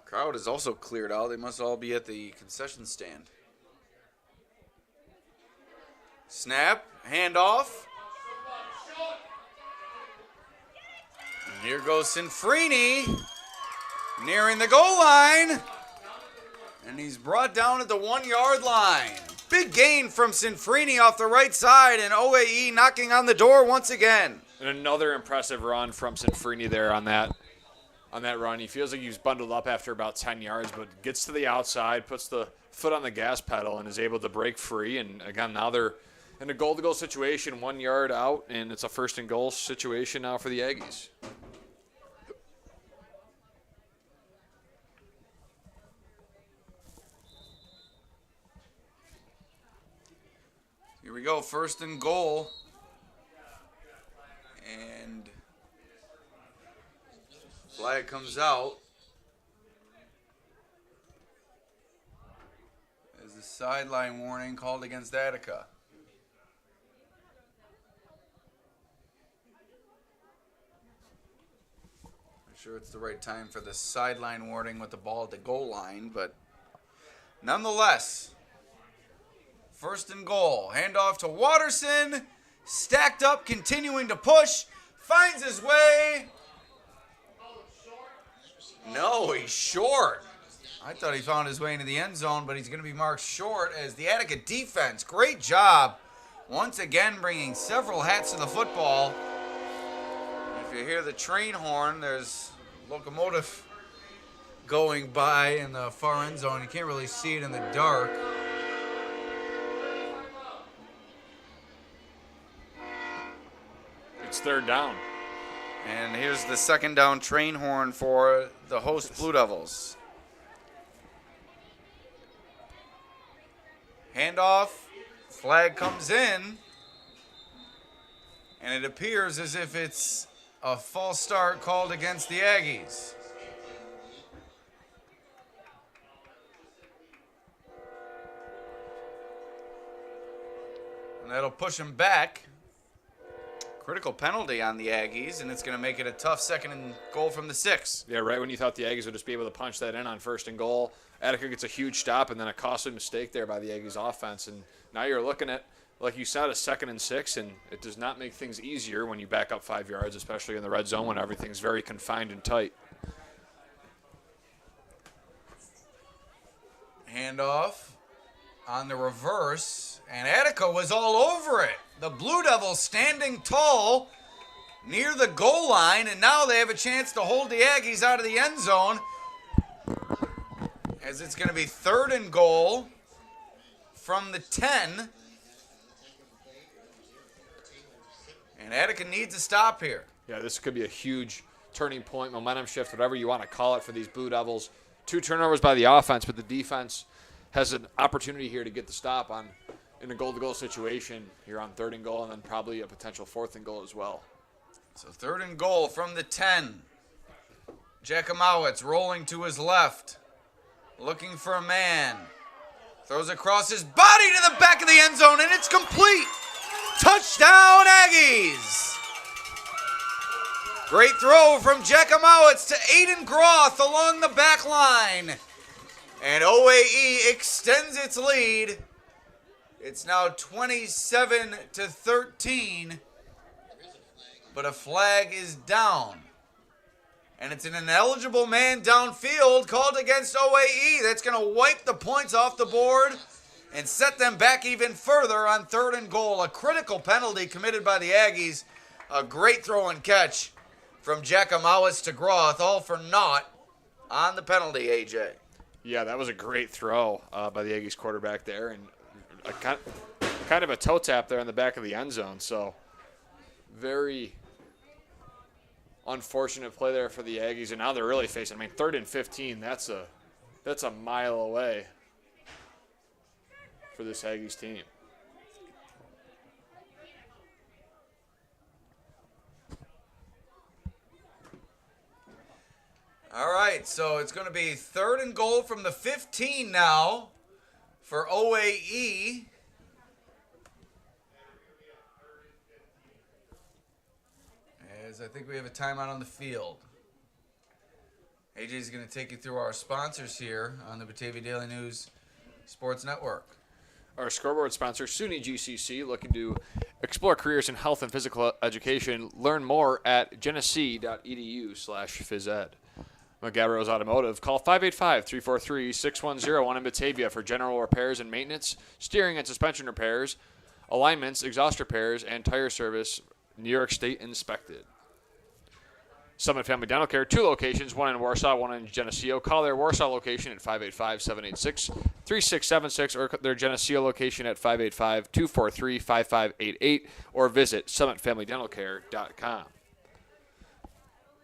Crowd is also cleared out. They must all be at the concession stand. Snap, handoff. Here goes Sinfrini, nearing the goal line. And he's brought down at the 1-yard line. Big gain from Sinfrini off the right side, and OAE knocking on the door once again. And another impressive run from Sinfrini there on that run. He feels like he was bundled up after about 10 yards, but gets to the outside, puts the foot on the gas pedal, and is able to break free. And again, now they're in a goal-to-goal situation, 1 yard out, and it's a first-and-goal situation now for the Aggies. Here we go, first and goal. And flag comes out as a sideline warning called against Attica. I'm sure it's the right time for the sideline warning with the ball at the goal line, but nonetheless, first and goal. Handoff to Watterson. Stacked up, continuing to push. Finds his way. No, he's short. I thought he found his way into the end zone, but he's going to be marked short as the Attica defense. Great job. Once again, bringing several hats to the football. If you hear the train horn, there's a locomotive going by in the far end zone. You can't really see it in the dark. It's third down. And here's the second down train horn for the host Blue Devils. Handoff, flag comes in, and it appears as if it's a false start called against the Aggies. And that'll push him back. Critical penalty on the Aggies, and it's going to make it a tough second and goal from the 6. Yeah, right when you thought the Aggies would just be able to punch that in on first and goal, Attica gets a huge stop and then a costly mistake there by the Aggies offense. And now you're looking at, like you said, a 2nd and 6, and it does not make things easier when you back up 5 yards, especially in the red zone when everything's very confined and tight. Handoff on the reverse, and Attica was all over it. The Blue Devils standing tall near the goal line, and now they have a chance to hold the Aggies out of the end zone as it's going to be 3rd and goal from the 10. And Attica needs a stop here. Yeah, this could be a huge turning point, momentum shift, whatever you want to call it for these Blue Devils. 2 turnovers by the offense, but the defense has an opportunity here to get the stop in a goal-to-goal situation here on 3rd and goal, and then probably a potential 4th and goal as well. So 3rd and goal from the 10. Jakimowicz rolling to his left, looking for a man. Throws across his body to the back of the end zone, and it's complete. Touchdown, Aggies! Great throw from Jakimowicz to Aiden Groth along the back line. And OAE extends its lead. It's now 27-13, but a flag is down. And it's an ineligible man downfield called against OAE. That's going to wipe the points off the board and set them back even further on 3rd and goal. A critical penalty committed by the Aggies. A great throw and catch from Jakimowicz to Groth, all for naught on the penalty, AJ. Yeah, that was a great throw by the Aggies quarterback there, and a kind of a toe tap there in the back of the end zone. So very unfortunate play there for the Aggies, and now they're really facing, 3rd and 15, that's a mile away for this Aggies team. All right, so it's going to be 3rd and goal from the 15 now for OAE. As I think we have a timeout on the field. AJ is going to take you through our sponsors here on the Batavia Daily News Sports Network. Our scoreboard sponsor, SUNY GCC, looking to Explore careers in health and physical education. Learn more at genesee.edu/physed. McGarrow's Automotive. Call 585-343-6101 in Batavia for general repairs and maintenance, steering and suspension repairs, alignments, exhaust repairs, and tire service. New York State inspected. Summit Family Dental Care, 2 locations, one in Warsaw, one in Geneseo. Call their Warsaw location at 585-786-3676 or their Geneseo location at 585-243-5588 or visit summitfamilydentalcare.com.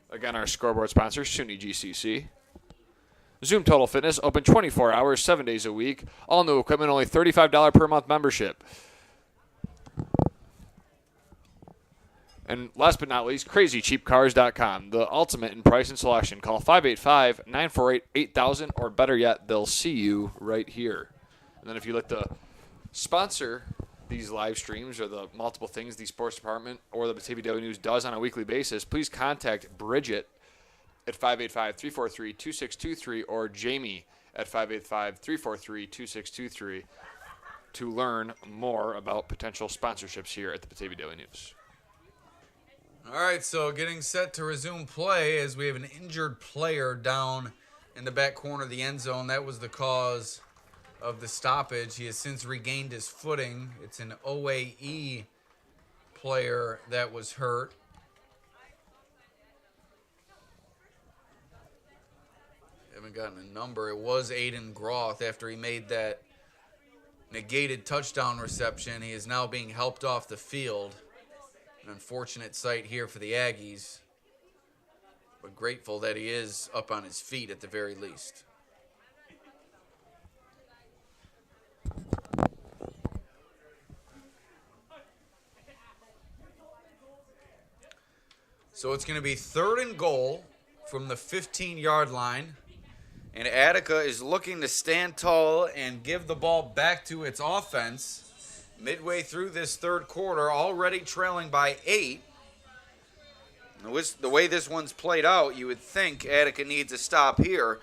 Again, our scoreboard sponsor, SUNY GCC. Zoom Total Fitness, open 24 hours, 7 days a week. All new equipment, only $35 per month membership. And last but not least, crazycheapcars.com, the ultimate in price and selection. Call 585-948-8000, or better yet, they'll see you right here. And then if you'd like to sponsor these live streams or the multiple things the sports department or the Batavia Daily News does on a weekly basis, please contact Bridget at 585-343-2623 or Jamie at 585-343-2623 to learn more about potential sponsorships here at the Batavia Daily News. All right, so getting set to resume play as we have an injured player down in the back corner of the end zone. That was the cause of the stoppage. He has since regained his footing. It's an OAE player that was hurt. Haven't gotten a number. It was Aiden Groth after he made that negated touchdown reception. He is now being helped off the field. An unfortunate sight here for the Aggies, but grateful that he is up on his feet at the very least. So it's going to be 3rd and goal from the 15-yard line, and Attica is looking to stand tall and give the ball back to its offense. Midway through this third quarter, already trailing by 8. The way this one's played out, you would think Attica needs a stop here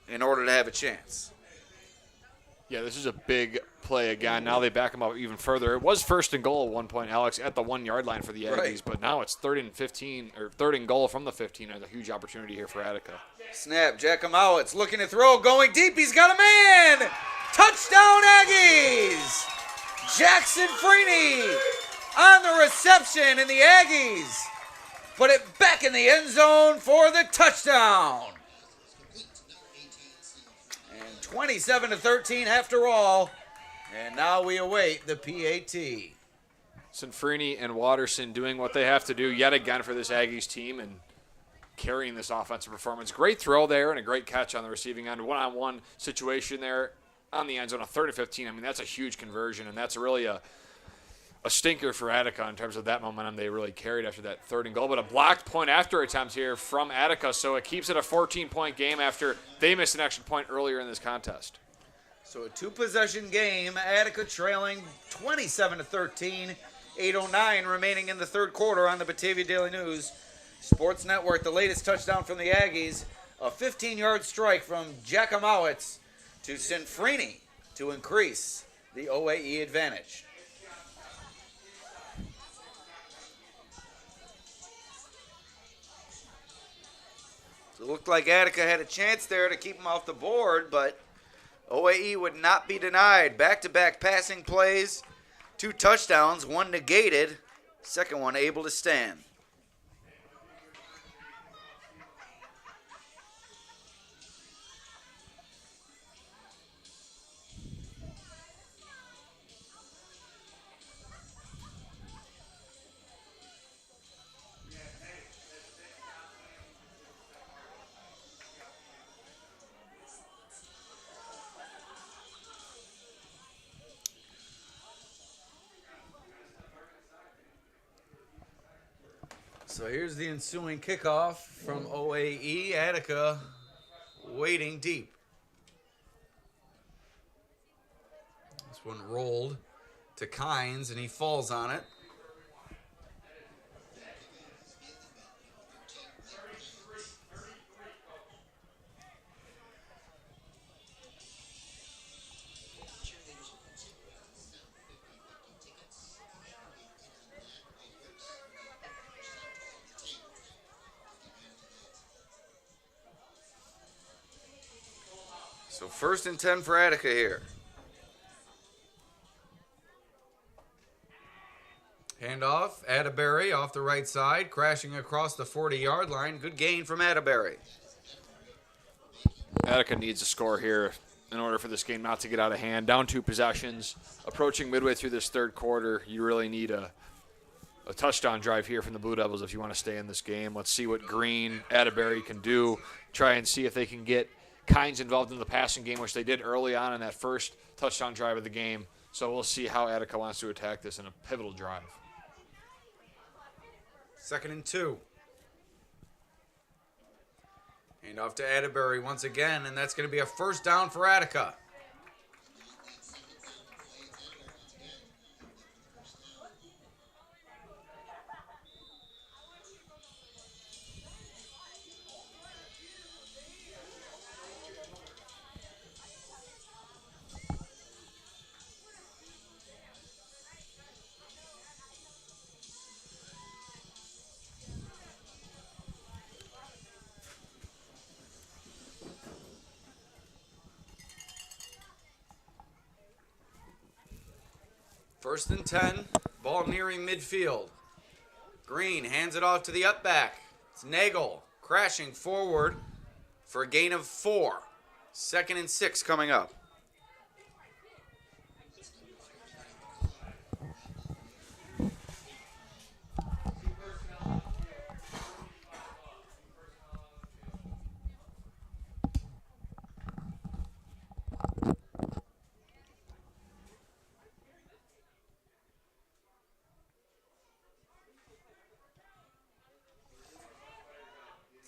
in order to have a chance. Yeah, this is a big play again. Now they back him up even further. It was 1st and goal at one point, Alex, at the 1-yard line for the Aggies, Right. but now it's 3rd and 15, or 3rd and goal from the 15. There's a huge opportunity here for Attica. Snap, Giacomowitz looking to throw, going deep. He's got a man! Touchdown, Aggies! Jackson Freeney on the reception, and the Aggies put it back in the end zone for the touchdown. And 27-13 after all, and now we await the PAT. Sanfrini and Watterson doing what they have to do yet again for this Aggies team and carrying this offensive performance. Great throw there and a great catch on the receiving end. One-on-one situation there on the end zone, a 3rd and 15. I mean, that's a huge conversion, and that's really a stinker for Attica in terms of that momentum they really carried after that 3rd and goal. But a blocked point after attempt here from Attica, so it keeps it a 14-point game after they missed an extra point earlier in this contest. So a 2-possession game, Attica trailing 27-13, 8:09 remaining in the third quarter on the Batavia Daily News Sports Network. The latest touchdown from the Aggies, a 15-yard strike from Giacomowitz to Sanfrini to increase the OAE advantage. So it looked like Attica had a chance there to keep him off the board, but OAE would not be denied. Back-to-back passing plays, 2 touchdowns, 1 negated, second one able to stand. So here's the ensuing kickoff from OAE. Attica waiting deep. This one rolled to Kynes, and he falls on it. So 1st and 10 for Attica here. Handoff, Atterbury off the right side, crashing across the 40-yard line. Good gain from Atterbury. Attica needs a score here in order for this game not to get out of hand. Down 2 possessions. Approaching midway through this third quarter, you really need a touchdown drive here from the Blue Devils if you want to stay in this game. Let's see what Green, Atterbury can do. Try and see if they can get Kynes involved in the passing game, which they did early on in that first touchdown drive of the game. So we'll see how Attica wants to attack this in a pivotal drive. 2nd and 2. Hand off to Atterbury once again, and that's going to be a 1st down for Attica. First and 10, ball nearing midfield. Green hands it off to the up back. It's Nagel crashing forward for a gain of 4. 2nd and 6 coming up.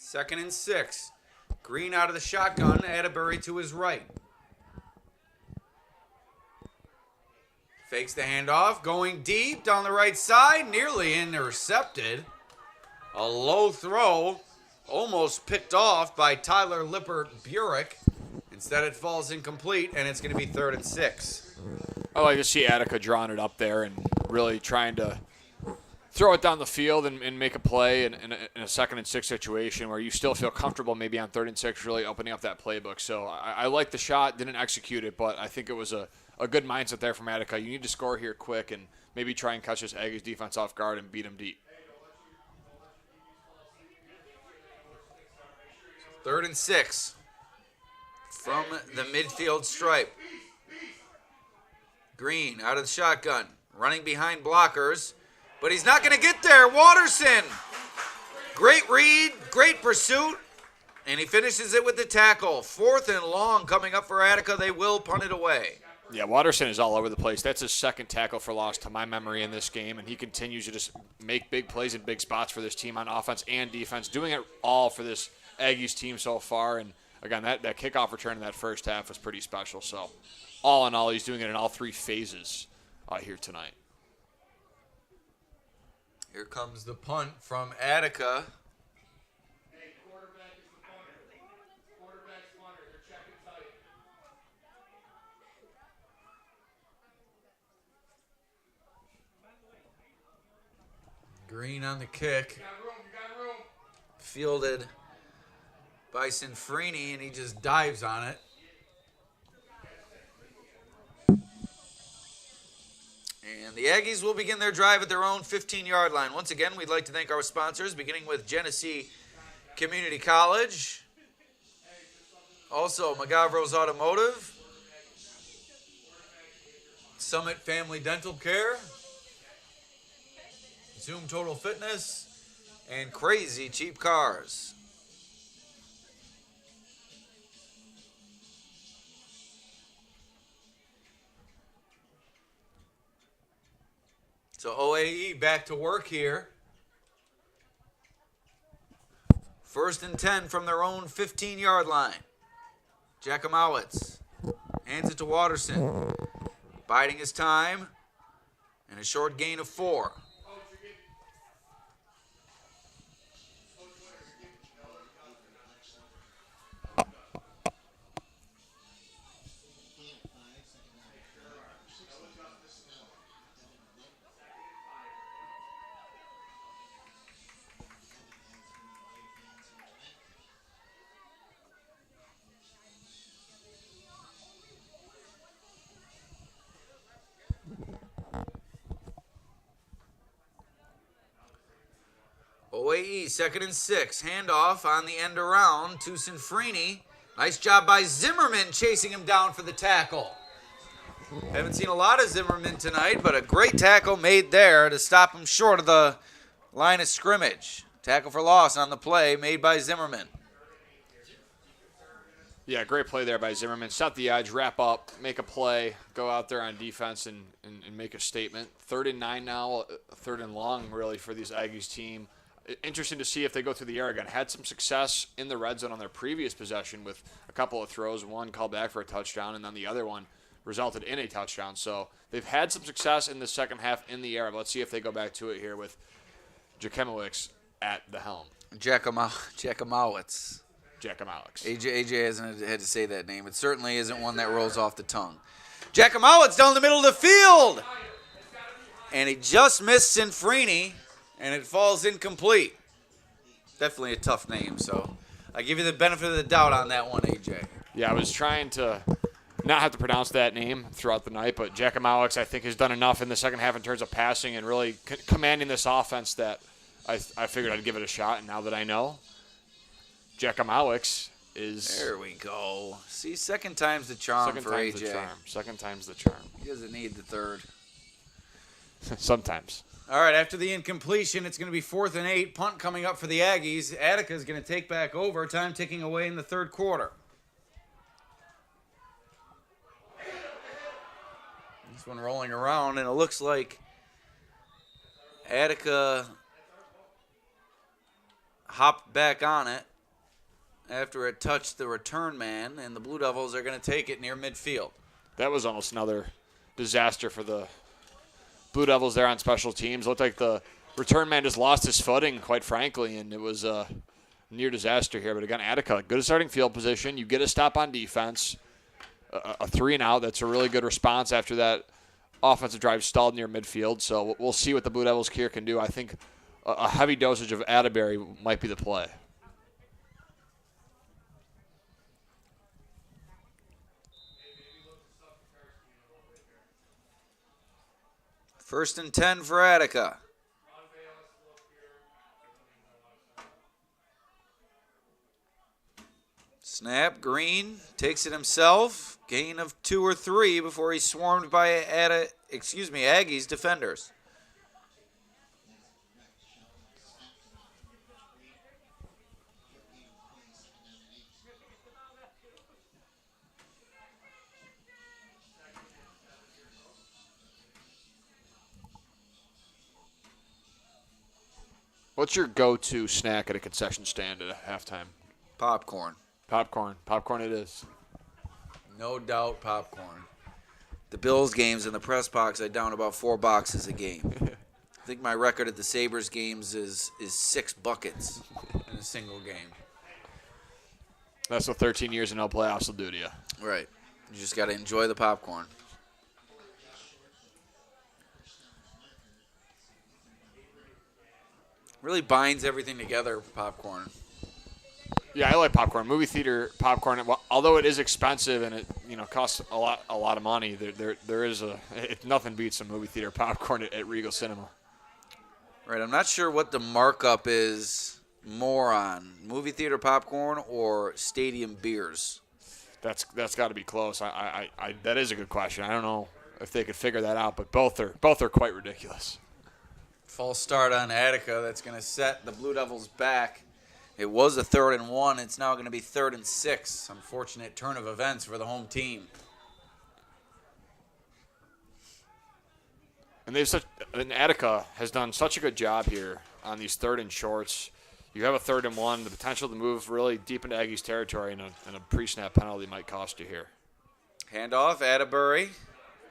Second and 6. Green out of the shotgun. Atterbury to his right. Fakes the handoff. Going deep down the right side. Nearly intercepted. A low throw. Almost picked off by Tyler Lippert-Burek. Instead it falls incomplete, and it's going to be 3rd and 6. I like to see Attica drawing it up there and really trying to throw it down the field and make a play in a 2nd and 6 situation where you still feel comfortable maybe on 3rd and 6 really opening up that playbook. So I like the shot, didn't execute it, but I think it was a good mindset there from Attica. You need to score here quick and maybe try and catch this Aggies defense off guard and beat them deep. 3rd and 6 from the midfield stripe. Green out of the shotgun, running behind blockers. But he's not going to get there. Watterson. Great read, great pursuit, and he finishes it with the tackle. 4th and long coming up for Attica. They will punt it away. Yeah, Watterson is all over the place. That's his 2nd tackle for loss to my memory in this game, and he continues to just make big plays in big spots for this team on offense and defense, doing it all for this Aggies team so far. And, again, that kickoff return in that first half was pretty special. So, all in all, he's doing it in all 3 phases here tonight. Here comes the punt from Attica. Hey, quarterback is the punter. Quarterback's punter. They're checking tight. Green on the kick. You got room. Fielded by Sinfrini, and he just dives on it. And the Aggies will begin their drive at their own 15-yard line. Once again, we'd like to thank our sponsors, beginning with Genesee Community College. Also, Magavro's Automotive. Summit Family Dental Care. Zoom Total Fitness. And Crazy Cheap Cars. So OAE back to work here. 1st and 10 from their own 15-yard line. Jackimowitz hands it to Watterson. Biding his time. And a short gain of 4. OAE, 2nd and 6. Handoff on the end around to Sinfrini. Nice job by Zimmerman chasing him down for the tackle. Haven't seen a lot of Zimmerman tonight, but a great tackle made there to stop him short of the line of scrimmage. Tackle for loss on the play made by Zimmerman. Yeah, great play there by Zimmerman. Set the edge, wrap up, make a play, go out there on defense and make a statement. 3rd and 9 now, 3rd and long really for these Aggies team. Interesting to see if they go through the air again. Had some success in the red zone on their previous possession with a couple of throws, one called back for a touchdown, and then the other one resulted in a touchdown. So they've had some success in the second half in the air. But let's see if they go back to it here with Jakemowicz at the helm. Jakemowicz. Jakemowicz. AJ hasn't had to say that name. It certainly isn't one that rolls off the tongue. Jakemowicz down the middle of the field. And he just missed Sinfrini, and it falls incomplete. Definitely a tough name, so I give you the benefit of the doubt on that one, AJ. Yeah, I was trying to not have to pronounce that name throughout the night, but Jakemowicz, I think, has done enough in the second half in terms of passing and really commanding this offense that I figured I'd give it a shot, and now that I know, Jakemowicz is... There we go. See, second time's the charm for AJ. Second time's the charm. He doesn't need the third. Sometimes. All right, after the incompletion, it's going to be 4th and 8. Punt coming up for the Aggies. Attica is going to take back over. Time ticking away in the third quarter. This one rolling around, and it looks like Attica hopped back on it after it touched the return man, and the Blue Devils are going to take it near midfield. That was almost another disaster for the Blue Devils there on special teams. Looked like the return man just lost his footing, quite frankly, and it was a near disaster here. But again, Attica, good starting field position. You get a stop on defense, a 3-and-out. That's a really good response after that offensive drive stalled near midfield. So we'll see what the Blue Devils here can do. I think a heavy dosage of Atterbury might be the play. First and 10 for Attica. Snap, Green takes it himself. Gain of 2 or 3 before he's swarmed by Aggies defenders. What's your go-to snack at a concession stand at halftime? Popcorn. Popcorn. Popcorn it is. No doubt popcorn. The Bills games in the press box, I down about 4 boxes a game. I think my record at the Sabres games is 6 buckets in a single game. That's what 13 years in no playoffs will do to you. Right. You just got to enjoy the popcorn. Really binds everything together, popcorn. Yeah, I like popcorn. Movie theater popcorn, although it is expensive and it costs a lot of money. There is nothing beats some movie theater popcorn at Regal Cinema. Right. I'm not sure what the markup is more on, movie theater popcorn or stadium beers. That's got to be close. I that is a good question. I don't know if they could figure that out, but both are quite ridiculous. False start on Attica. That's going to set the Blue Devils back. It was a 3rd and 1. It's now going to be 3rd and 6. Unfortunate turn of events for the home team. And Attica has done such a good job here on these 3rd and shorts. You have a 3rd and 1. The potential to move really deep into Aggies territory, and a pre-snap penalty might cost you here. Handoff, Atterbury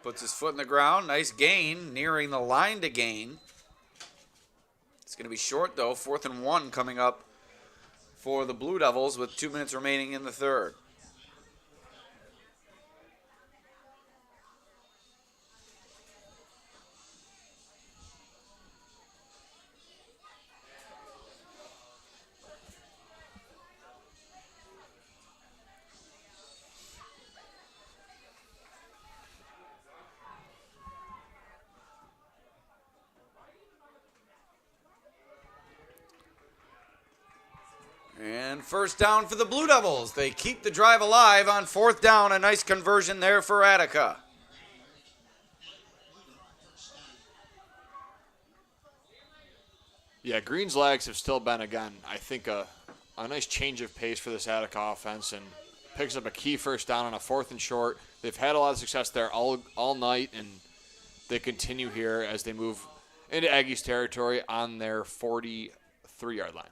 puts his foot in the ground. Nice gain, nearing the line to gain. It's going to be short, though. 4th and 1 coming up for the Blue Devils with 2 minutes remaining in the third. First down for the Blue Devils. They keep the drive alive on fourth down. A nice conversion there for Attica. Yeah, Green's legs have still been, again, I think a nice change of pace for this Attica offense, and picks up a key first down on a 4th and short. They've had a lot of success there all night, and they continue here as they move into Aggies territory on their 43-yard line.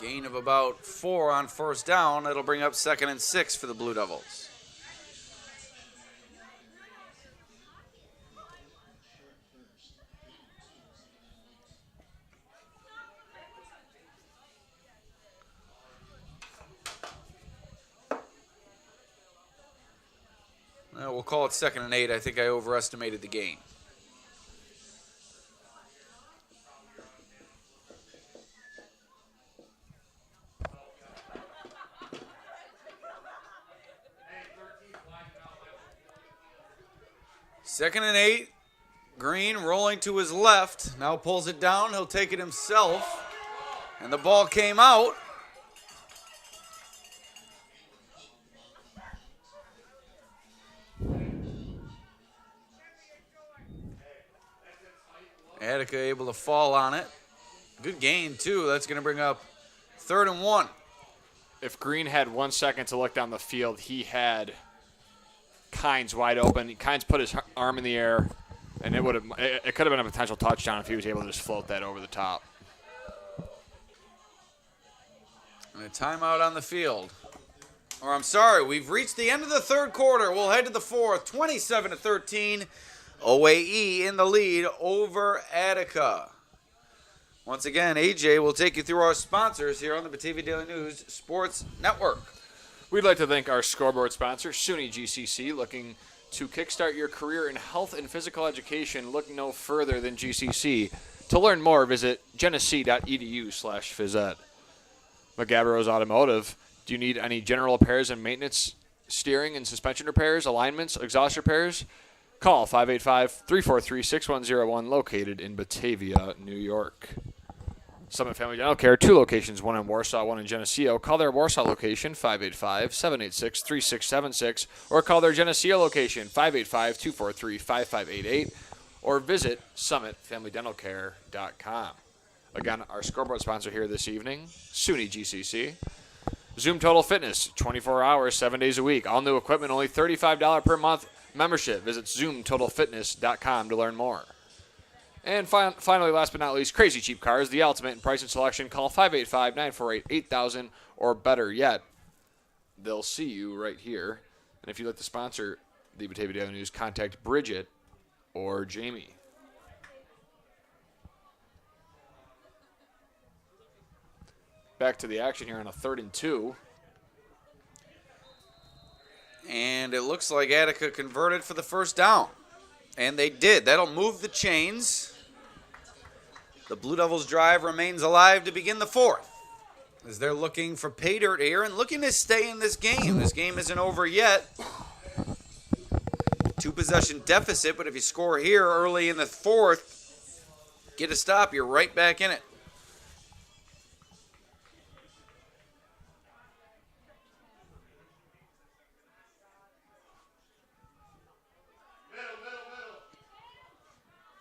Gain of about 4 on first down. That'll bring up 2nd and 6 for the Blue Devils. We'll call it 2nd and 8. I think I overestimated the gain. Second and 8. Green rolling to his left. Now pulls it down. He'll take it himself. And the ball came out. Attica able to fall on it. Good gain, too. That's going to bring up 3rd and 1. If Green had 1 second to look down the field, he had Kynes wide open. Kynes put his arm in the air, and it could have been a potential touchdown if he was able to just float that over the top. And a timeout on the field. Or I'm sorry, we've reached the end of the 3rd quarter. We'll head to the 4th, 27-13. OAE in the lead over Attica. Once again, AJ will take you through our sponsors here on the Batavia Daily News Sports Network. We'd like to thank our scoreboard sponsor, SUNY GCC. Looking to kickstart your career in health and physical education, look no further than GCC. To learn more, visit genesee.edu/phys ed. McGabbero's Automotive. Do you need any general repairs and maintenance, steering and suspension repairs, alignments, exhaust repairs? Call 585-343-6101, located in Batavia, New York. Summit Family Dental Care, 2 locations, one in Warsaw, one in Geneseo. Call their Warsaw location, 585-786-3676, or call their Geneseo location, 585-243-5588, or visit summitfamilydentalcare.com. Again, our scoreboard sponsor here this evening, SUNY GCC. Zoom Total Fitness, 24 hours, 7 days a week. All new equipment, only $35 per month. Membership. Visit ZoomTotalFitness.com to learn more. And finally, last but not least, Crazy Cheap Cars, the ultimate in price and selection. Call 585-948-8000, or better yet, they'll see you right here. And if you'd like to sponsor the Batavia Daily News, contact Bridget or Jamie. Back to the action here on a 3rd and 2. And it looks like Attica converted for the first down. And they did. That'll move the chains. The Blue Devils' drive remains alive to begin the 4th, as they're looking for pay dirt here and looking to stay in this game. This game isn't over yet. 2-possession deficit, but if you score here early in the 4th, get a stop, you're right back in it.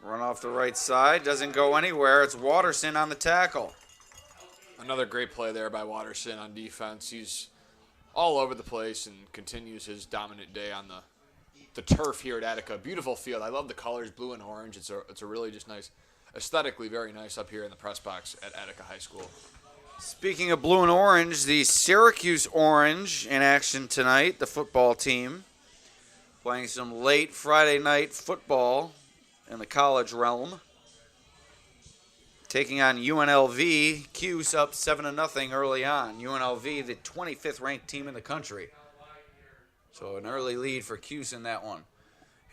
Run off the right side, doesn't go anywhere. It's Watterson on the tackle. Another great play there by Watterson on defense. He's all over the place and continues his dominant day on the turf here at Attica. Beautiful field. I love the colors, blue and orange. It's a really just nice, aesthetically very nice up here in the press box at Attica High School. Speaking of blue and orange, the Syracuse Orange in action tonight, the football team, playing some late Friday night football in the college realm. Taking on UNLV. Cuse up 7-0 early on. UNLV, the 25th ranked team in the country. So an early lead for Cuse in that one.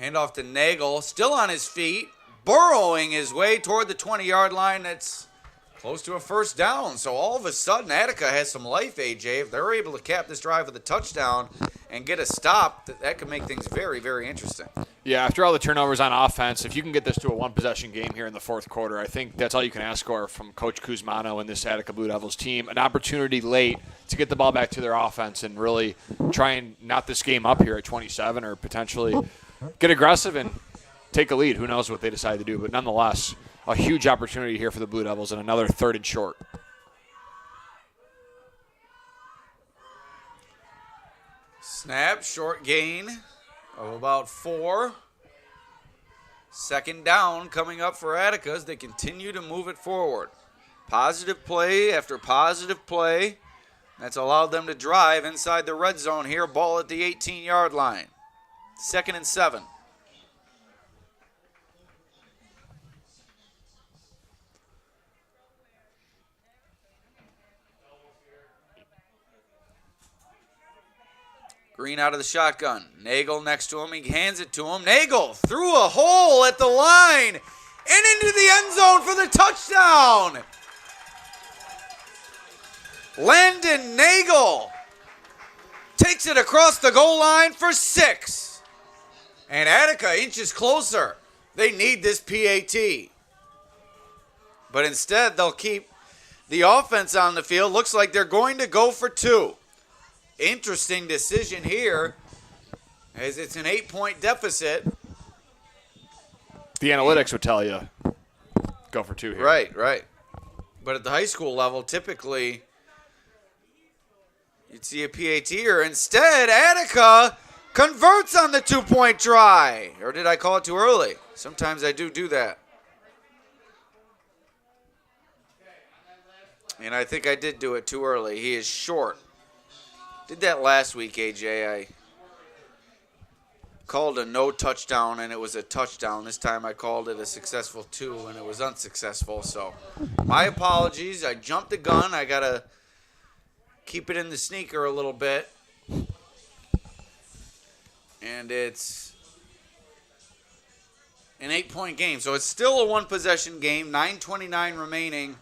Handoff to Nagel, still on his feet, burrowing his way toward the 20-yard line. That's close to a first down. So all of a sudden, Attica has some life, AJ. If they're able to cap this drive with a touchdown and get a stop, that could make things very, very interesting. Yeah, after all the turnovers on offense, if you can get this to a one-possession game here in the fourth quarter, I think that's all you can ask for from Coach Kuzmano and this Attica Blue Devils team. An opportunity late to get the ball back to their offense and really try and knot this game up here at 27 or potentially get aggressive and take a lead. Who knows what they decide to do, but nonetheless, a huge opportunity here for the Blue Devils and another 3rd and short. Snap, short gain of about 4. Second down coming up for Attica as they continue to move it forward. Positive play after positive play. That's allowed them to drive inside the red zone here. Ball at the 18-yard line. 2nd and 7. Green out of the shotgun. Nagel next to him. He hands it to him. Nagel through a hole at the line and into the end zone for the touchdown. Landon Nagel takes it across the goal line for 6. And Attica inches closer. They need this PAT. But instead, they'll keep the offense on the field. Looks like they're going to go for 2. Interesting decision here as it's an 8-point deficit. The analytics would tell you go for 2 here. Right. But at the high school level, typically you'd see a PAT here. Instead, Attica converts on the 2-point try. Or did I call it too early? Sometimes I do that. And I think I did do it too early. He is short. Did that last week, AJ. I called a no touchdown, and it was a touchdown. This time I called it a successful 2, and it was unsuccessful. So my apologies. I jumped the gun. I got to keep it in the sneaker a little bit. And it's an 8-point game. So it's still a one-possession game, 9:29 remaining.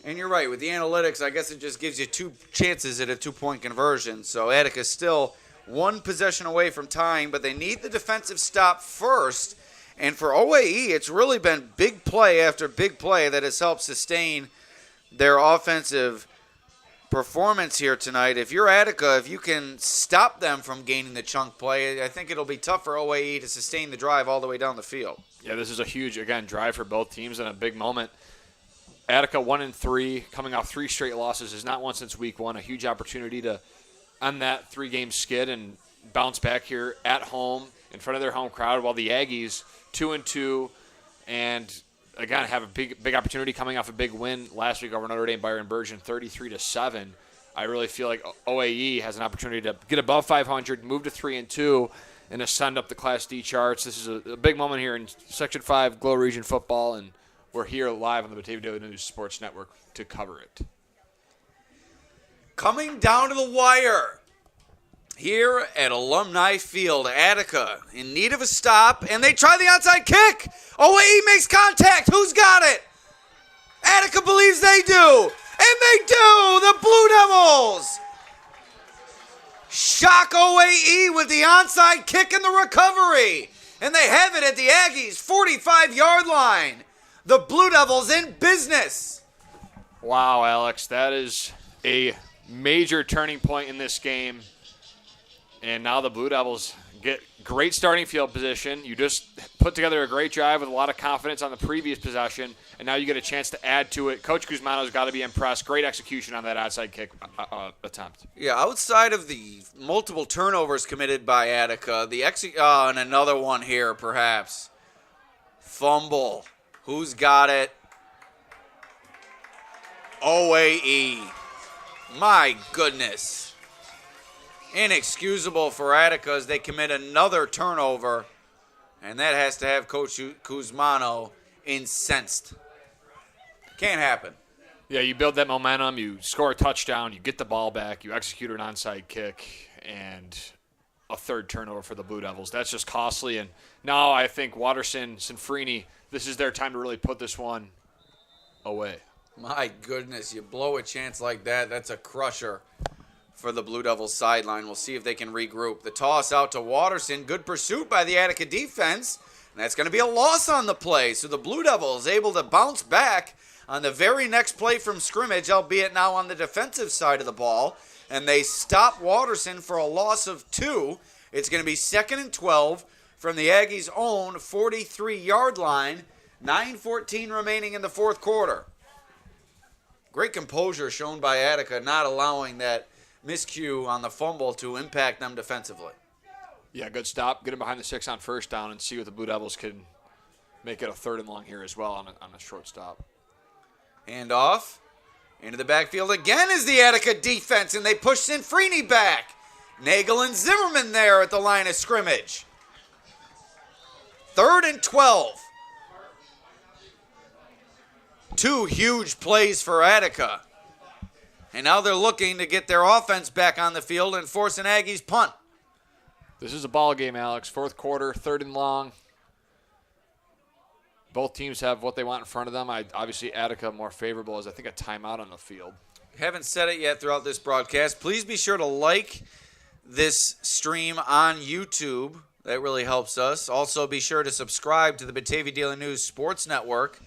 And you're right, with the analytics, I guess it just gives you 2 chances at a 2-point conversion. So Attica's still 1 possession away from tying, but they need the defensive stop first. And for OAE, it's really been big play after big play that has helped sustain their offensive performance here tonight. If you're Attica, if you can stop them from gaining the chunk play, I think it'll be tough for OAE to sustain the drive all the way down the field. Yeah, this is a huge, again, drive for both teams and a big moment. Attica 1-3, coming off 3 straight losses, has not won since week 1. A huge opportunity to end that 3-game skid and bounce back here at home in front of their home crowd. While the Aggies 2-2, and again have a big opportunity coming off a big win last week over Notre Dame Byron Bergen, 33-7. I really feel like OAE has an opportunity to get above 500, move to 3-2, and ascend up the Class D charts. This is a big moment here in Section 5 Glow Region football, and we're here live on the Batavia News Sports Network to cover it. Coming down to the wire here at Alumni Field, Attica in need of a stop, and they try the onside kick. OAE makes contact. Who's got it? Attica believes they do, and they do. The Blue Devils shock OAE with the onside kick and the recovery, and they have it at the Aggies' 45-yard line. The Blue Devils in business. Wow, Alex, that is a major turning point in this game. And now the Blue Devils get great starting field position. You just put together a great drive with a lot of confidence on the previous possession, and now you get a chance to add to it. Coach Guzmano's got to be impressed. Great execution on that outside kick attempt. Yeah, outside of the multiple turnovers committed by Attica, and another one here perhaps. Fumble. Who's got it? OAE. My goodness. Inexcusable for Attica as they commit another turnover, and that has to have Coach Kuzmano incensed. Can't happen. Yeah, you build that momentum, you score a touchdown, you get the ball back, you execute an onside kick, and a 3rd turnover for the Blue Devils. That's just costly, and now I think Watterson, Sinfrini, this is their time to really put this one away. My goodness, you blow a chance like that. That's a crusher for the Blue Devils sideline. We'll see if they can regroup. The toss out to Watterson. Good pursuit by the Attica defense. And that's going to be a loss on the play. So the Blue Devils able to bounce back on the very next play from scrimmage, albeit now on the defensive side of the ball. And they stop Watterson for a loss of 2. It's going to be 2nd and 12 from the Aggies' own 43-yard line. 9:14 remaining in the fourth quarter. Great composure shown by Attica, not allowing that miscue on the fumble to impact them defensively. Yeah, good stop. Get him behind the 6 on first down and see what the Blue Devils can make it a 3rd and long here as well on a short stop. Hand off. Into the backfield again is the Attica defense, and they push Sinfrini back. Nagel and Zimmerman there at the line of scrimmage. 3rd and 12. 2 huge plays for Attica. And now they're looking to get their offense back on the field and force an Aggies punt. This is a ball game, Alex. 4th quarter, 3rd and long. Both teams have what they want in front of them. Obviously, Attica more favorable as I think a timeout on the field. Haven't said it yet throughout this broadcast. Please be sure to like this stream on YouTube. That really helps us. Also, be sure to subscribe to the Batavia Daily News Sports Network.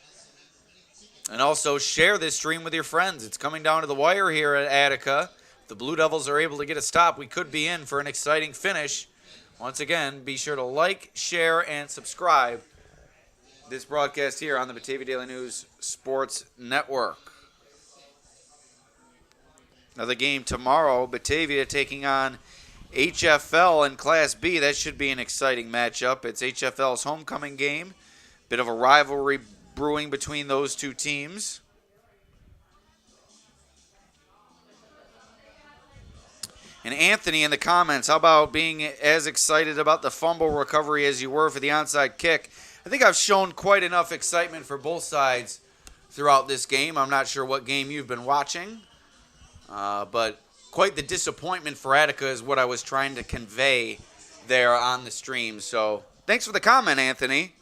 And also share this stream with your friends. It's coming down to the wire here at Attica. If the Blue Devils are able to get a stop, we could be in for an exciting finish. Once again, be sure to like, share, and subscribe this broadcast here on the Batavia Daily News Sports Network. Another game tomorrow, Batavia taking on HFL in Class B. That should be an exciting matchup. It's HFL's homecoming game. Bit of a rivalry brewing between those two teams. And Anthony in the comments, how about being as excited about the fumble recovery as you were for the onside kick? I think I've shown quite enough excitement for both sides throughout this game. I'm not sure what game you've been watching, but quite the disappointment for Attica is what I was trying to convey there on the stream. So thanks for the comment, Anthony.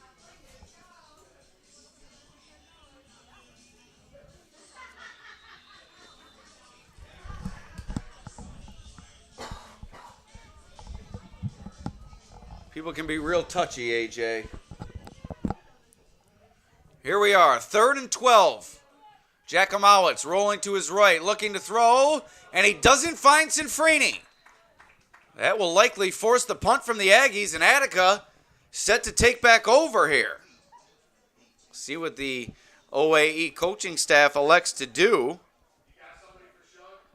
People can be real touchy, AJ. Here we are, 3rd and 12. Jakomowicz rolling to his right, looking to throw, and he doesn't find Sinfrini. That will likely force the punt from the Aggies, and Attica set to take back over here. See what the OAE coaching staff elects to do.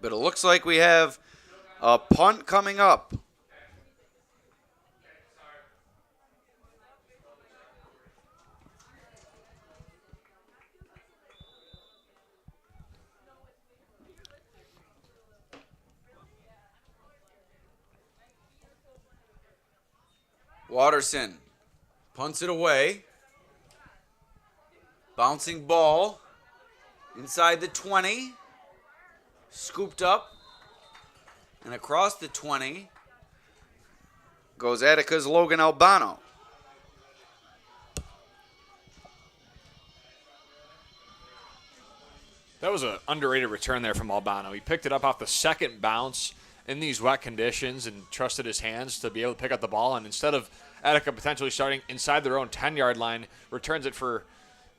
But it looks like we have a punt coming up. Watterson punts it away. Bouncing ball inside the 20. Scooped up. And across the 20 goes Attica's Logan Albano. That was an underrated return there from Albano. He picked it up off the second bounce in these wet conditions and trusted his hands to be able to pick up the ball. And instead of Attica potentially starting inside their own 10-yard line, returns it for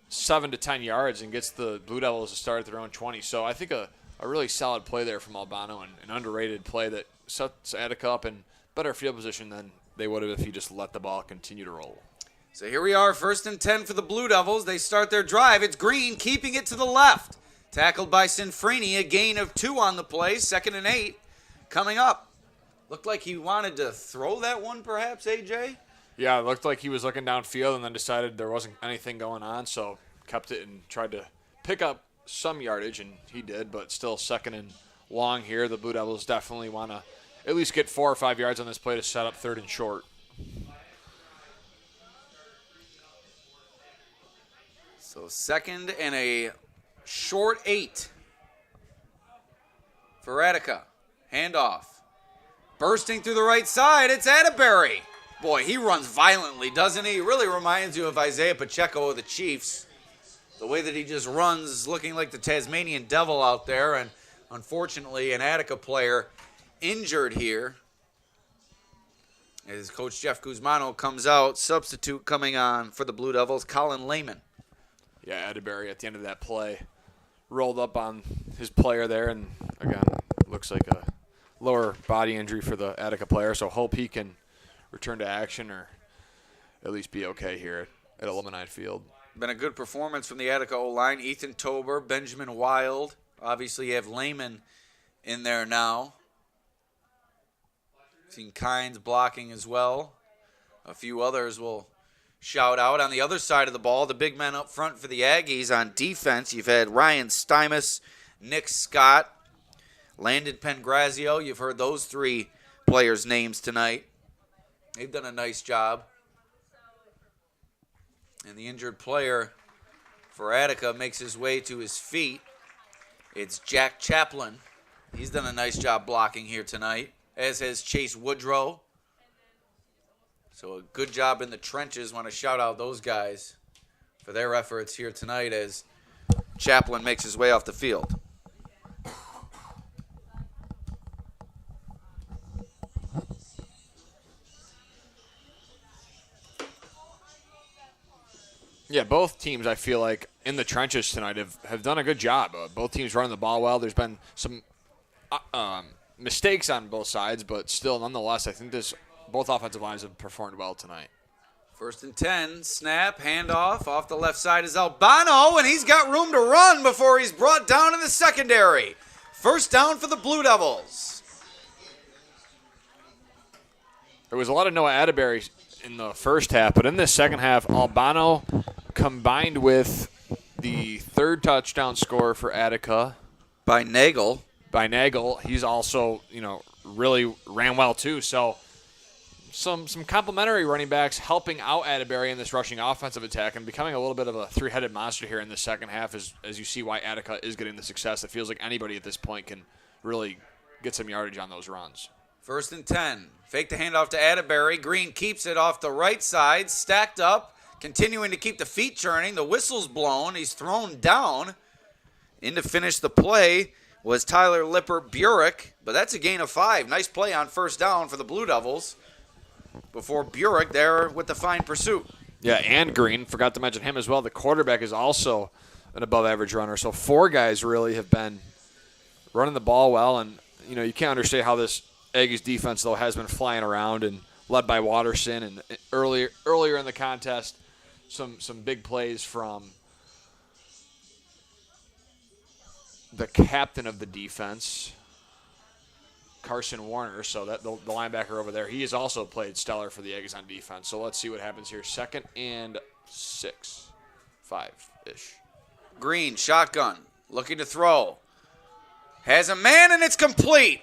7 to 10 yards and gets the Blue Devils to start at their own 20. So I think a really solid play there from Albano and an underrated play that sets Attica up in better field position than they would have if he just let the ball continue to roll. So here we are, 1st and 10 for the Blue Devils. They start their drive. It's Green keeping it to the left. Tackled by Sinfrini, a gain of 2 on the play, 2nd and 8. Coming up. Looked like he wanted to throw that one, perhaps, AJ? Yeah, it looked like he was looking downfield and then decided there wasn't anything going on, so kept it and tried to pick up some yardage, and he did, but still 2nd and long here. The Blue Devils definitely want to at least get 4 or 5 yards on this play to set up 3rd and short. So 2nd and a short 8 for Attica. Handoff. Bursting through the right side, it's Atterbury. Boy, he runs violently, doesn't he? He really reminds you of Isaiah Pacheco of the Chiefs. The way that he just runs looking like the Tasmanian devil out there, and unfortunately an Attica player injured here. As Coach Jeff Guzmano comes out, substitute coming on for the Blue Devils, Colin Lehman. Yeah, Atterbury at the end of that play rolled up on his player there, and again, looks like a lower body injury for the Attica player, so hope he can return to action or at least be okay here at Alumni Field. Been a good performance from the Attica O-line. Ethan Tober, Benjamin Wild. Obviously you have Lehman in there now. Seen Kynes blocking as well. A few others will shout out. On the other side of the ball, the big men up front for the Aggies on defense. You've had Ryan Stymus, Nick Scott, Landon Pengrazio. You've heard those three players' names tonight. They've done a nice job. And the injured player for Attica makes his way to his feet. It's Jack Chaplin. He's done a nice job blocking here tonight, as has Chase Woodrow. So a good job in the trenches. Want to shout out those guys for their efforts here tonight as Chaplin makes his way off the field. Yeah, both teams, I feel like, in the trenches tonight have done a good job. Both teams running the ball well. There's been some mistakes on both sides, but still, nonetheless, I think both offensive lines have performed well tonight. 1st and 10, snap, handoff. Off the left side is Albano, and he's got room to run before he's brought down in the secondary. First down for the Blue Devils. There was a lot of Noah Atterbury in the first half, but in the second half, Albano combined with the third touchdown score for Attica By Nagel. He's also, really ran well too. So some complimentary running backs helping out Atterbury in this rushing offensive attack and becoming a little bit of a three-headed monster here in the second half as you see why Attica is getting the success. It feels like anybody at this point can really get some yardage on those runs. 1st and 10. Fake the handoff to Atterbury. Green keeps it off the right side, stacked up, continuing to keep the feet churning. The whistle's blown. He's thrown down. In to finish the play was Tyler Lipper-Burek, but that's a gain of 5. Nice play on first down for the Blue Devils before Burek there with the fine pursuit. Yeah, and Green, forgot to mention him as well. The quarterback is also an above-average runner. So 4 guys really have been running the ball well, and you can't understand how this Aggies defense, though, has been flying around and led by Watterson. And earlier in the contest, some big plays from the captain of the defense, Carson Warner. So that the linebacker over there, he has also played stellar for the Aggies on defense. So let's see what happens here. 2nd and 6, 5-ish. Green, shotgun, looking to throw. Has a man, and it's complete.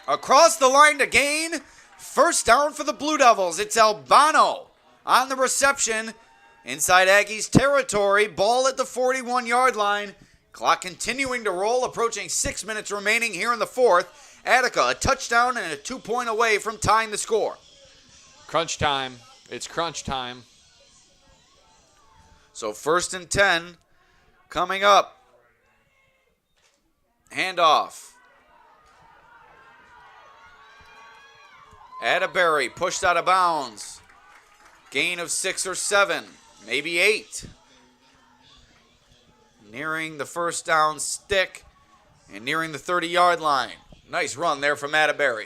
Across the line to gain. First down for the Blue Devils. It's Albano on the reception. Inside Aggies territory. Ball at the 41-yard line. Clock continuing to roll. Approaching 6 minutes remaining here in the fourth. Attica, a touchdown and a 2-point away from tying the score. Crunch time. It's crunch time. So 1st and 10 coming up. Handoff. Atterbury pushed out of bounds. Gain of 6 or 7, maybe 8. Nearing the first down stick and nearing the 30-yard line. Nice run there from Atterbury.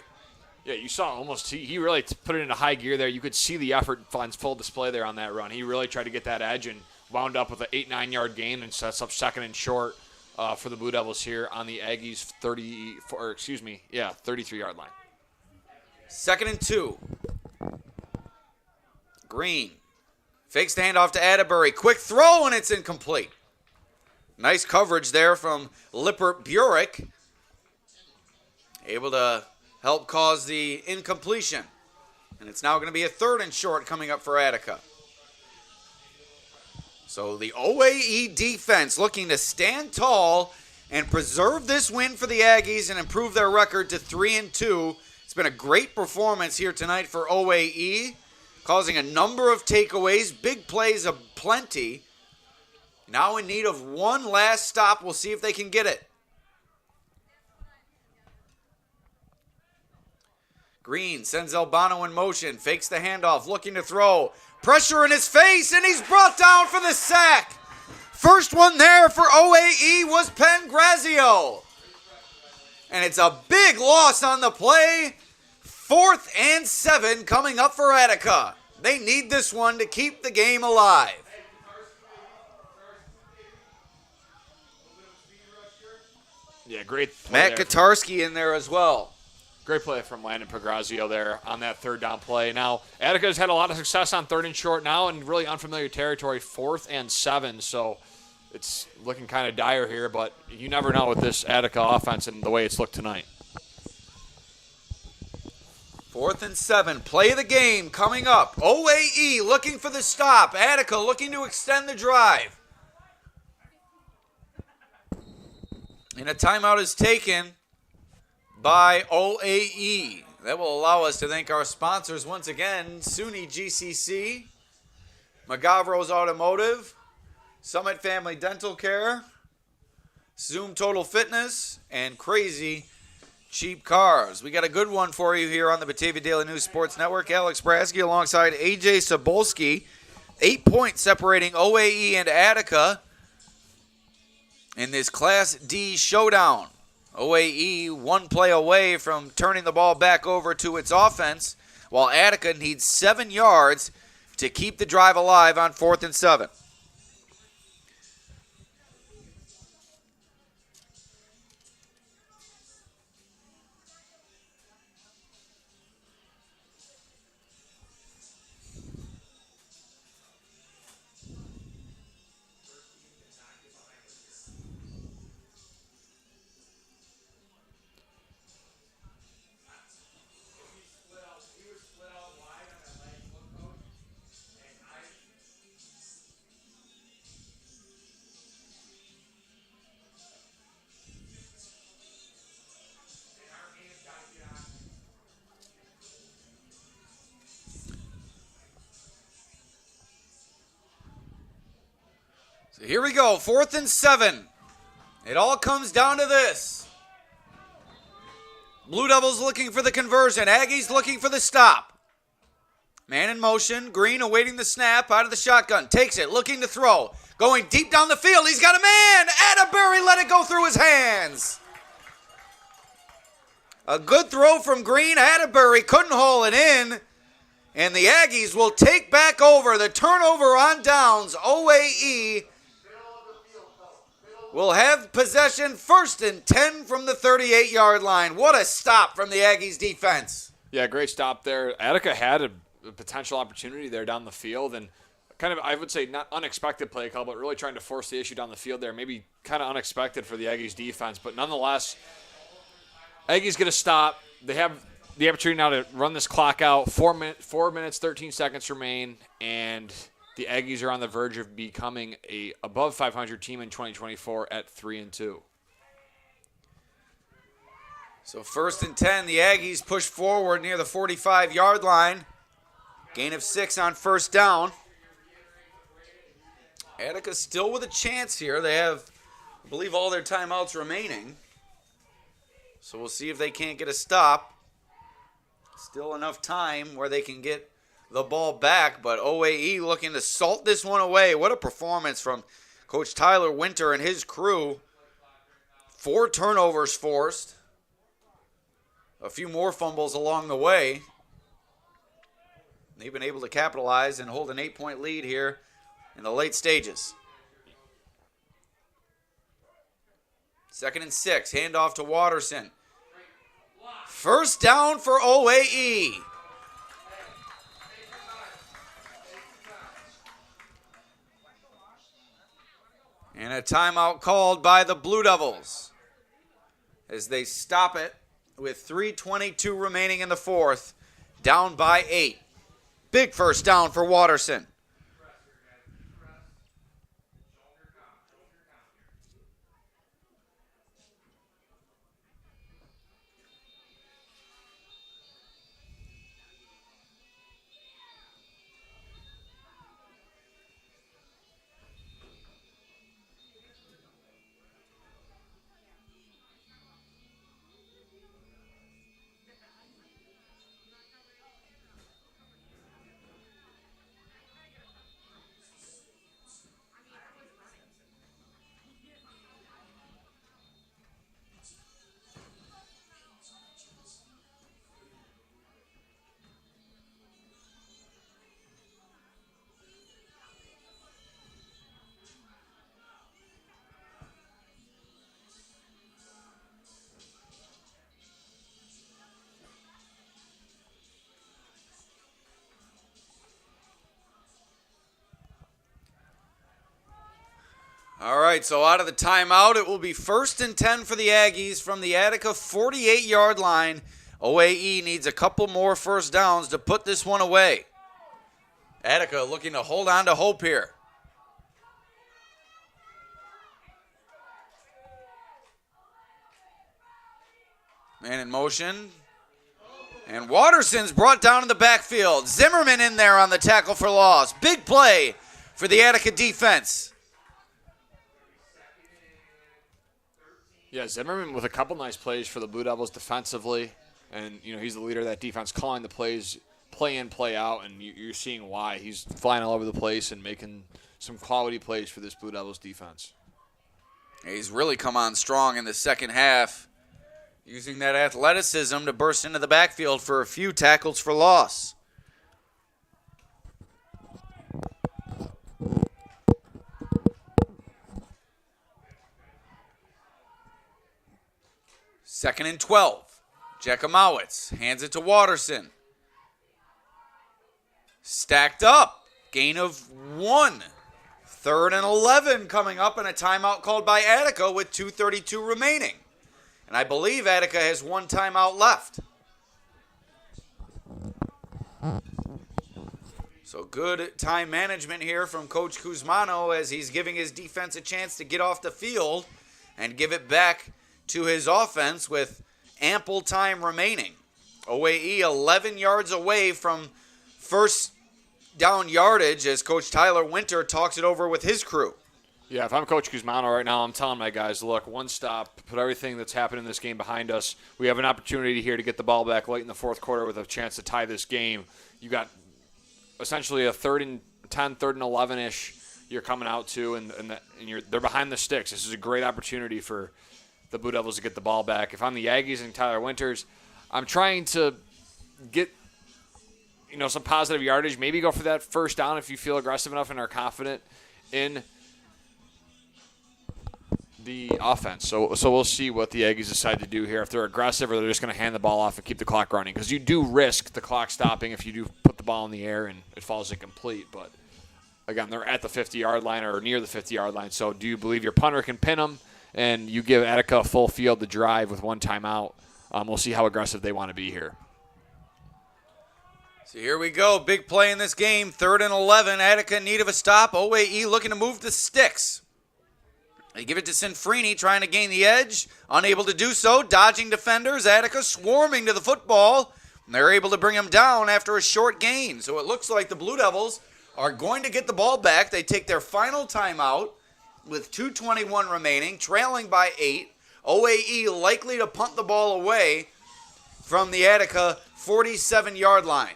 Yeah, you saw almost, he really put it into high gear there. You could see the effort on full display there on that run. He really tried to get that edge and wound up with an 8-9-yard gain and sets up 2nd and short for the Blue Devils here on the Aggies 33-yard line. 2nd and 2. Green fakes the handoff to Atterbury. Quick throw, and it's incomplete. Nice coverage there from Lipper-Burek. Able to help cause the incompletion. And it's now going to be a 3rd and short coming up for Attica. So the OAE defense looking to stand tall and preserve this win for the Aggies and improve their record to 3-2. It's been a great performance here tonight for OAE, causing a number of takeaways, big plays aplenty. Now in need of one last stop. We'll see if they can get it. Green sends Albano in motion, fakes the handoff, looking to throw. Pressure in his face, and he's brought down for the sack. First one there for OAE was Pangrazio. And it's a big loss on the play. 4th and 7 coming up for Attica. They need this one to keep the game alive. Yeah, great play Matt there. Katarski in there as well. Great play from Landon Pagrazio there on that third down play. Now, Attica's had a lot of success on 3rd and short now in really unfamiliar territory, 4th and 7. So it's looking kind of dire here, but you never know with this Attica offense and the way it's looked tonight. 4th and 7, play of the game coming up. OAE looking for the stop. Attica looking to extend the drive. And a timeout is taken by OAE. That will allow us to thank our sponsors once again, SUNY GCC, Magavro's Automotive, Summit Family Dental Care, Zoom Total Fitness, and Crazy Cheap Cars. We got a good one for you here on the Batavia Daily News Sports Network. Alex Brasky alongside Ajay Cybulski. 8 points separating OAE and Attica in this Class D showdown. OAE one play away from turning the ball back over to its offense, while Attica needs 7 yards to keep the drive alive on 4th and 7. So here we go, 4th and 7. It all comes down to this. Blue Devils looking for the conversion. Aggies looking for the stop. Man in motion. Green awaiting the snap out of the shotgun. Takes it, looking to throw. Going deep down the field. He's got a man. Atterbury let it go through his hands. A good throw from Green. Atterbury couldn't haul it in. And the Aggies will take back over. The turnover on downs. OAE will have possession, 1st and 10 from the 38-yard line. What a stop from the Aggies defense. Yeah, great stop there. Attica had a potential opportunity there down the field, and kind of, I would say, not unexpected play call, but really trying to force the issue down the field there. Maybe kind of unexpected for the Aggies defense, but nonetheless, Aggies get a stop. They have the opportunity now to run this clock out. 4 minutes, 13 seconds remain, and the Aggies are on the verge of becoming a above 500 team in 2024 at 3-2. So 1st and 10, the Aggies push forward near the 45-yard line. Gain of 6 on 1st down. Attica still with a chance here. They have, I believe, all their timeouts remaining. So we'll see if they can't get a stop. Still enough time where they can get the ball back, but OAE looking to salt this one away. What a performance from Coach Tyler Winter and his crew. 4 turnovers forced. A few more fumbles along the way. They've been able to capitalize and hold an 8-point lead here in the late stages. 2nd and 6, handoff to Watterson. 1st down for OAE. And a timeout called by the Blue Devils as they stop it with 3:22 remaining in the 4th, down by 8. Big 1st down for Watterson. right, so out of the timeout, it will be 1st and 10 for the Aggies from the Attica 48-yard line. OAE needs a couple more first downs to put this one away. Attica looking to hold on to hope here. Man in motion. And Watterson's brought down in the backfield. Zimmerman in there on the tackle for loss. Big play for the Attica defense. Yeah, Zimmerman with a couple nice plays for the Blue Devils defensively. And, he's the leader of that defense, calling the plays, play in, play out, and you're seeing why. He's flying all over the place and making some quality plays for this Blue Devils defense. He's really come on strong in the second half, using that athleticism to burst into the backfield for a few tackles for loss. Second and 12. Jakomowitz hands it to Watterson. Stacked up. Gain of 1. 3rd and 11 coming up, and a timeout called by Attica with 2:32 remaining. And I believe Attica has one timeout left. So good time management here from Coach Kuzmano as he's giving his defense a chance to get off the field and give it back to his offense with ample time remaining. OAE 11 yards away from first down yardage as Coach Tyler Winter talks it over with his crew. Yeah, if I'm Coach Kuzmano right now, I'm telling my guys, look, one stop, put everything that's happened in this game behind us. We have an opportunity here to get the ball back late in the fourth quarter with a chance to tie this game. You got essentially a 3rd and 10, 3rd and 11-ish you're coming out to, and they're behind the sticks. This is a great opportunity for the Blue Devils to get the ball back. If I'm the Aggies and Tyler Winters, I'm trying to get some positive yardage. Maybe go for that first down if you feel aggressive enough and are confident in the offense. So we'll see what the Aggies decide to do here. If they're aggressive or they're just going to hand the ball off and keep the clock running. Because you do risk the clock stopping if you do put the ball in the air and it falls incomplete. But, again, they're at the 50-yard line or near the 50-yard line. So do you believe your punter can pin them and you give Attica a full field to drive with one timeout? We'll see how aggressive they want to be here. So here we go. Big play in this game. 3rd and 11. Attica in need of a stop. OAE looking to move the sticks. They give it to Sinfrini, trying to gain the edge. Unable to do so. Dodging defenders. Attica swarming to the football. And they're able to bring him down after a short gain. So it looks like the Blue Devils are going to get the ball back. They take their final timeout with 2:21 remaining, trailing by 8. OAE likely to punt the ball away from the Attica 47-yard line.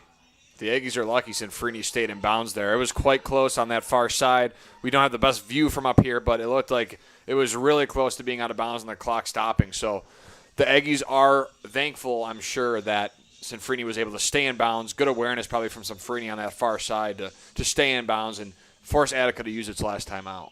The Aggies are lucky Sinfrini stayed in bounds there. It was quite close on that far side. We don't have the best view from up here, but it looked like it was really close to being out of bounds and the clock stopping. So the Aggies are thankful, I'm sure, that Sinfrini was able to stay in bounds. Good awareness probably from Sinfrini on that far side to stay in bounds and force Attica to use its last time out.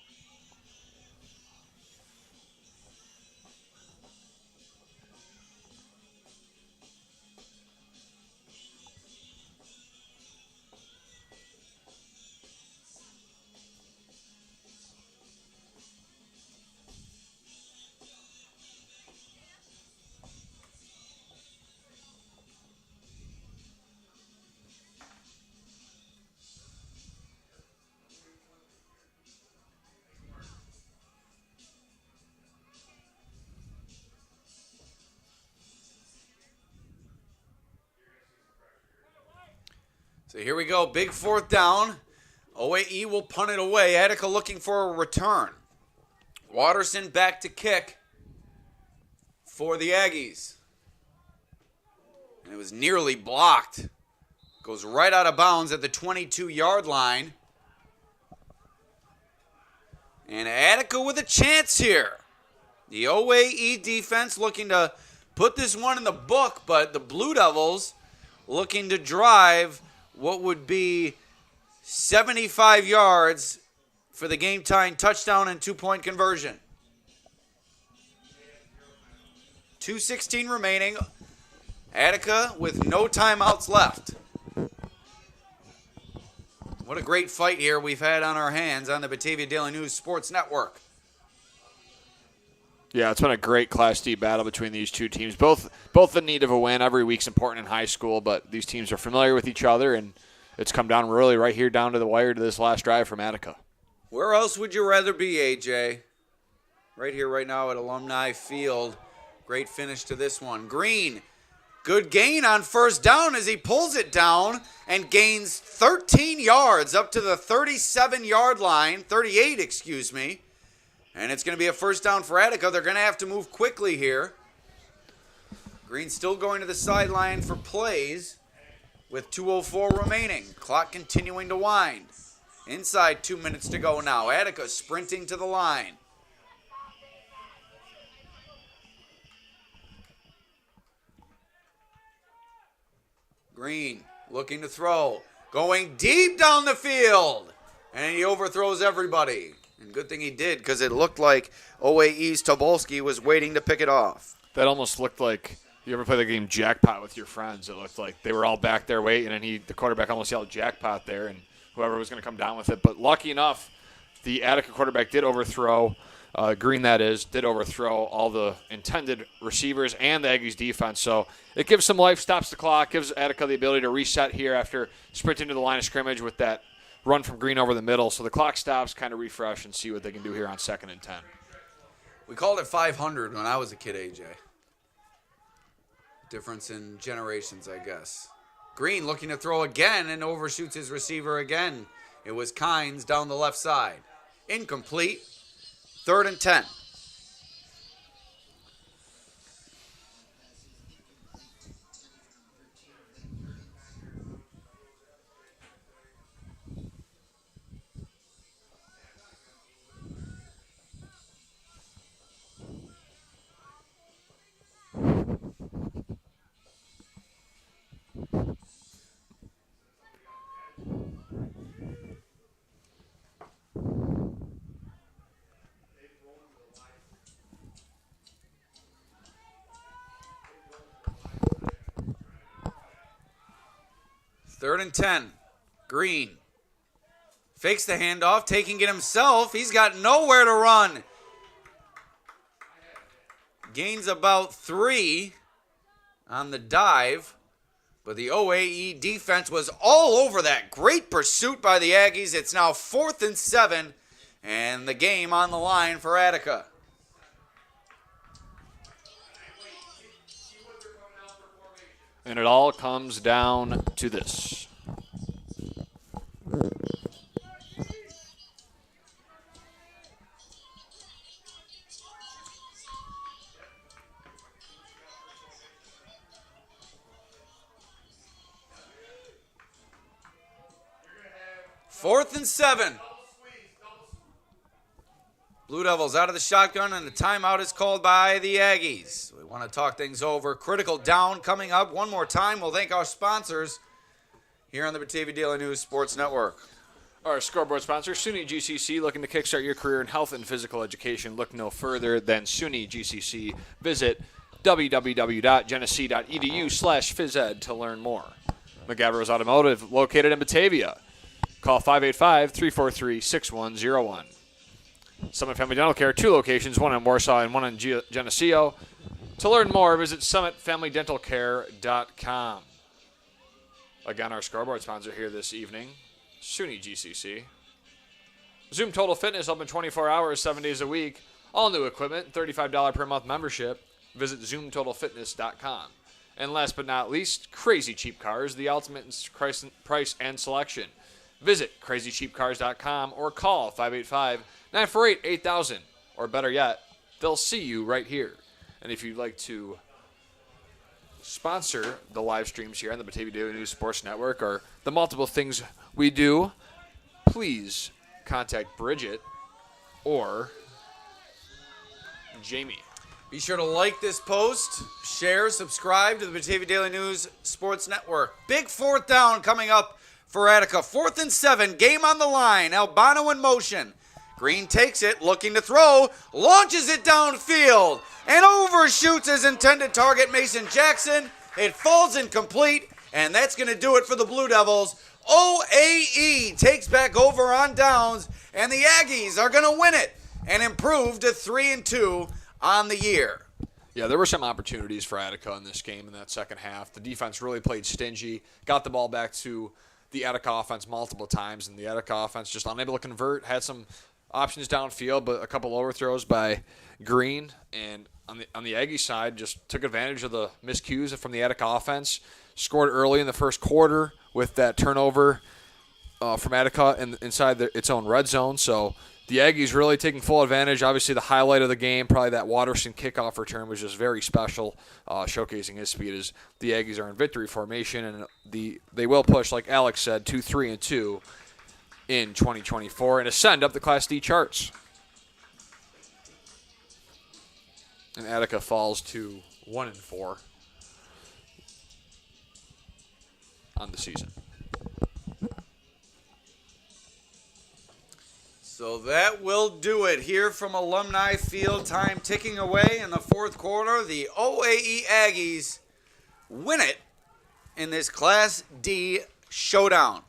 So here we go. Big 4th down. OAE will punt it away. Attica looking for a return. Watterson back to kick for the Aggies. And it was nearly blocked. Goes right out of bounds at the 22-yard line. And Attica with a chance here. The OAE defense looking to put this one in the book, but the Blue Devils looking to drive what would be 75 yards for the game-tying touchdown and 2-point conversion. 2:16 remaining. Attica with no timeouts left. What a great fight here we've had on our hands on the Batavia Daily News Sports Network. Yeah, it's been a great Class D battle between these two teams. Both in need of a win. Every week's important in high school, but these teams are familiar with each other, and it's come down really right here down to the wire to this last drive from Attica. Where else would you rather be, AJ? Right here, right now at Alumni Field. Great finish to this one. Green, good gain on first down as he pulls it down and gains 13 yards up to the 37-yard line, 38, excuse me. And it's going to be a first down for Attica. They're going to have to move quickly here. Green still going to the sideline for plays with 2:04 remaining. Clock continuing to wind. Inside 2 minutes to go now. Attica sprinting to the line. Green looking to throw. Going deep down the field. And he overthrows everybody. And good thing he did, because it looked like OAE's Cybulski was waiting to pick it off. That almost looked like, you ever play the game Jackpot with your friends? It looked like they were all back there waiting, and the quarterback almost yelled Jackpot there, and whoever was going to come down with it. But lucky enough, the Attica quarterback did overthrow, Green that is, did overthrow all the intended receivers and the Aggies defense. So it gives some life, stops the clock, gives Attica the ability to reset here after sprinting to the line of scrimmage with that run from Green over the middle. So the clock stops, kind of refresh, and see what they can do here on 2nd and 10. We called it 500 when I was a kid, AJ. Difference in generations, I guess. Green looking to throw again and overshoots his receiver again. It was Kynes down the left side. Incomplete. 3rd and 10. Third and 10. Green fakes the handoff, taking it himself. He's got nowhere to run. Gains about 3 on the dive. But the OAE defense was all over that. Great pursuit by the Aggies. It's now 4th and 7. And the game on the line for Attica. And it all comes down to this. Fourth and 7. Blue Devils out of the shotgun, and the timeout is called by the Aggies. We want to talk things over. Critical down coming up. One more time, we'll thank our sponsors here on the Batavia Daily News Sports Network. Our scoreboard sponsor, SUNY GCC, looking to kickstart your career in health and physical education. Look no further than SUNY GCC. Visit www.genesee.edu/physed to learn more. McGavro's Automotive, located in Batavia. Call 585-343-6101. Summit Family Dental Care, 2 locations, one in Warsaw and one in Geneseo. To learn more, visit summitfamilydentalcare.com. Again, our scoreboard sponsor here this evening, SUNY GCC. Zoom Total Fitness, open 24 hours, 7 days a week. All new equipment, $35 per month membership. Visit zoomtotalfitness.com. And last but not least, Crazy Cheap Cars, the ultimate in price and selection. Visit crazycheapcars.com or call 585-948-8000. Or better yet, they'll see you right here. And if you'd like to sponsor the live streams here on the Batavia Daily News Sports Network or the multiple things we do, please contact Bridget or Jamie. Be sure to like this post, share, subscribe to the Batavia Daily News Sports Network. Big 4th down coming up for Attica. 4th and 7, game on the line. Albano in motion. Green takes it, looking to throw, launches it downfield, and overshoots his intended target, Mason Jackson. It falls incomplete, and that's going to do it for the Blue Devils. OAE takes back over on downs, and the Aggies are going to win it and improve to 3-2 on the year. Yeah, there were some opportunities for Attica in this game in that second half. The defense really played stingy, got the ball back to the Attica offense multiple times, and the Attica offense just unable to convert. Had some options downfield, but a couple overthrows by Green. And on the Aggie side, just took advantage of the miscues from the Attica offense. Scored early in the first quarter with that turnover from Attica inside its own red zone. So the Aggies really taking full advantage. Obviously, the highlight of the game, probably that Watterson kickoff return, was just very special, showcasing his speed as the Aggies are in victory formation, and they will push, like Alex said, 2-3-2 in 2024 and ascend up the Class D charts. And Attica falls to 1-4 on the season. So that will do it here from Alumni Field. Time ticking away in the fourth quarter. The OAE Aggies win it in this Class D showdown.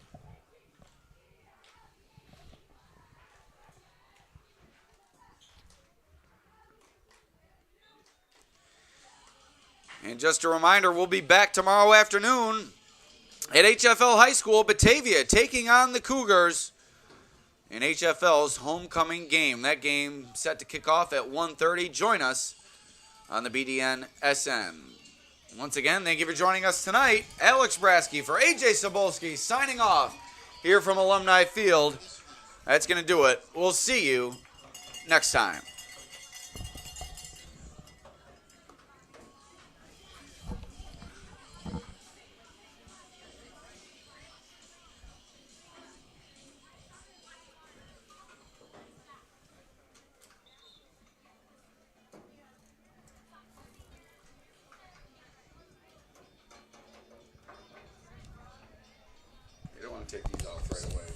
And just a reminder, we'll be back tomorrow afternoon at HFL High School, Batavia, taking on the Cougars in HFL's homecoming game. That game set to kick off at 1:30. Join us on the BDN SN. Once again, thank you for joining us tonight. Alex Brasky for Ajay Cybulski signing off here from Alumni Field. That's going to do it. We'll see you next time. You don't want to take these off right away.